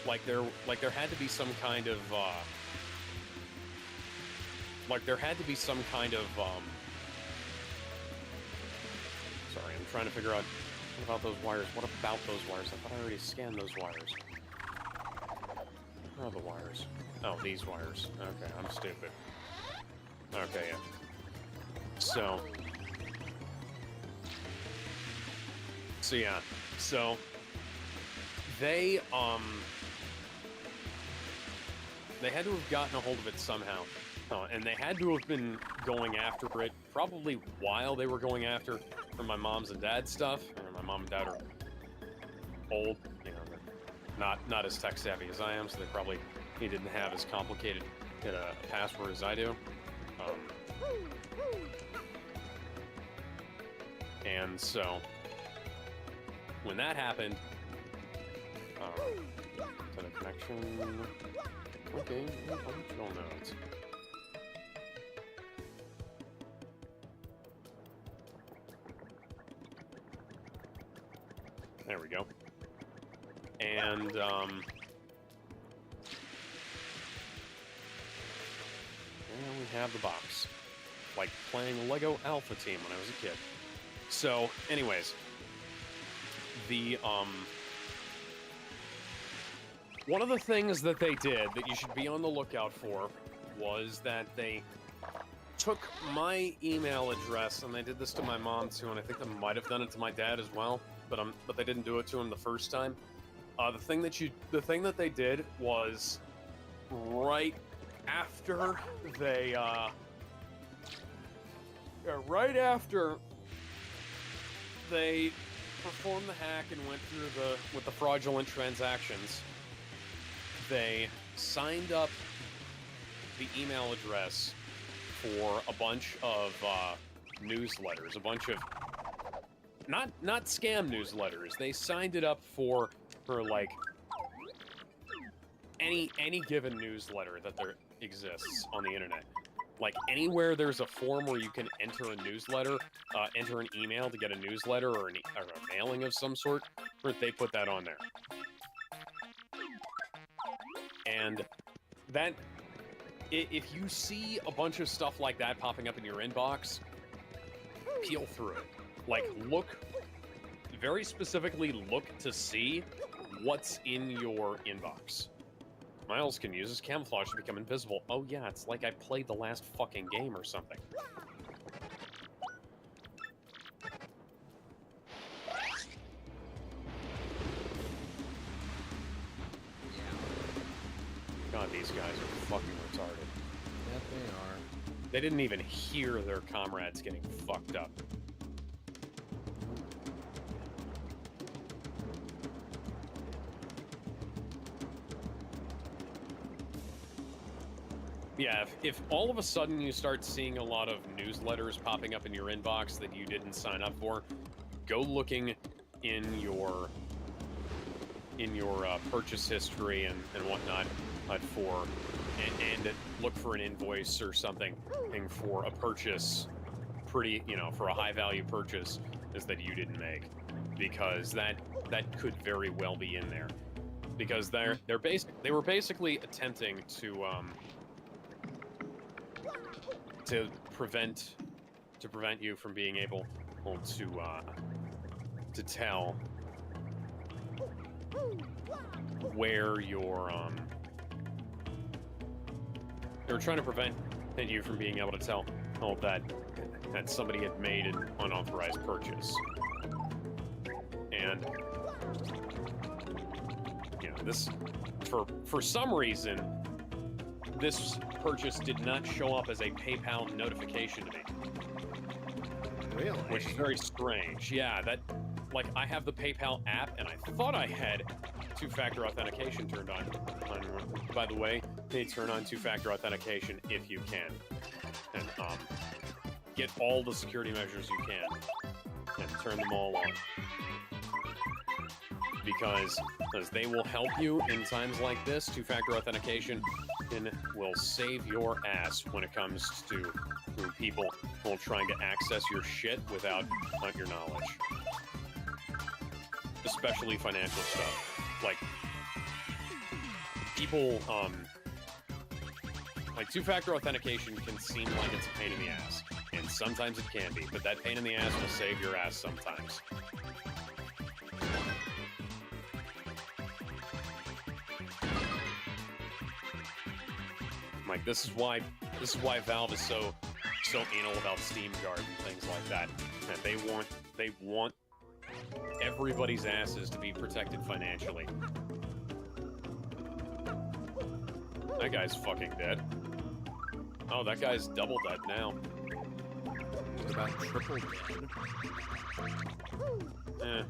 Like there had to be some kind of sorry, I'm trying to figure out what about those wires. What about those wires? I thought I already scanned those wires. Where are the wires? Oh, these wires. Okay, I'm stupid. Okay, yeah. So yeah. So they had to have gotten a hold of it somehow. And they had to have been going after it probably while they were going after for my mom's and dad's stuff. My mom and dad are old, you know, not as tech savvy as I am, so they didn't have as complicated a password as I do. And so when that happened, to the connection. Okay, functional nodes. There we go. And, there we have the box. Like playing Lego Alpha Team when I was a kid. So, anyways. One of the things that they did that you should be on the lookout for was that they took my email address, and they did this to my mom too, and I think they might have done it to my dad as well, but they didn't do it to him the first time. The thing that they did was right after they performed the hack and went through with the fraudulent transactions, they signed up the email address for a bunch of newsletters, a bunch of not scam newsletters. They signed it up for like any given newsletter that there exists on the internet. Like anywhere there's a form where you can enter a newsletter, enter an email to get a newsletter or a mailing of some sort, they put that on there. And that, if you see a bunch of stuff like that popping up in your inbox, peel through it. Like, very specifically look to see what's in your inbox. Miles can use his camouflage to become invisible. Oh yeah, it's like I played the last fucking game or something. God, these guys are fucking retarded. Yeah, they are. They didn't even hear their comrades getting fucked up. Yeah, if all of a sudden you start seeing a lot of newsletters popping up in your inbox that you didn't sign up for, go looking in your purchase history and whatnot and look for an invoice or something for a purchase, for a high value purchase is that you didn't make, because that could very well be in there, because they were basically attempting to prevent you from being able to tell where your they were trying to prevent you from being able to tell that somebody had made an unauthorized purchase. And this, for some reason, this purchase did not show up as a PayPal notification to me. Really? Which is very strange. Yeah, I have the PayPal app, and I thought I had two-factor authentication turned on. By the way, they turn on two-factor authentication if you can. And get all the security measures you can. And turn them all on. because they will help you in times like this. Two-factor authentication will save your ass when it comes to people who will try and get access your shit without your knowledge. Especially financial stuff. Like, people, like, two-factor authentication can seem like it's a pain in the ass. And sometimes it can be, but that pain in the ass will save your ass sometimes. Like, this is why Valve is so anal about Steam Guard and things like that. And they want everybody's asses to be protected financially. That guy's fucking dead. Oh, that guy's double dead now. What about triple dead?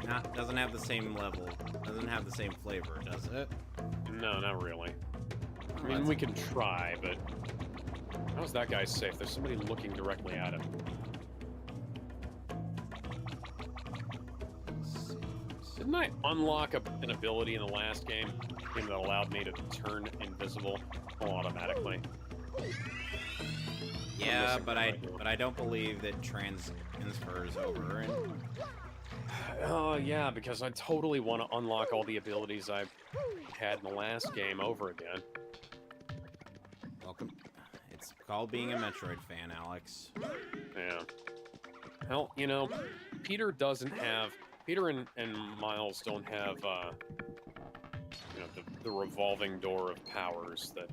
Nah, doesn't have the same level. Doesn't have the same flavor, does it? No, not really. I mean, we can try, but how's that guy safe? There's somebody looking directly at him. Didn't I unlock an ability in the last game that allowed me to turn invisible automatically? Yeah, but I don't believe that transfers over. And oh yeah, because I totally want to unlock all the abilities I had in the last game over again. Welcome. It's called being a Metroid fan, Alex. Yeah. Hell, you know, Peter and Miles don't have, you know, the revolving door of powers that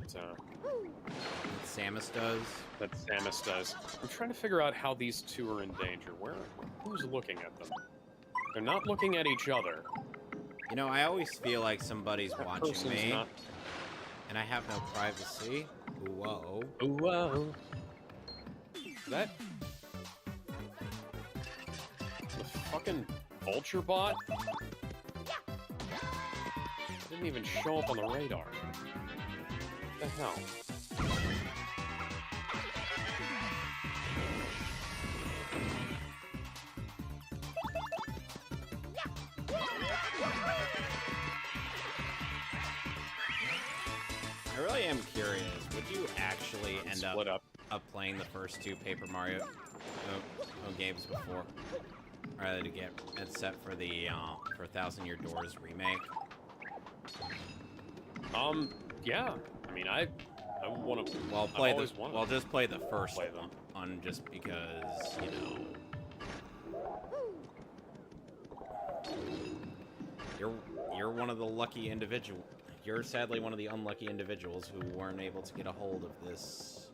Samus does. That Samus does. I'm trying to figure out how these two are in danger. Who's looking at them? They're not looking at each other. You know, I always feel like somebody's That watching person's me, not- and I have no privacy. Whoa. Whoa. That... The fucking vulture bot? Didn't even show up on the radar. What the hell? I really am curious. Would you actually end Split up. playing the first two Paper Mario games before, rather to get it set for the for Thousand Year Doors remake? Yeah. I mean, I want to. Well, just play the first play them. one, just because, you know, you're one of the lucky individual. You're sadly one of the unlucky individuals who weren't able to get a hold of this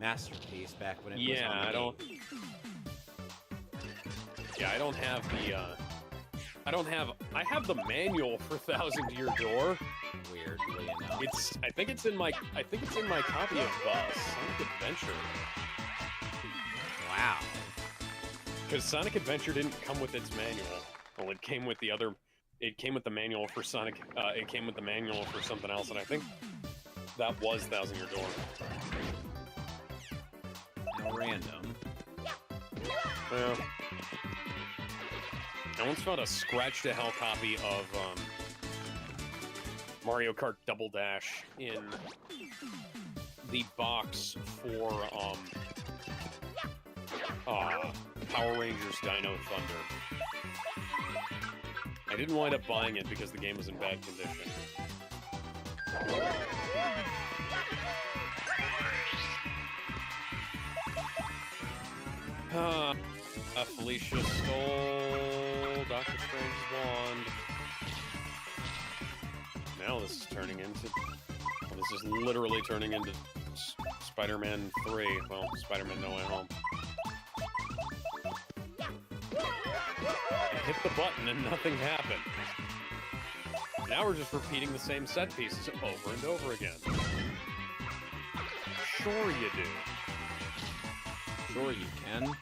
masterpiece back when it was on the game. I don't have the. I have the manual for Thousand Year Door. Weirdly enough. I think it's in my copy of Sonic Adventure. Wow. Because Sonic Adventure didn't come with its manual. Well, it came with the other. It came with the manual for Sonic. It came with the manual for something else, and I think that was Thousand Year Door. How random. Yeah. I once found a scratch-to-hell copy of Mario Kart Double Dash in the box for Power Rangers Dino Thunder. I didn't wind up buying it because the game was in bad condition. Felicia stole Doctor Strange's wand. Now this is turning into... Well, this is literally turning into Spider-Man 3. Well, Spider-Man No Way Home. I hit the button and nothing happened. Now we're just repeating the same set pieces over and over again. Sure you do. Sure you can.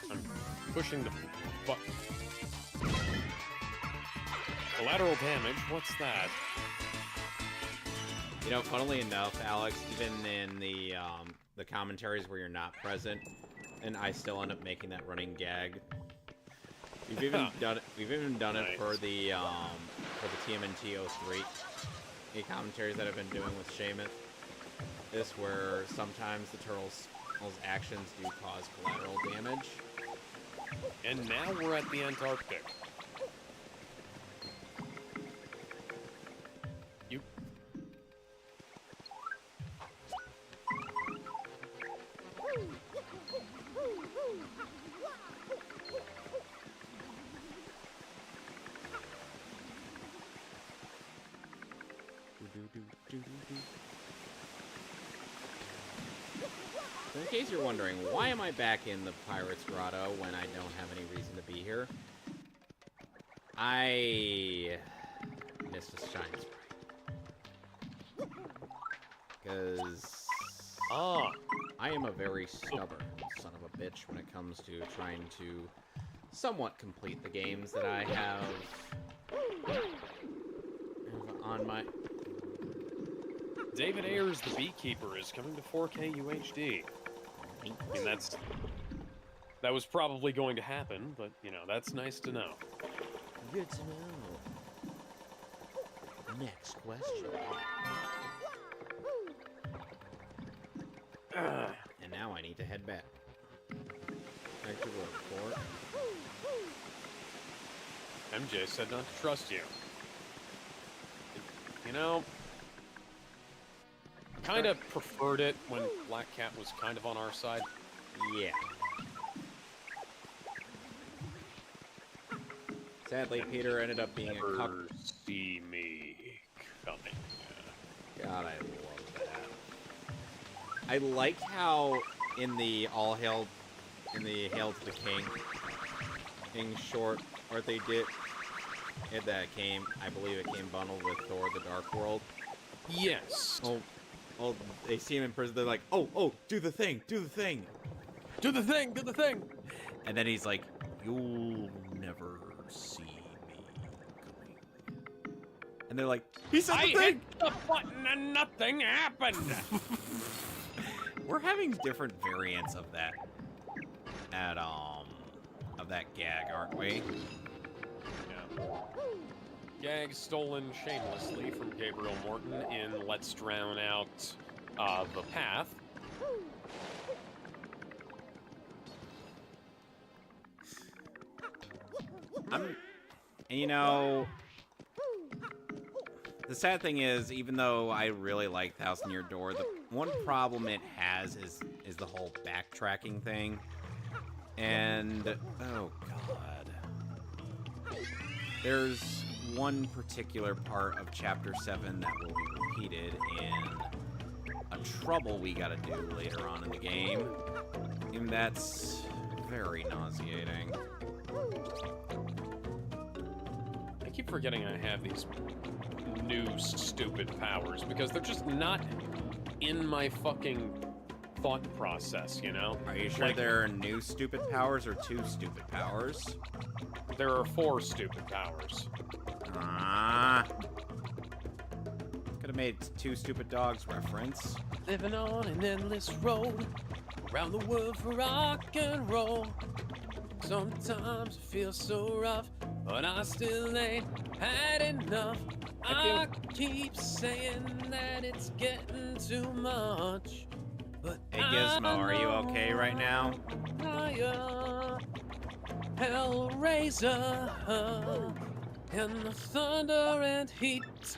I'm pushing the button. Collateral damage? What's that? You know, funnily enough, Alex, even in the commentaries where you're not present, and I still end up making that running gag. We've even done it. We've even done it for the TMNT 03 commentaries that I've been doing with Seamus. This where sometimes the turtles' actions do cause collateral damage. And now we're at the Antarctic. You. So in case you're wondering, why am I back in the Pirate's Grotto when I don't have any reason to be here? I missed a shine sprite. Because I am a very stubborn son of a bitch when it comes to trying to somewhat complete the games that I have on my... David Ayers, the Beekeeper, is coming to 4K UHD. I mean, that was probably going to happen, but, you know, that's nice to know. Good to know. Next question. And now I need to head back. Back to work, MJ said not to trust you. You know, kind of preferred it when Black Cat was kind of on our side. Yeah. Sadly, Peter ended up being a cuck. Never see me coming. God, I love that. I like how in the Hail to the King short, or they did, that came, I believe it came bundled with Thor: The Dark World. Yes. Oh, they see him in prison, they're like, oh, do the thing. Do the thing, do the thing. And then he's like, you'll never see me coming. And they're like, he said the thing! I hit the button and nothing happened! We're having different variants of that of that gag, aren't we? Yeah. Gag stolen shamelessly from Gabriel Morton in Let's Drown Out The Path. And you know, the sad thing is, even though I really like Thousand Year Door, the one problem it has is the whole backtracking thing. And, oh god. There's one particular part of Chapter 7 that will be repeated in a trouble we gotta do later on in the game. And that's very nauseating. I keep forgetting I have these new stupid powers because they're just not in my fucking thought process, you know? Are you sure Like, there are new stupid powers or two stupid powers? there are 4 stupid powers. Ah. Could have made two stupid dogs reference. Living on an endless road around the world for rock and roll. Sometimes it feels so rough, but I still ain't had enough. I keep saying that it's getting too much, but Hey Gizmo, are you okay right now? Hellraiser, and the thunder and heat.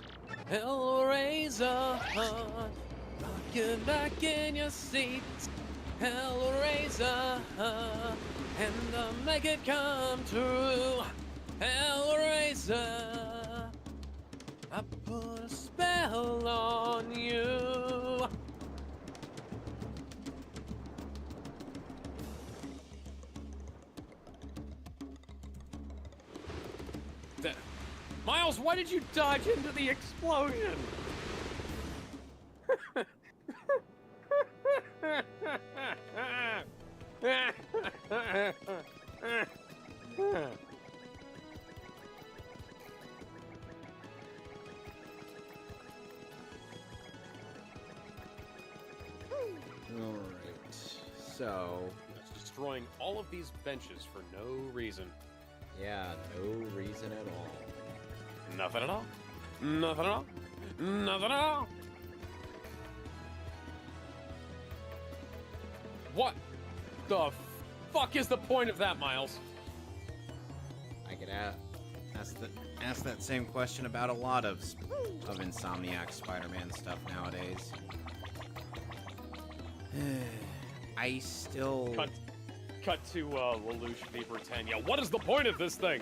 Hellraiser, rock you back in your seat. Hellraiser, and make it come true. Hellraiser, I put a spell on you. Miles, why did you dodge into the explosion? So, Destroying all of these benches for no reason. yeah, no reason at all. Nothing at all. Nothing at all. Nothing at all. What the fuck is the point of that, Miles? I could ask that same question about a lot of Insomniac Spider-Man stuff nowadays. I still... Cut to Lelouch V10. What is the point of this thing?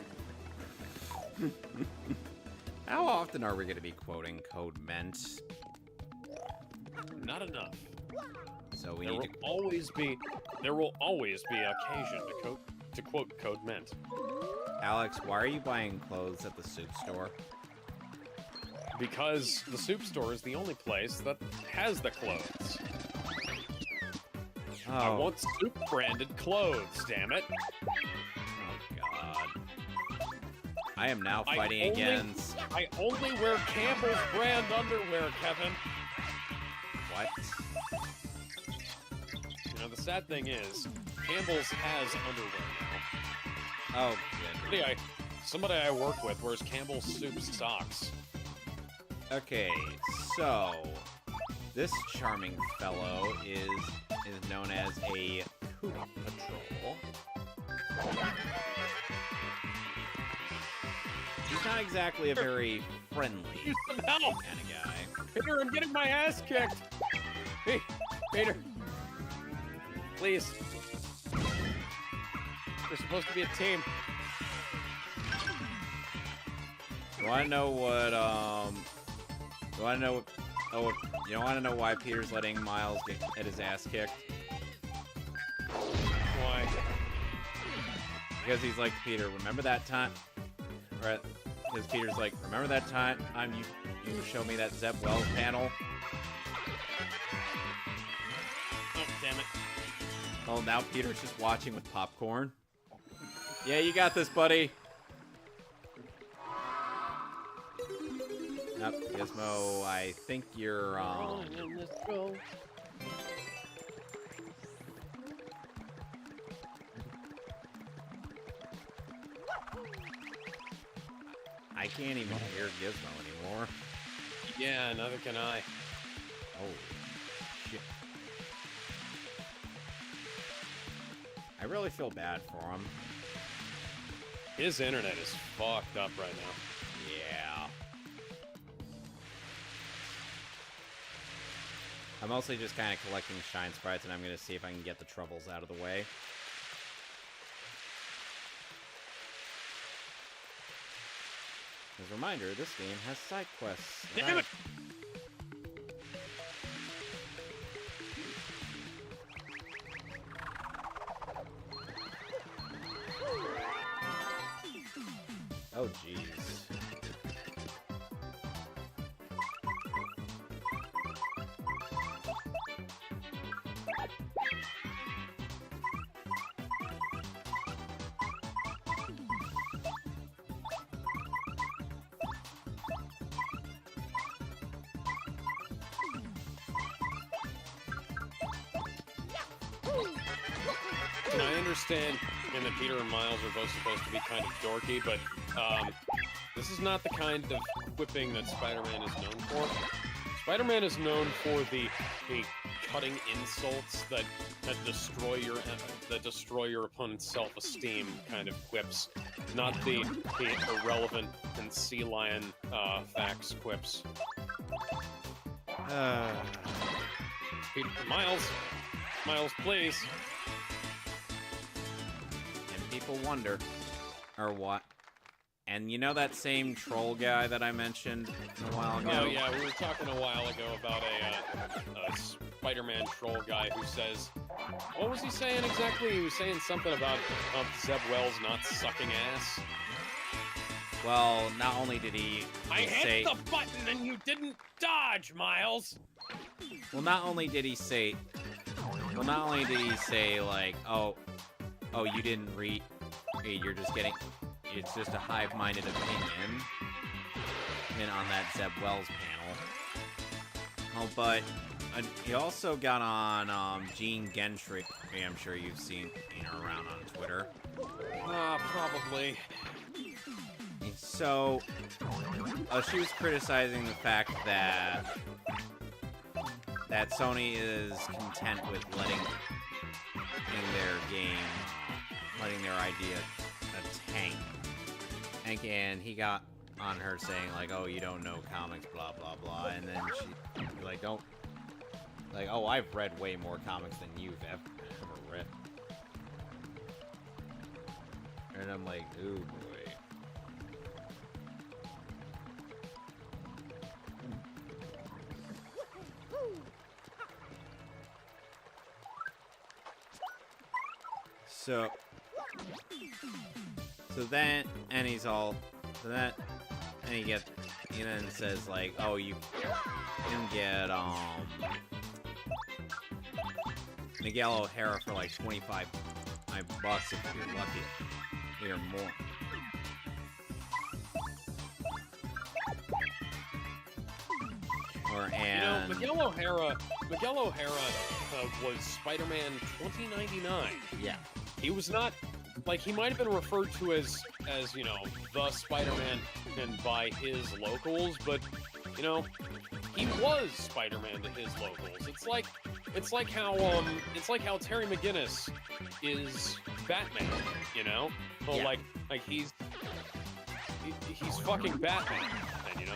How often are we going to be quoting Code Ment? Not enough. So we There need will always be occasion to quote Code Ment. Alex, why are you buying clothes at the soup store? Because the soup store is the only place that has the clothes. Oh, I want soup branded clothes, damn it. oh God. I am now I fighting only- against... I only wear Campbell's brand underwear, Kevin. What? You know, the sad thing is, Campbell's has underwear now. Oh, good. Somebody I work with wears Campbell's soup socks. Okay, so... This charming fellow is known as a Coop Patrol. He's not exactly a very friendly Use some help! kind of guy. Peter, I'm getting my ass kicked! Hey, Peter. Please. We're supposed to be a team. You wanna know what, you wanna know why Peter's letting Miles get his ass kicked? Why? Because he's like, Peter, remember that time? Right? Because Peter's like, remember that time you showed me that Zeb Wells panel? Oh, damn it. Oh, now Peter's just watching with popcorn. Yeah, you got this, buddy. Yep, Gizmo, I think you're, I can't even hear Gizmo anymore. Yeah, neither can I. Oh, shit. I really feel bad for him. His internet is fucked up right now. Yeah. I'm mostly just kind of collecting shine sprites, and I'm going to see if I can get the troubles out of the way. As a reminder, this game has side quests. Damn it! Oh, jeez. And I understand that Peter and Miles are both supposed to be kind of dorky, but this is not the kind of quipping that Spider-Man is known for. Spider-Man is known for the cutting insults that destroy your opponent's self-esteem kind of quips, not the irrelevant and sea lion facts quips. Peter, Miles, please. And people wonder, or what? And you know that same troll guy that I mentioned a while ago? Oh yeah, we were talking a while ago about a Spider-Man troll guy who says, what was he saying exactly? He was saying something about Zeb Wells not sucking ass. Well, not only did he I say... hit the button and you didn't dodge, Miles! Well, not only did he say, like, oh, you didn't read, you're just getting, it's just a hive-minded opinion, and on that Zeb Wells panel. Oh, but he also got on Gene Gentry. I'm sure you've seen her around on Twitter. Probably. So, she was criticizing the fact that Sony is content with letting their idea a tank. And he got on her saying like, "Oh, you don't know comics, blah blah blah," and then she like, "Don't like, oh, I've read way more comics than you've ever read," and I'm like, "Ooh boy." So then, and he's all, and he then says like, "Oh, you can get Miguel O'Hara for like $25 if you're lucky, or more." Miguel O'Hara was Spider-Man 2099. Yeah. He was not, like, he might have been referred to as the Spider-Man and by his locals, but he was Spider-Man to his locals. It's like how Terry McGinnis is Batman, Well, yeah. like he's fucking Batman. And,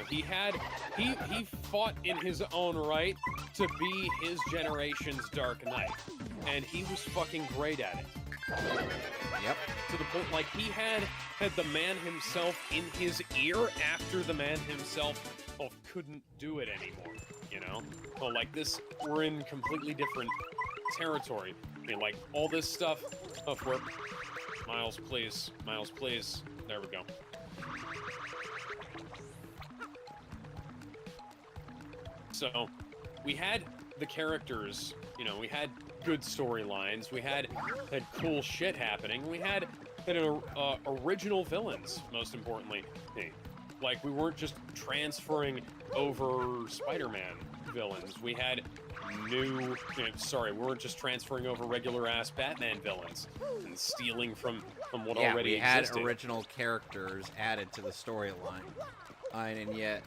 he fought in his own right to be his generation's Dark Knight, and he was fucking great at it. Yep. To the point, like, he had the man himself in his ear after the man himself couldn't do it anymore, Well, like, this, we're in completely different territory. I mean, like, all this stuff of where... Miles, please. Miles, please. There we go. So, we had the characters, we had good storylines, we had cool shit happening, we had original villains, most importantly. Like, we weren't just transferring over Spider-Man villains, we had we weren't just transferring over regular-ass Batman villains and stealing from what already existed. We had original characters added to the storyline, and yet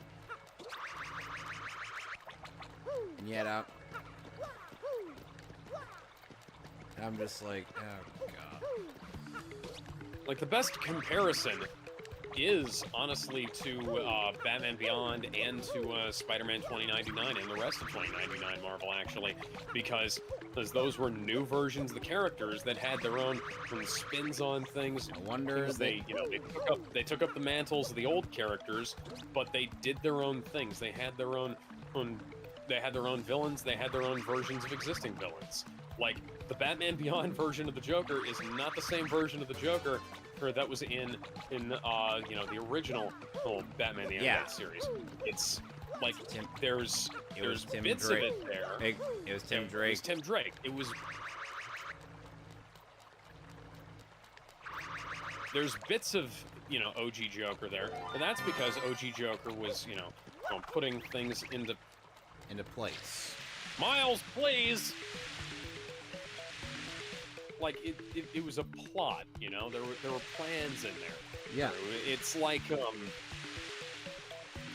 I'm just like, oh god. Like, the best comparison is, honestly, to Batman Beyond and to Spider-Man 2099 and the rest of 2099 Marvel, actually, because those were new versions of the characters that had their own spins on things. I wonder they took up the mantles of the old characters, but they did their own things. They had their own villains, they had their own versions of existing villains. Like, the Batman Beyond version of the Joker is not the same version of the Joker that was in the original Batman the Animated Series. It's like there's bits of it there. It was Tim Drake. It was Tim Drake. It was. There's bits of OG Joker there, and that's because OG Joker was putting things into place. Miles, please. Like, it was a plot, there were plans in there. Yeah. It's like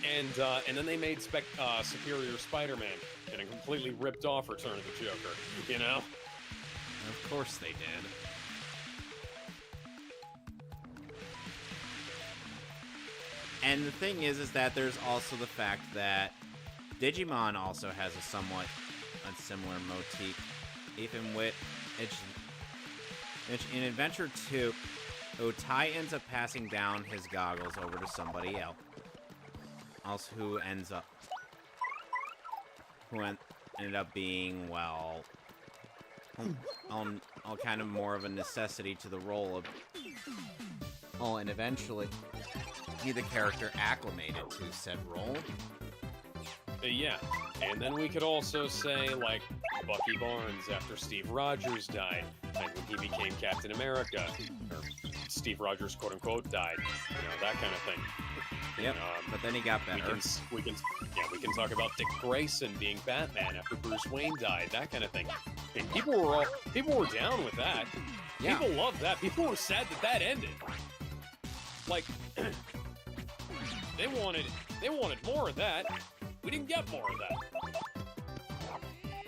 and then they made Superior Spider-Man and a completely ripped off Return of the Joker, Of course they did. And the thing is that there's also the fact that Digimon also has a similar motif, even with in Adventure 2, Otai ends up passing down his goggles over to somebody else who ended up being, well, all kind of more of a necessity to the role of, and eventually the character acclimated to said role. Yeah, and then we could also say, like, Bucky Barnes after Steve Rogers died, and when he became Captain America, or Steve Rogers, quote unquote, died. That kind of thing. Yep. But then he got better. We can talk about Dick Grayson being Batman after Bruce Wayne died. That kind of thing. And people were down with that. Yeah. People loved that. People were sad that ended. Like, they wanted more of that. We didn't get more of that.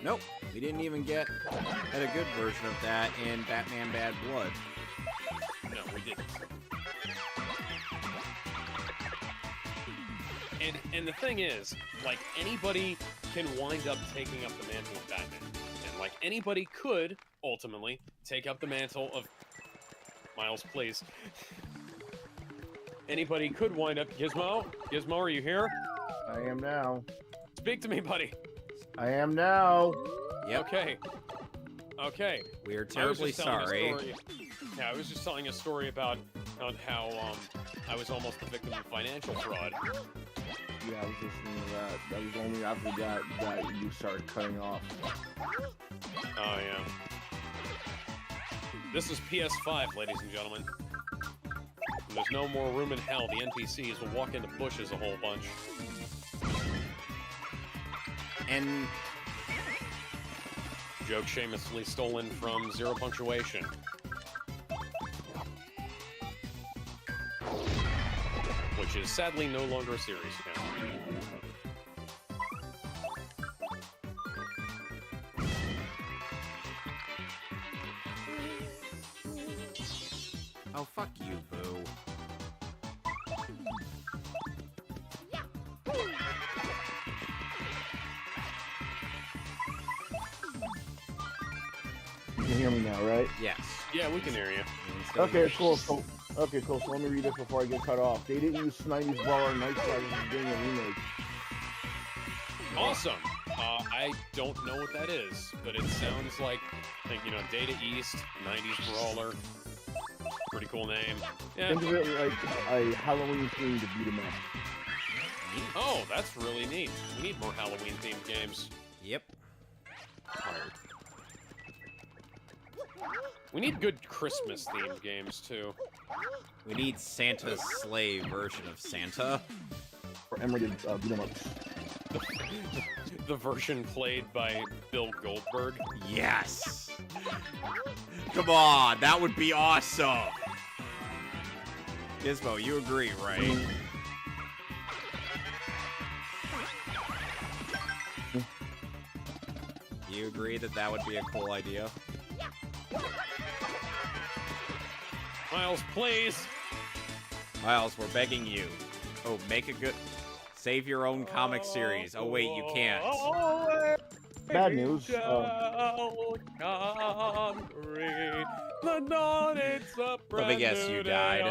Nope. We didn't even get a good version of that in Batman Bad Blood. No, we didn't. And the thing is, like, anybody can wind up taking up the mantle of Batman. And, like, anybody could, ultimately, take up the mantle of... Miles, please. Anybody could wind up... Gizmo? Gizmo, are you here? I am now. Speak to me, buddy. I am now. Yep. Okay. We are terribly sorry. Yeah, I was just telling a story about how I was almost the victim of financial fraud. Yeah, I was listening to that. That was only after that you started cutting off. Oh, yeah. This is PS5, ladies and gentlemen. And there's no more room in hell. The NPCs will walk into bushes a whole bunch. And... Joke shamelessly stolen from Zero Punctuation. Which is sadly no longer a series now. Oh, fuck you, Boo. You can hear me now, right? Yes. Yeah, we can hear you. Okay, cool. So let me read this before I get cut off. They didn't use 90s Brawler and Night Riders in doing a remake. Awesome. I don't know what that is, but it sounds like Data East, 90s Brawler. Pretty cool name. Yeah. Think of it like a Halloween-themed beat-em-up. Oh, that's really neat. We need more Halloween-themed games. Yep. We need good Christmas-themed games, too. We need Santa's sleigh version of Santa. For M-rated beat-em-ups. The version played by Bill Goldberg. Yes! Come on, that would be awesome! Gizmo, you agree, right? You agree that that would be a cool idea? Miles, please! Miles, we're begging you. Oh, make a good... Save your own comic series. Oh, wait, you can't. Bad news. Let me guess, you died.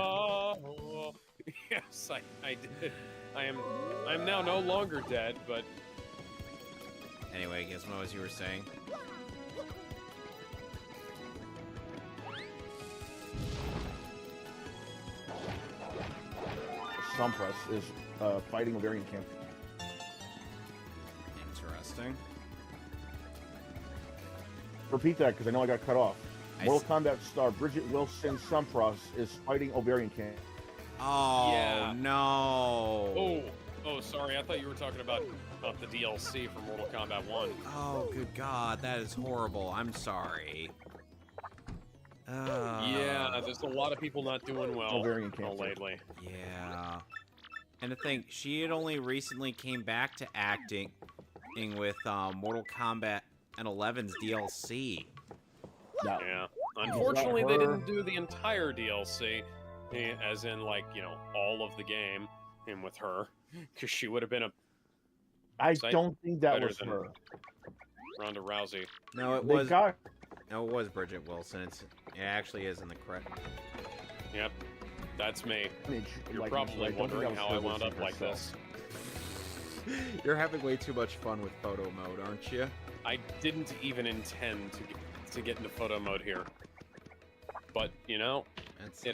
Yes, I did. I'm now no longer dead, but... Anyway, Gizmo, as you were saying. Sunpress is fighting ovarian cancer. Interesting. Repeat that because I know I got cut off. Mortal Kombat star Bridget Wilson Sunpress is fighting ovarian cancer. Oh, yeah. No. Oh, sorry. I thought you were talking about the DLC for Mortal Kombat 1. Oh, good God. That is horrible. I'm sorry. Yeah, there's a lot of people not doing well ovarian cancer lately. Yeah. And to think, she had only recently came back to acting with Mortal Kombat and 11's DLC. Yeah. Unfortunately, they didn't do the entire DLC, as in, like, all of the game, and with her, because she would have been I don't think that was her. Ronda Rousey. No, it was. No, it was Bridget Wilson. It actually is in the credit. Yep, that's me. You're probably wondering how I wound up like this. You're having way too much fun with photo mode, aren't you? I didn't even intend to get into photo mode here, but it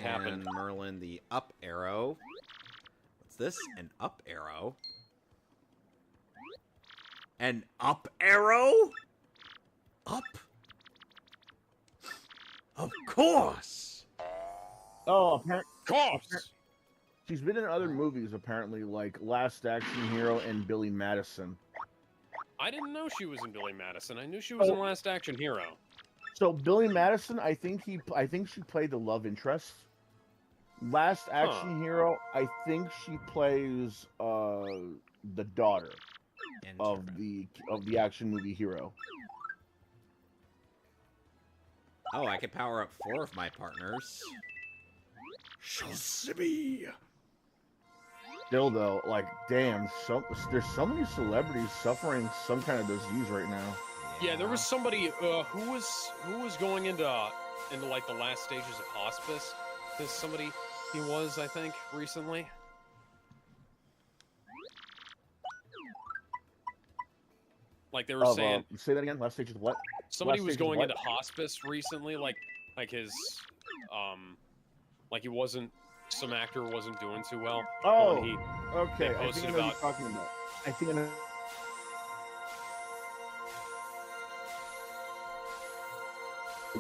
happened. Merlin, the up arrow. What's this? An up arrow? An up arrow? Up? Of course! Oh, apparently Course. she's been in other movies apparently, like Last Action Hero and Billy Madison. I didn't know she was in Billy Madison. I knew she was in Last Action Hero. So Billy Madison, I think she played the love interest. Last Action Hero, I think she plays the daughter of the action movie hero. Oh, I could power up 4 of my partners. Shosimi. Still though, like damn, there's so many celebrities suffering some kind of disease right now. Yeah, there was somebody who was going into like the last stages of hospice. There's somebody he was, I think, recently. Like they were saying. Say that again. Last stage of what? Somebody was going into hospice recently, like his, like he wasn't, some actor wasn't doing too well. Oh, and okay. they I posted think I know what about. you're talking about. I think I know.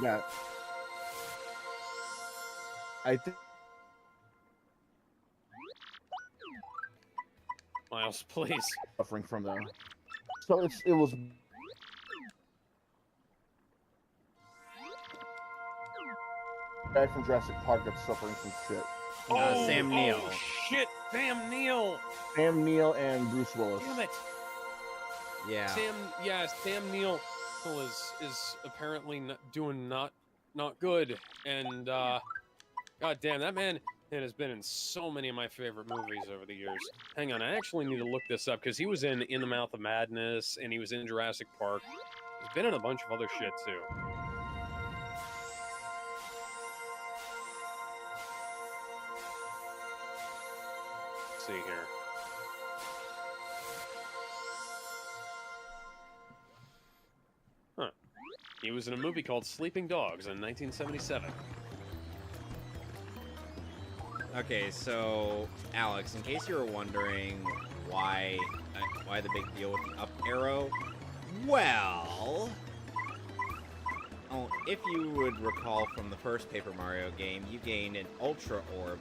Yeah. I think. Miles, please. Suffering from that. So it was. Guy from Jurassic Park that's suffering from shit. Sam Neill. Oh, shit, Sam Neill. Sam Neill and Bruce Willis. Damn it. Yeah. Sam Neill is apparently doing not good, and god damn, that man has been in so many of my favorite movies over the years. Hang on, I actually need to look this up because he was in the Mouth of Madness and he was in Jurassic Park. He's been in a bunch of other shit too. Let's see here. He was in a movie called Sleeping Dogs in 1977. Okay, so Alex, in case you were wondering why the big deal with the up arrow, well, if you would recall from the first Paper Mario game, you gained an Ultra Orb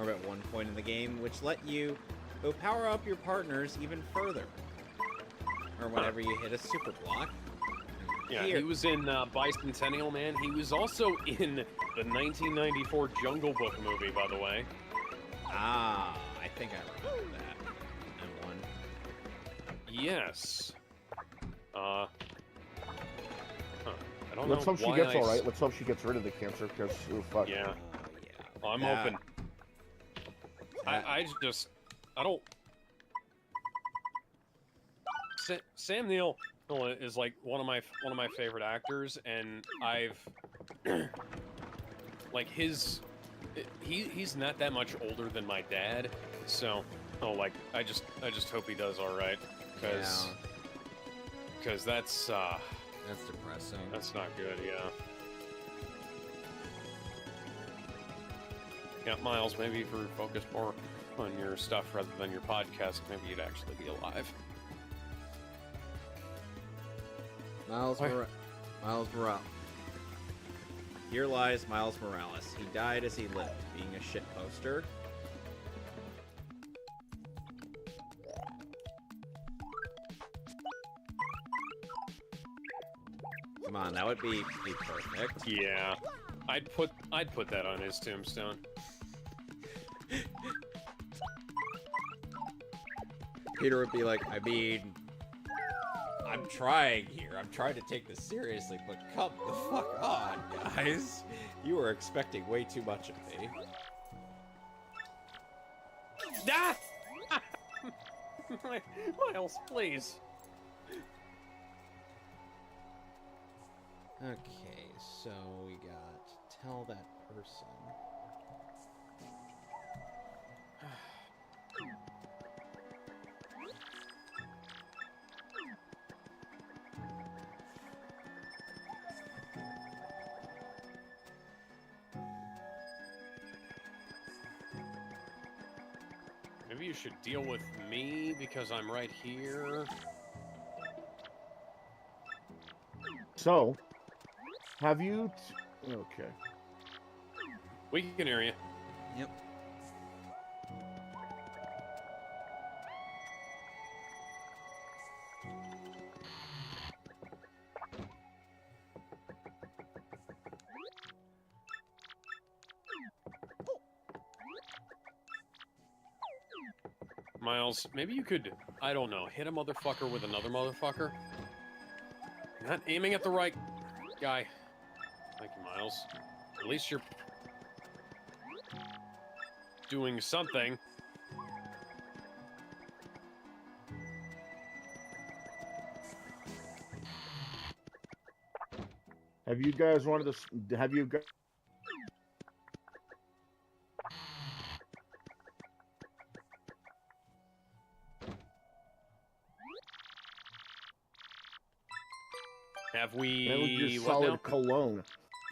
at one point in the game, which let you go power up your partners even further, or whenever you hit a super block. Yeah, he was in Bicentennial Man. He was also in the 1994 Jungle Book movie, by the way. Ah, I think I remember that. And one. Yes. I don't know. Let's hope she gets all right. Let's hope she gets rid of the cancer because fuck. Yeah. Yeah. Well, I'm hoping. I don't. Sam Neill is like one of my favorite actors, and I've like he's not that much older than my dad, so I just hope he does all right, because that's depressing. That's not good, yeah. Yeah, Miles, maybe if you focus more on your stuff rather than your podcast, maybe you'd actually be alive. Miles Morales. Here lies Miles Morales. He died as he lived, being a shit poster. Come on, that would be perfect. Yeah, I'd put that on his tombstone. Peter would be like, I mean, I'm trying here. I'm trying to take this seriously, but come the fuck on, guys. You were expecting way too much of me. Ah! Miles, please. Okay, so we got tell that person. Maybe you should deal with me because I'm right here. So, have you? Okay. We can hear you. Yep. Miles, maybe you could, I don't know, hit a motherfucker with another motherfucker? You're not aiming at the right guy. Thank you, Miles. At least you're doing something. Have you guys wanted to? Have you? Have we... Metal Gear what now? Solid Cologne.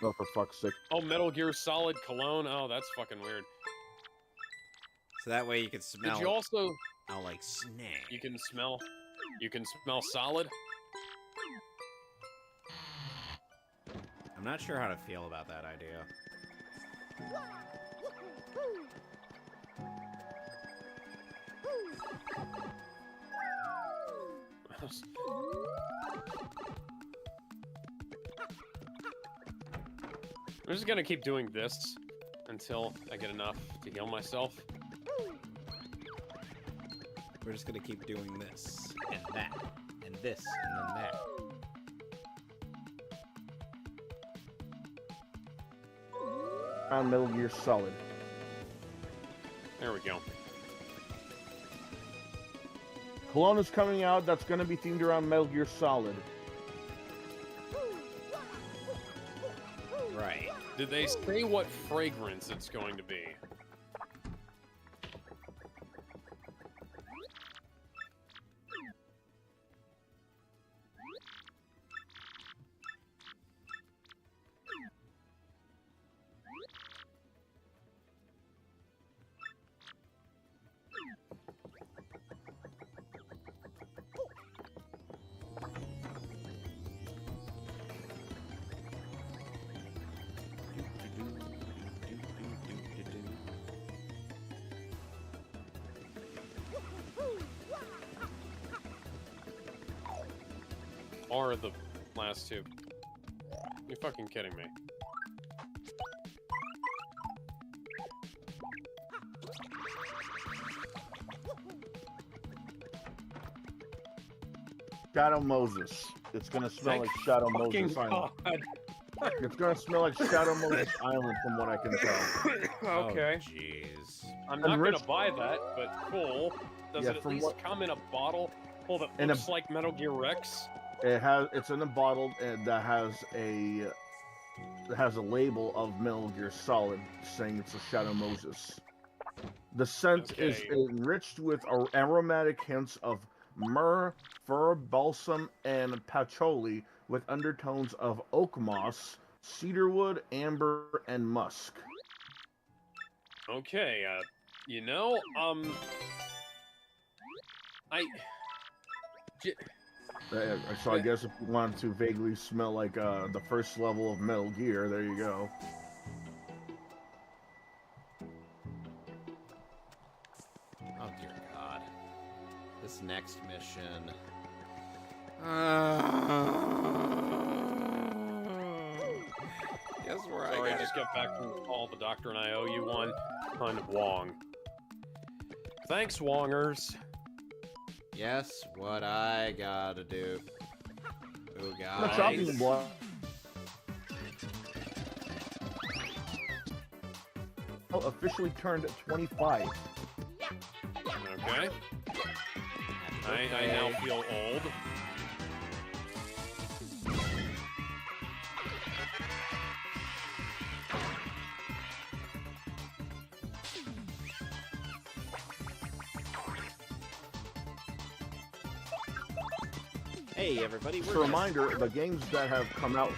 Oh, for fuck's sake. Oh, Metal Gear Solid Cologne? Oh, that's fucking weird. So that way you can smell. Did you also... I like snake. You can smell solid? I'm not sure how to feel about that idea. I'm just gonna keep doing this until I get enough to heal myself. We're just gonna keep doing this, and that, and this, and then that. On Metal Gear Solid. There we go. Cologne is coming out. That's going to be themed around Metal Gear Solid. Right. Did they say what fragrance it's going to be? Or the last two? You're fucking kidding me. Shadow Moses. It's going to smell Thank like Shadow fucking Moses Island. God. It's going to smell like Shadow Moses Island from what I can tell. Okay. Oh, jeez. I'm not Rich- gonna buy that, but cool. Does Yeah, it at from least what- come in a bottle? Oh, that In a- looks like Metal Gear Rex? It's in a bottle and that has a label of Metal Gear Solid saying it's a Shadow Moses. The scent is Okay. enriched with aromatic hints of myrrh, fir balsam, and patchouli with undertones of oak moss, cedarwood, amber, and musk. Okay, you know, So I guess if you wanted to vaguely smell like the first level of Metal Gear, there you go. Oh dear God. This next mission. Guess where sorry, I I just got back from the call. The doctor and I owe you one. Kind of Wong. Thanks, Wongers. Guess what I gotta do. Oh I'm not chopping the guys. block. Officially turned 25. Okay. I now feel old. Hey everybody, Just we're a reminder, the games that have come out.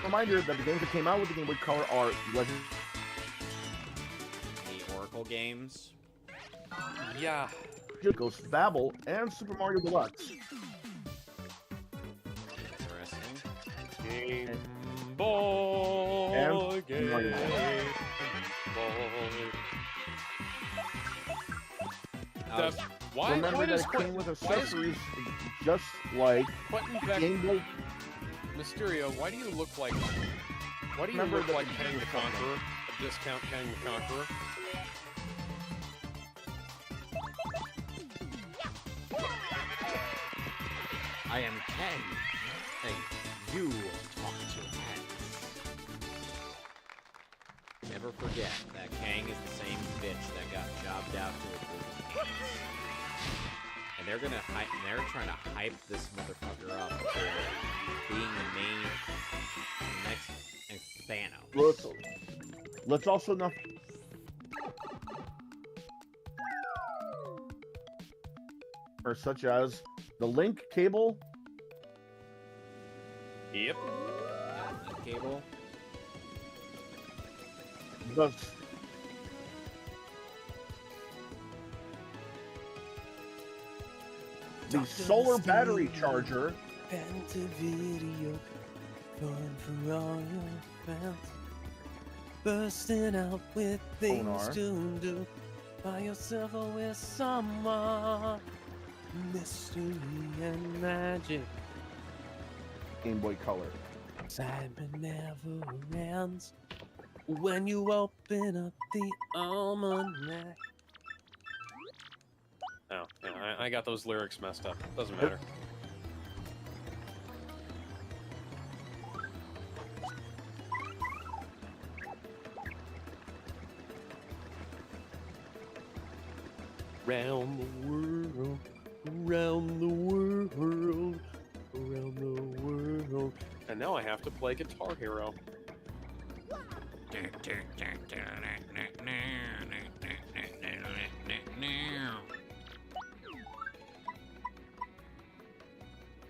Reminder that the games that came out with the Game Boy Color are Legend. the Oracle games. Yeah. Ghost Babel, and Super Mario Deluxe. Interesting. Game Boy, Game Boy. Why Remember that does it came Quentin, with why is accessories just like Quentin Beck Game Boy. Mysterio? Why do you look like Remember that like it Kang came the with something. Conqueror? A discount Kang the Conqueror. I am Ken, and you talk to Ants. Never forget that Kang is the same bitch that got jobbed out to a group of ants. And they're gonna they're trying to hype this motherfucker up for being the main next Thanos. Let's also not. Or such as the link cable. Yep. Link cable. The solar battery charger. Video fun for all your fans. Bursting out with things Sonar. to do by yourself or with someone. Mystery and magic. Game Boy Color. Excitement never ends when you open up the almanac. Oh, yeah, I got those lyrics messed up. Doesn't matter. Round the world, around the world, around the world. And now I have to play Guitar Hero.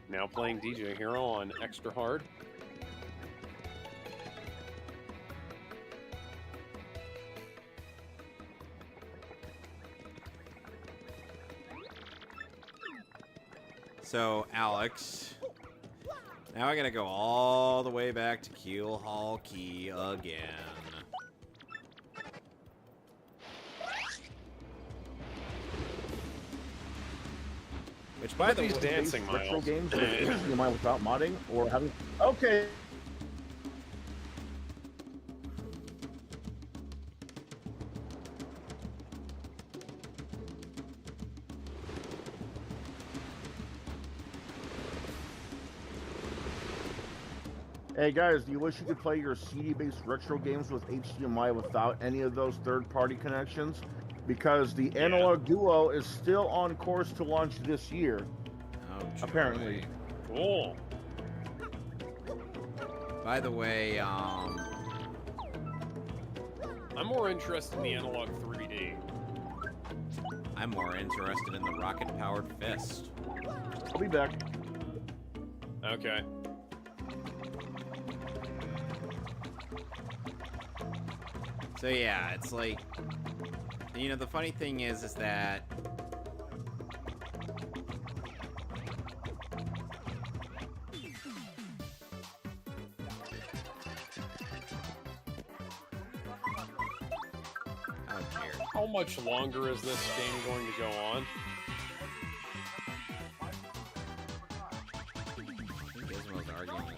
Now playing DJ Hero on Extra Hard. So, Alex, now I gotta go all the way back to Keelhaul Key again. Which, by the way, These dancing retro miles. games with HDMI without modding or having. Okay. Hey guys, do you wish you could play your CD-based retro games with HDMI without any of those third-party connections? Because the Analog Duo is still on course to launch this year, oh, joy. apparently. Cool. By the way, I'm more interested in the Analog 3D. I'm more interested in the rocket-powered fist. I'll be back. Okay. So yeah, it's like, you know, the funny thing is that oh dear. How much longer is this game going to go on? I think Gizmo's arguing.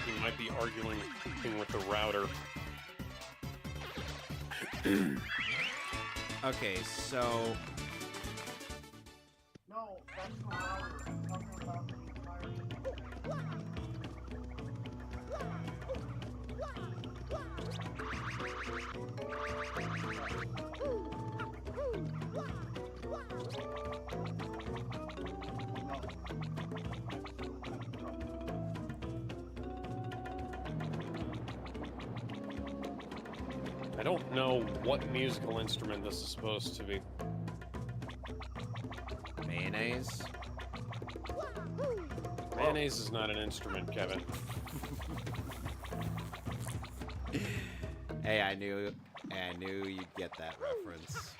He might be arguing with the router. Okay, so No, that's not talking about the I don't know what musical instrument this is supposed to be. mayonnaise. Mayonnaise is not an instrument, Kevin. Hey, I knew I knew you'd get that reference.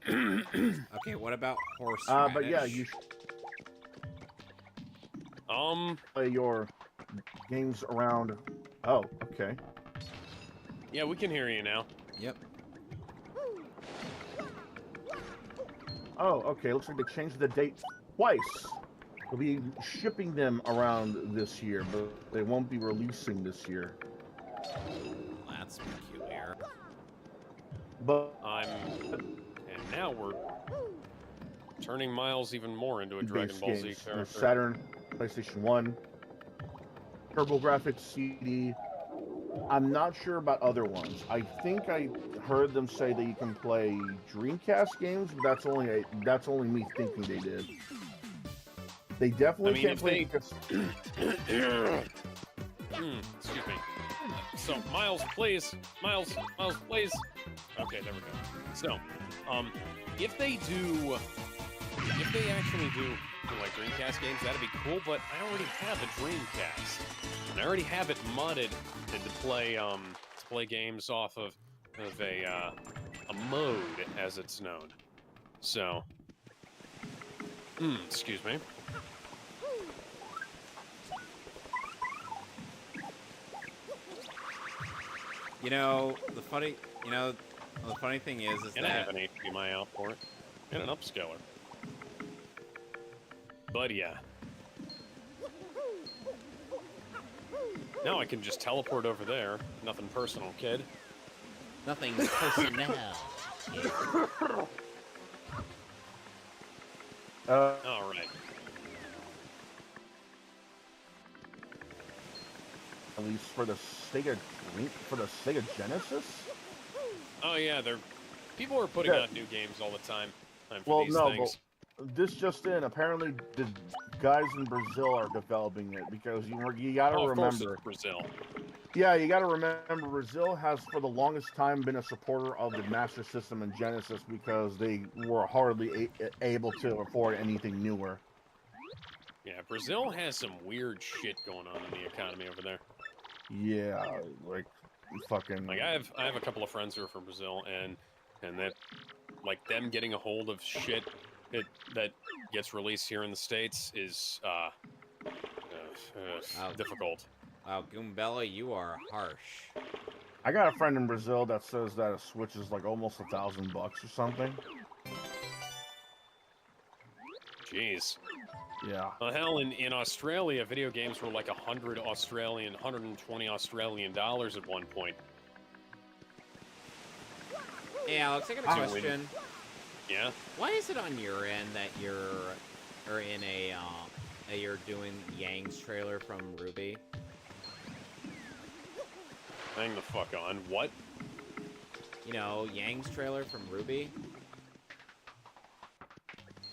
Okay, what about horseradish? But yeah, you should play your games around. Oh, okay. Yeah, we can hear you now. Yep. Oh, okay. Looks like they changed the date twice. We'll be shipping them around this year, but they won't be releasing this year. That's peculiar. But And now we're turning Miles even more into a Dragon base Ball Z games, character. Saturn, PlayStation 1, TurboGrafx CD. I'm not sure about other ones. I think I heard them say that you can play Dreamcast games, but that's only me thinking they did. They definitely can't play because Excuse me. So, Miles, please. Miles, please. Okay, there we go. So, if they actually do like Dreamcast games, that'd be cool, but I already have a Dreamcast. And I already have it modded to play games off of a mode, as it's known. So, excuse me. The funny thing is And I that have an HDMI out for it. And an upscaler. But yeah. Now I can just teleport over there. Nothing personal, kid. Nothing personnel. Alright. at least for the Sega Genesis. Oh yeah, people are putting out new games all the time for Well, these no, things. but this just in. Apparently, the guys in Brazil are developing it because you gotta Of course remember. it's Brazil. Yeah, you gotta remember Brazil has for the longest time been a supporter of the Master System and Genesis because they were hardly able to afford anything newer. Yeah, Brazil has some weird shit going on in the economy over there. Yeah, like fucking. Like I have a couple of friends who are from Brazil, and that, like, them getting a hold of shit that gets released here in the States is difficult. Wow, Goombella, you are harsh. I got a friend in Brazil that says that a Switch is like almost $1,000 or something. Jeez. Yeah. Well, hell, in Australia, video games were like 120 Australian dollars at one point. Hey, Alex, I got a question. Yeah? Why is it on your end that you're doing Yang's trailer from Ruby? Hang the fuck on. What? You know, Yang's trailer from Ruby?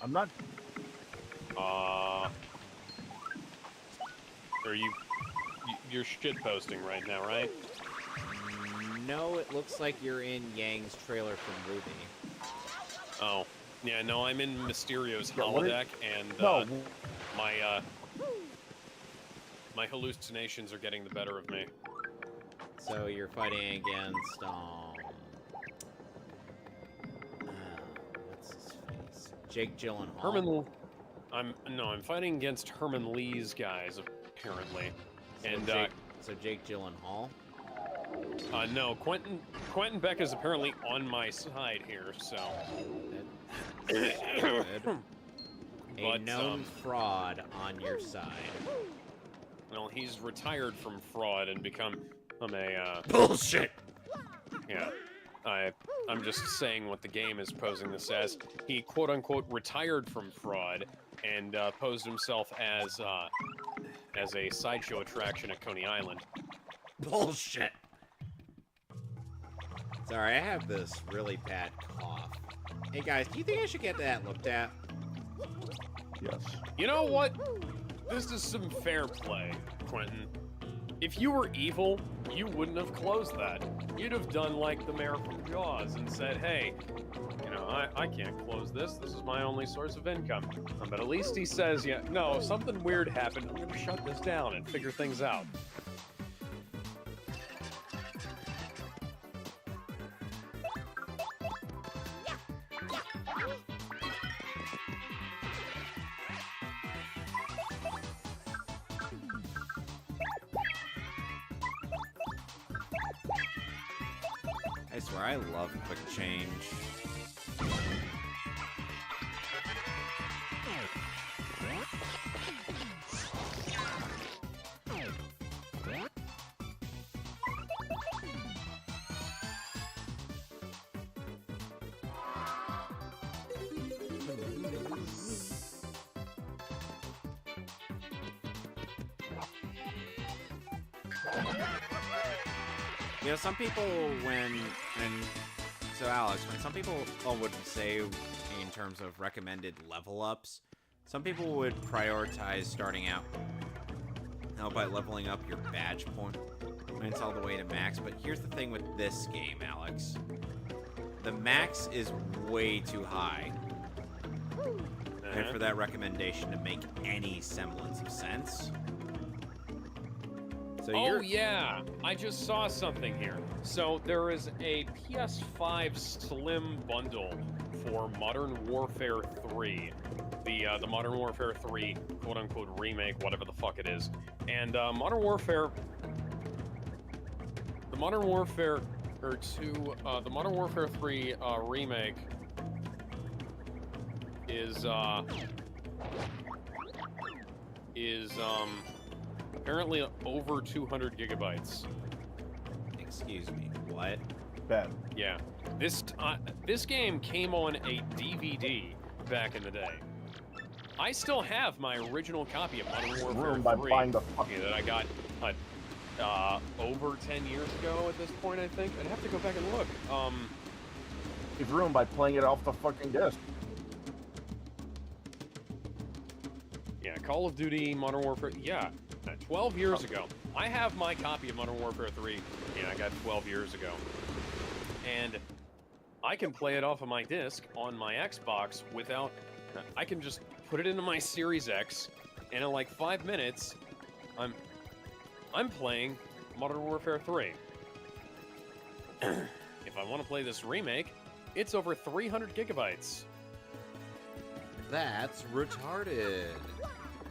I'm not. You're shit posting right now, right? No, it looks like you're in Yang's trailer from Ruby. Oh. Yeah, no, I'm in Mysterio's Yeah, what holodeck, and No. my hallucinations are getting the better of me. So you're fighting against, what's his face? Jake Gyllenhaal. I'm fighting against Herman Lee's guys, apparently. And Jake Gyllenhaal? no, Quentin Beck is apparently on my side here, so. Good. A But, known fraud on your side. Well, he's retired from fraud and become a Bullshit! yeah. I'm just saying what the game is posing this as. He quote-unquote retired from fraud and posed himself as a sideshow attraction at Coney Island. Bullshit! Sorry, I have this really bad cough. Hey guys, do you think I should get that looked at? Yes. You know what? This is some fair play, Quentin. If you were evil, you wouldn't have closed that. You'd have done like the mayor from Jaws and said, hey, I can't close this. This is my only source of income. But at least he says, yeah, no, if something weird happened, I'm going to shut this down and figure things out. I swear, I love quick change. You know, some people so Alex, when some people would say in terms of recommended level ups, some people would prioritize starting out by leveling up your badge points all the way to max. But here's the thing with this game, Alex. The max is way too high. And for that recommendation to make any semblance of sense. So oh yeah, I just saw something here. So there is a PS5 Slim bundle for Modern Warfare 3, the Modern Warfare 3 quote-unquote remake, whatever the fuck it is, and the Modern Warfare 2, the Modern Warfare 3 remake is apparently over 200 gigabytes. Excuse me, what? Bad. Yeah. This game came on a DVD back in the day. I still have my original copy of Modern Warfare 3 that I got over 10 years ago at this point, I think. I'd have to go back and look. You've ruined by playing it off the fucking disc. Yeah, Call of Duty, Modern Warfare, yeah. 12 years ago. I have my copy of Modern Warfare 3, I got 12 years ago. And I can play it off of my disc on my Xbox without... I can just put it into my Series X, and in like 5 minutes, I'm playing Modern Warfare 3. If I want to play this remake, it's over 300 gigabytes. That's retarded.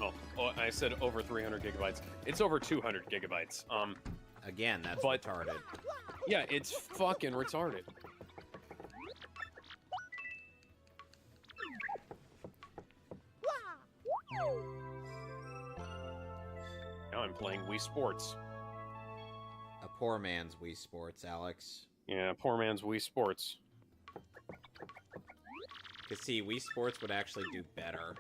Oh, I said over 300 gigabytes. It's over 200 gigabytes. Again, that's but, retarded. Yeah, it's fucking retarded. Now I'm playing Wii Sports. A poor man's Wii Sports, Alex. Yeah, poor man's Wii Sports. Because, see, Wii Sports would actually do better.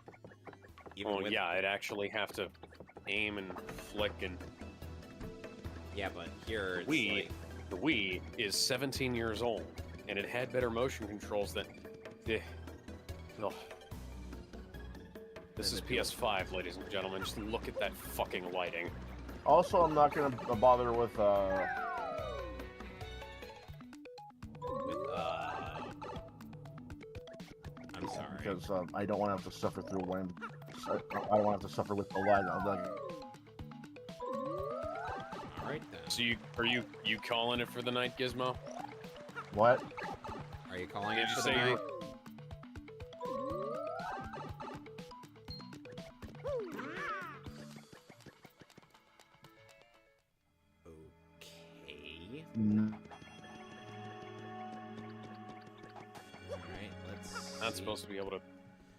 Oh, yeah, I'd actually have to aim and flick and... Yeah, but here it's The Wii is 17 years old, and it had better motion controls than... Oh. This is PS5, ladies and gentlemen. Just look at that fucking lighting. Also, I'm not gonna bother with I'm sorry. because I don't want to have to suffer through when I don't want to have to suffer with the lag. I'm like, All right then. So are you calling it for the night, Gizmo? what? Are you calling Did it you for say the you night? Okay. All right. Let's. Not see. supposed to be able to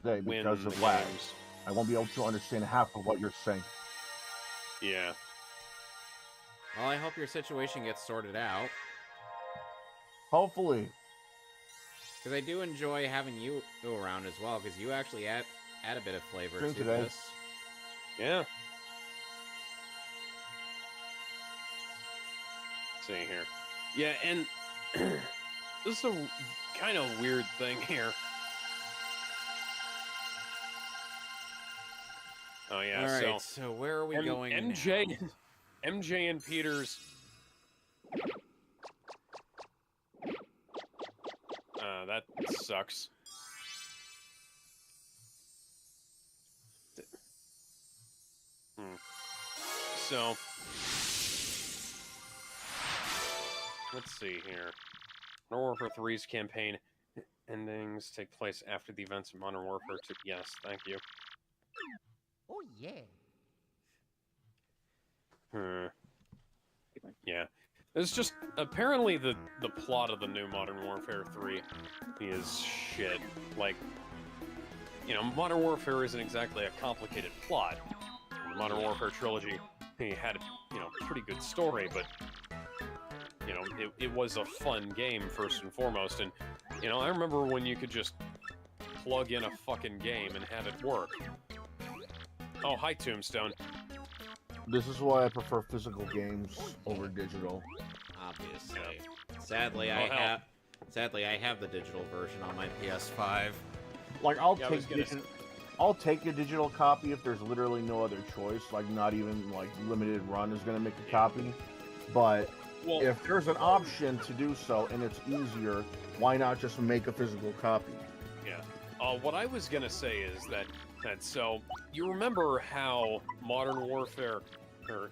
Today win because the of lag. games. I won't be able to understand half of what you're saying. Yeah. Well, I hope your situation gets sorted out. Hopefully. Because I do enjoy having you around as well, because you actually add a bit of flavor Drink to today. this. Yeah. See here. Yeah, and this is a kind of weird thing here. Oh yeah, All right, so where are we going MJ, now? MJ and Peters. That sucks. So, let's see here. Modern Warfare 3's campaign endings take place after the events of Modern Warfare 2. Yes, thank you. Oh yeah. Yeah. It's just apparently the plot of the new Modern Warfare 3 is shit. Like, Modern Warfare isn't exactly a complicated plot. The Modern Warfare trilogy, he had pretty good story, but it was a fun game first and foremost. And I remember when you could just plug in a fucking game and have it work. Oh, hi Tombstone. This is why I prefer physical games over digital. Obviously. Sadly, Oh, hell. Sadly, I have the digital version on my PS5. Like, Yeah, I was gonna I'll take a digital copy if there's literally no other choice. Like, not even like limited run is gonna make a copy. But Well, if there's an option to do so and it's easier, why not just make a physical copy? yeah. What I was gonna say is that so you remember how Modern Warfare, or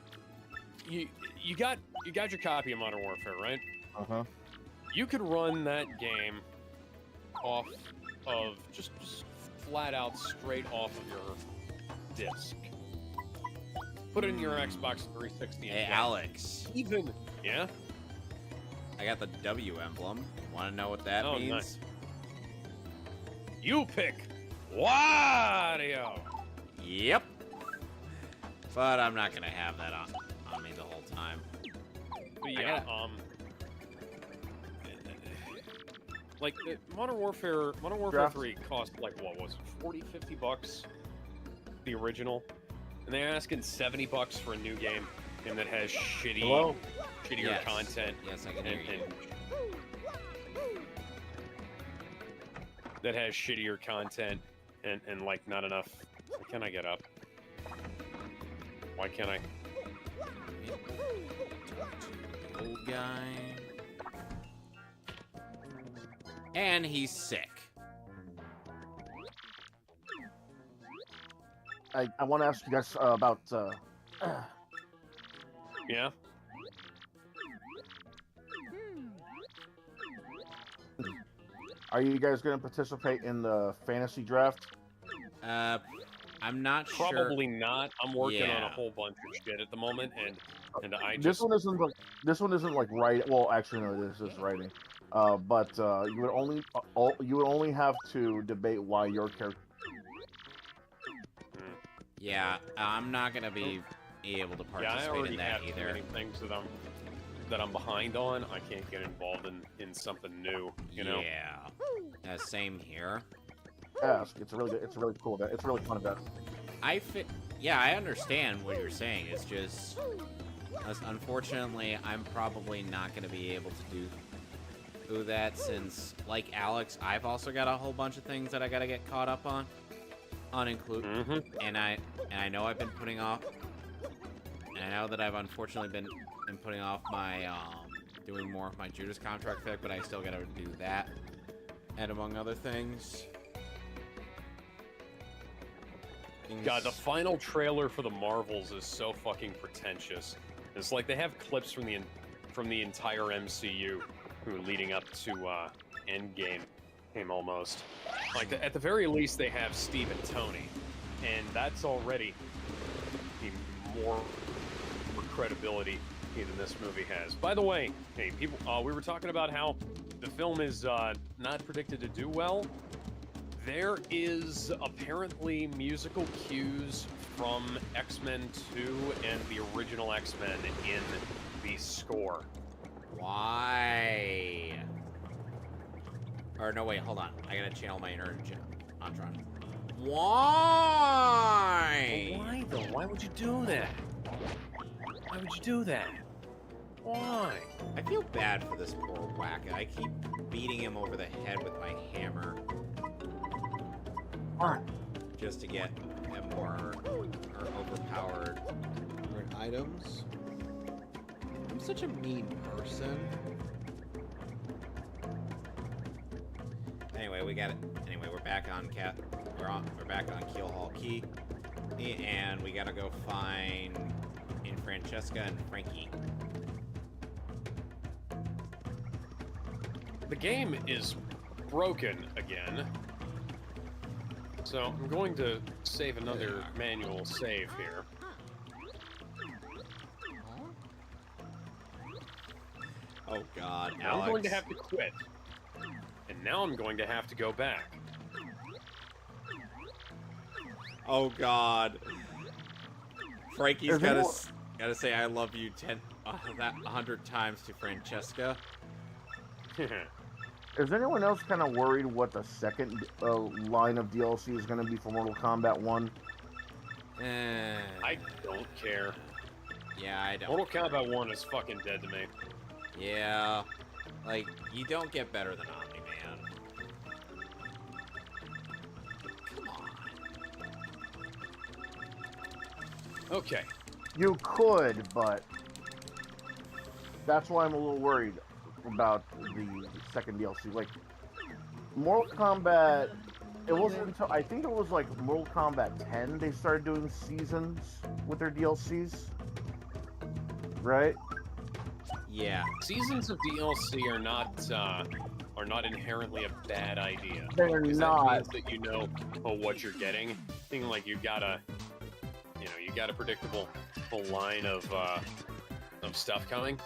you got your copy of Modern Warfare, right? Uh-huh. You could run that game off of just flat out straight off of your disc. Put it in your Xbox 360. Hey, and Alex. even yeah. I got the W emblem. Want to know what that Oh, means? nice. You pick Wario. Yep. But I'm not gonna have that on me the whole time. But yeah, like Modern Warfare Draft. 3 cost like what was it, $40-50 the original, and they're asking $70 for a new game and that has shittier Yes. content. Yes, I can hear you. That has shittier content and like not enough. Why can't I get up? Why can't I? Old guy. And he's sick. I want to ask you guys about Yeah. are you guys going to participate in the fantasy draft? I'm not sure. Probably not. I'm working on Yeah. a whole bunch of shit at the moment, and I This just one isn't like right. Well, actually, no, this is writing. But you would only have to debate why your character. Yeah, I'm not gonna be able to yeah, I participate already in that have too either. many things that I'm behind on. I can't get involved in something new. You know. Yeah. Same here. Yeah, it's a really cool event. It's a really fun event. Yeah, I understand what you're saying. It's just, unfortunately, I'm probably not gonna be able to do that since, like Alex, I've also got a whole bunch of things that I gotta get caught up on, and I know I've been putting off, and I know that I've unfortunately been putting off my doing more of my Judas contract fic, but I still gotta do that, and among other things. God, the final trailer for the Marvels is so fucking pretentious. It's like they have clips from the entire MCU who leading up to Endgame, almost. Like at the very least, they have Steve and Tony, and that's already more credibility than this movie has. By the way, hey people, we were talking about how the film is not predicted to do well. There is apparently musical cues from X-Men 2 and the original X-Men in the score. Why? Or no, wait, hold on. I gotta channel my inner Antron. Why? Why though? Why would you do that? Why would you do that? Why? I feel bad for this poor whacker. I keep beating him over the head with my hammer. Just to get more or overpowered items. I'm such a mean person. Anyway, we got it. Anyway, we're back on We're back on Keelhaul Key, and we gotta go find Francesca and Frankie. The game is broken again. So I'm going to save another manual save here. Oh God, Now Alex. I'm going to have to quit. And now I'm going to have to go back. Oh God. Frankie's Is gotta anyone- gotta say I love you 100 times to Francesca. Is anyone else kind of worried what the second line of DLC is going to be for Mortal Kombat 1? I don't care. Yeah, I don't. Mortal Kombat 1 is fucking dead to me. Yeah. Like, you don't get better than Omni-Man. Come on. Okay. You could, but that's why I'm a little worried about the second DLC. Like, Mortal Kombat, it wasn't until, I think it was like Mortal Kombat 10 they started doing seasons with their DLCs, right? Yeah. Seasons of DLC are not inherently a bad idea. They're Because not. that means that you know what you're getting. Thing like you got a predictable line of stuff coming.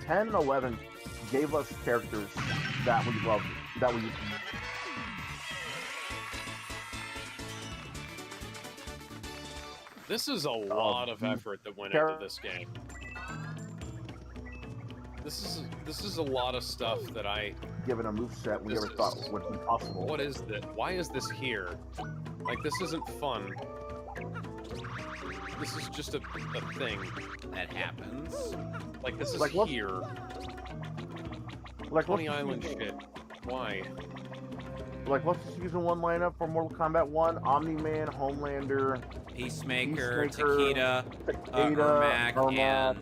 10 and 11 gave us characters that we loved, that we This is a lot of effort that went into this game. This is a lot of stuff that I given a moveset we This never thought is- would be possible. What is this? Why is this here? Like, this isn't fun. This is just a thing. That happens. Like, this is Like, what- here. Like, Coney Island shit. Why? what's the season 1 lineup for Mortal Kombat 1? Omni-Man, Homelander, Peacemaker, Peacemaker, Takeda, Takeda, Ermac, Ermac,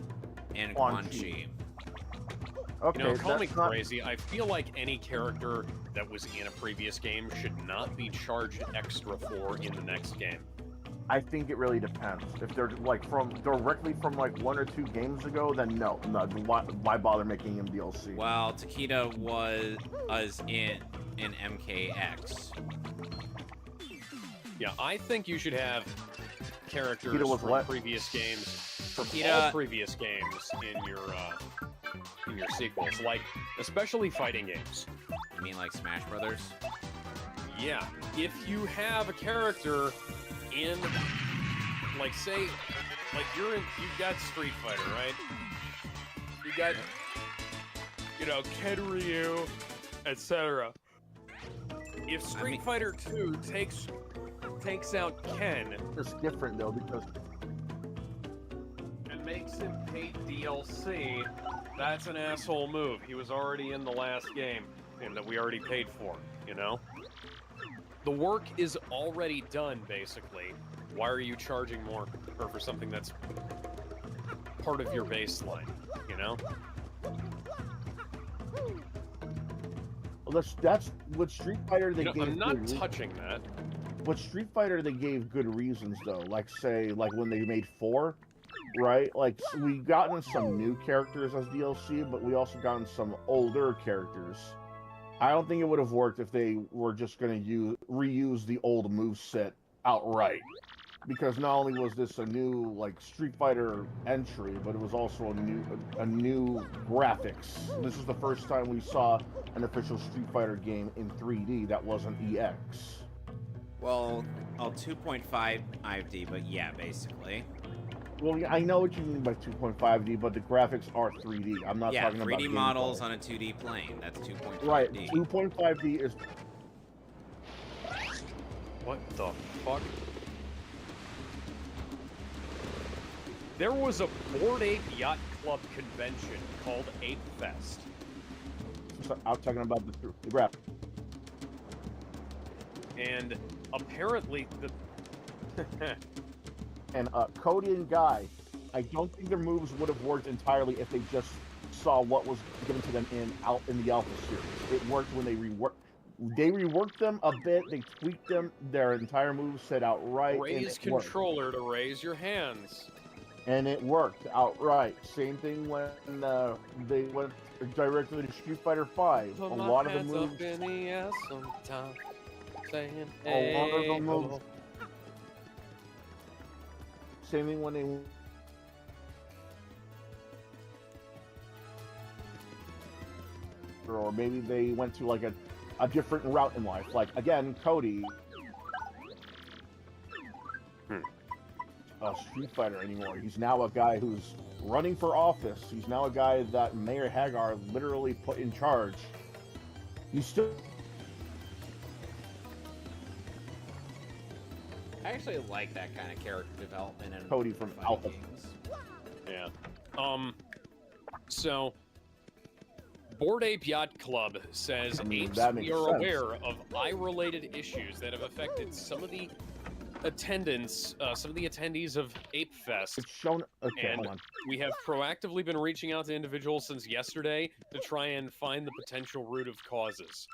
and Quan Quan Chi. Chi. Okay, You know, call me that's not- crazy. I feel like any character that was in a previous game should not be charged extra for in the next game. I think it really depends. If they're like directly from like 1 or 2 games ago, then no. Why bother making him DLC? Well, Takeda was in MKX. Yeah, I think you should have characters Takeda was from what? previous games, from Takeda- all previous games in your sequels, like especially fighting games. You mean like Smash Brothers? Yeah, if you have a character in, like, say, like you've got Street Fighter, right? You got, Ken Ryu, etc. If Street Fighter 2 takes out Ken It's different though because and makes him pay DLC, that's an asshole move. He was already in the last game, and that we already paid for, The work is already done, basically. Why are you charging more for something that's part of your baseline, well, that's with Street Fighter they gave. I'm not good touching that. With Street Fighter they gave good reasons though. Like say when they made 4, right? Like we gotten some new characters as DLC, but we also gotten some older characters. I don't think it would have worked if they were just going to reuse the old moveset outright. Because not only was this a new like Street Fighter entry, but it was also a new graphics. This is the first time we saw an official Street Fighter game in 3D that wasn't EX. Well, 2.5 IFD, but yeah, basically. Well, yeah, I know what you mean by 2.5D, but the graphics are 3D. I'm not Yeah, talking about 3D gameplay. models on a 2D plane. That's 2.5D. Right, 2.5D is What the fuck? There was a Bored Ape Yacht Club convention called Ape Fest. I'm talking about the graphics. And apparently And Cody and Guy, I don't think their moves would have worked entirely if they just saw what was given to them in the Alpha series. It worked when they reworked. They reworked them a bit. They tweaked them. Their entire move set outright, and Raise it worked. controller to raise your hands. And it worked outright. Same thing when they went directly to Street Fighter V. Put A my lot of the hands moves. up in the air sometime, saying, A lot of the hey, moves. hello. Same thing when they. Or maybe they went to like a different route in life. Like again, Cody. A Street Fighter anymore. He's now a guy who's running for office. He's now a guy that Mayor Hagar literally put in charge. He's still. I actually like that kind of character development in Cody from fighting Alpha. games. Yeah. So, Bored Ape Yacht Club says I mean, apes that makes we are sense. aware of eye-related issues that have affected some of the attendees of Ape Fest. It's shown. Okay, And hold on. we have proactively been reaching out to individuals since yesterday to try and find the potential root of causes.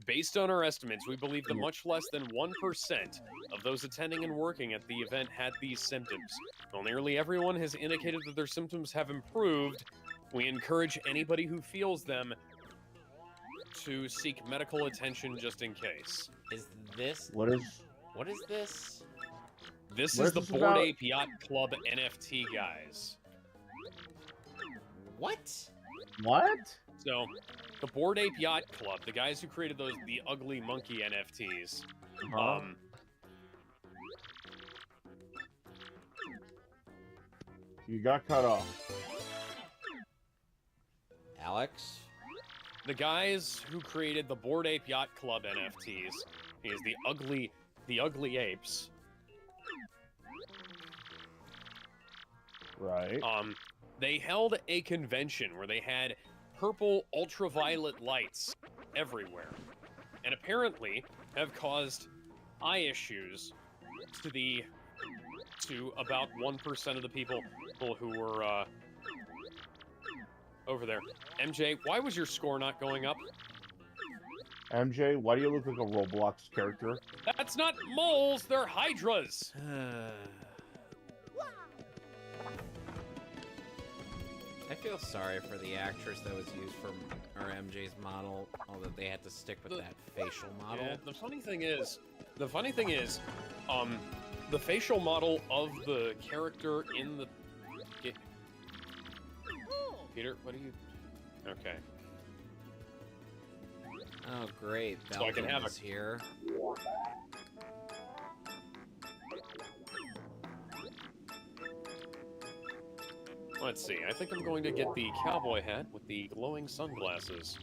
Based on our estimates, we believe that much less than 1% of those attending and working at the event had these symptoms. While nearly everyone has indicated that their symptoms have improved, we encourage anybody who feels them to seek medical attention just in case. Is this... What is? What is this? This What is is the this Bored about? Ape Yacht Club NFT, guys. What? What? So, the Bored Ape Yacht Club, the guys who created the ugly monkey NFTs, You got cut off. Alex? the guys who created the Bored Ape Yacht Club NFTs, is the ugly apes. Right. They held a convention where they had purple ultraviolet lights everywhere, and apparently have caused eye issues to about 1% of the people who were over there. MJ, why was your score not going up? MJ, why do you look like a Roblox character? That's not moles, they're hydras. I feel sorry for the actress that was used for our MJ's model, although they had to stick with that facial model. Yeah, the funny thing is, the facial model of the character in the... Peter, what are you... Okay. Oh, great. So I can Belgium have is here. Let's see, I think I'm going to get the cowboy hat with the glowing sunglasses.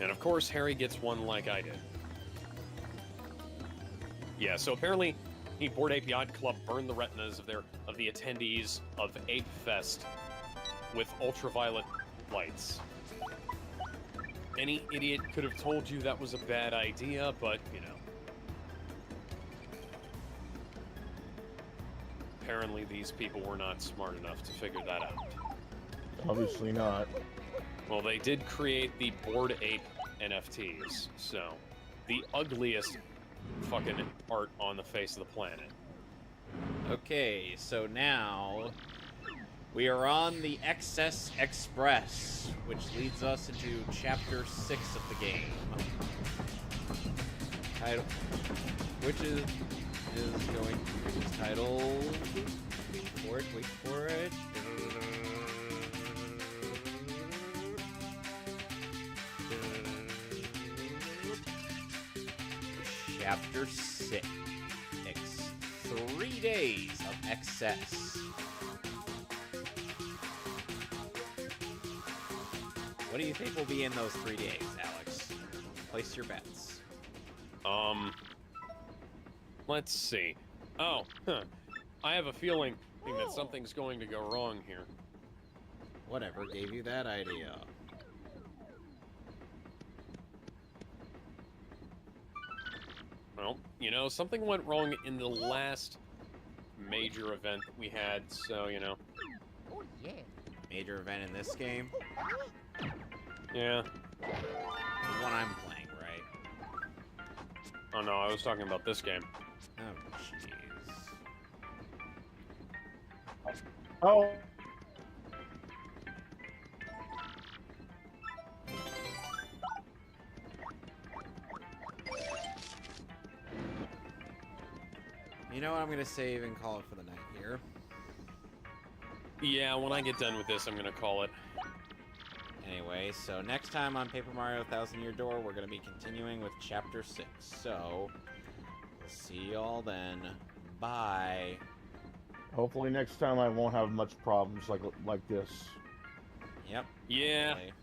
And of course, Harry gets one like I did. Yeah, so apparently, the Bored Ape Yacht Club burned the retinas of the attendees of Ape Fest with ultraviolet lights. Any idiot could have told you that was a bad idea, but, you know. Apparently these people were not smart enough to figure that out. Obviously not. Well, they did create the Bored Ape NFTs, so the ugliest fucking art on the face of the planet. Okay, so now we are on the Excess Express, which leads us into Chapter 6 of the game. Title, which is going to be titled... Wait for it. Chapter 6. 3 days of excess. What do you think will be in those 3 days, Alex? Place your bets. Let's see. Oh, I have a feeling that something's going to go wrong here. Whatever gave you that idea? Well, you know, something went wrong in the last major event that we had, so, you know. Major event in this game? Yeah. The one I'm playing, right? Oh no, I was talking about this game. Oh, jeez. Oh, You know what? I'm gonna save and call it for the night here. Yeah, when I get done with this, I'm gonna call it. Anyway, so next time on Paper Mario Thousand Year Door, we're gonna be continuing with Chapter 6. So, we'll see y'all then. Bye. hopefully next time I won't have much problems like this. Yep. Yeah. Okay.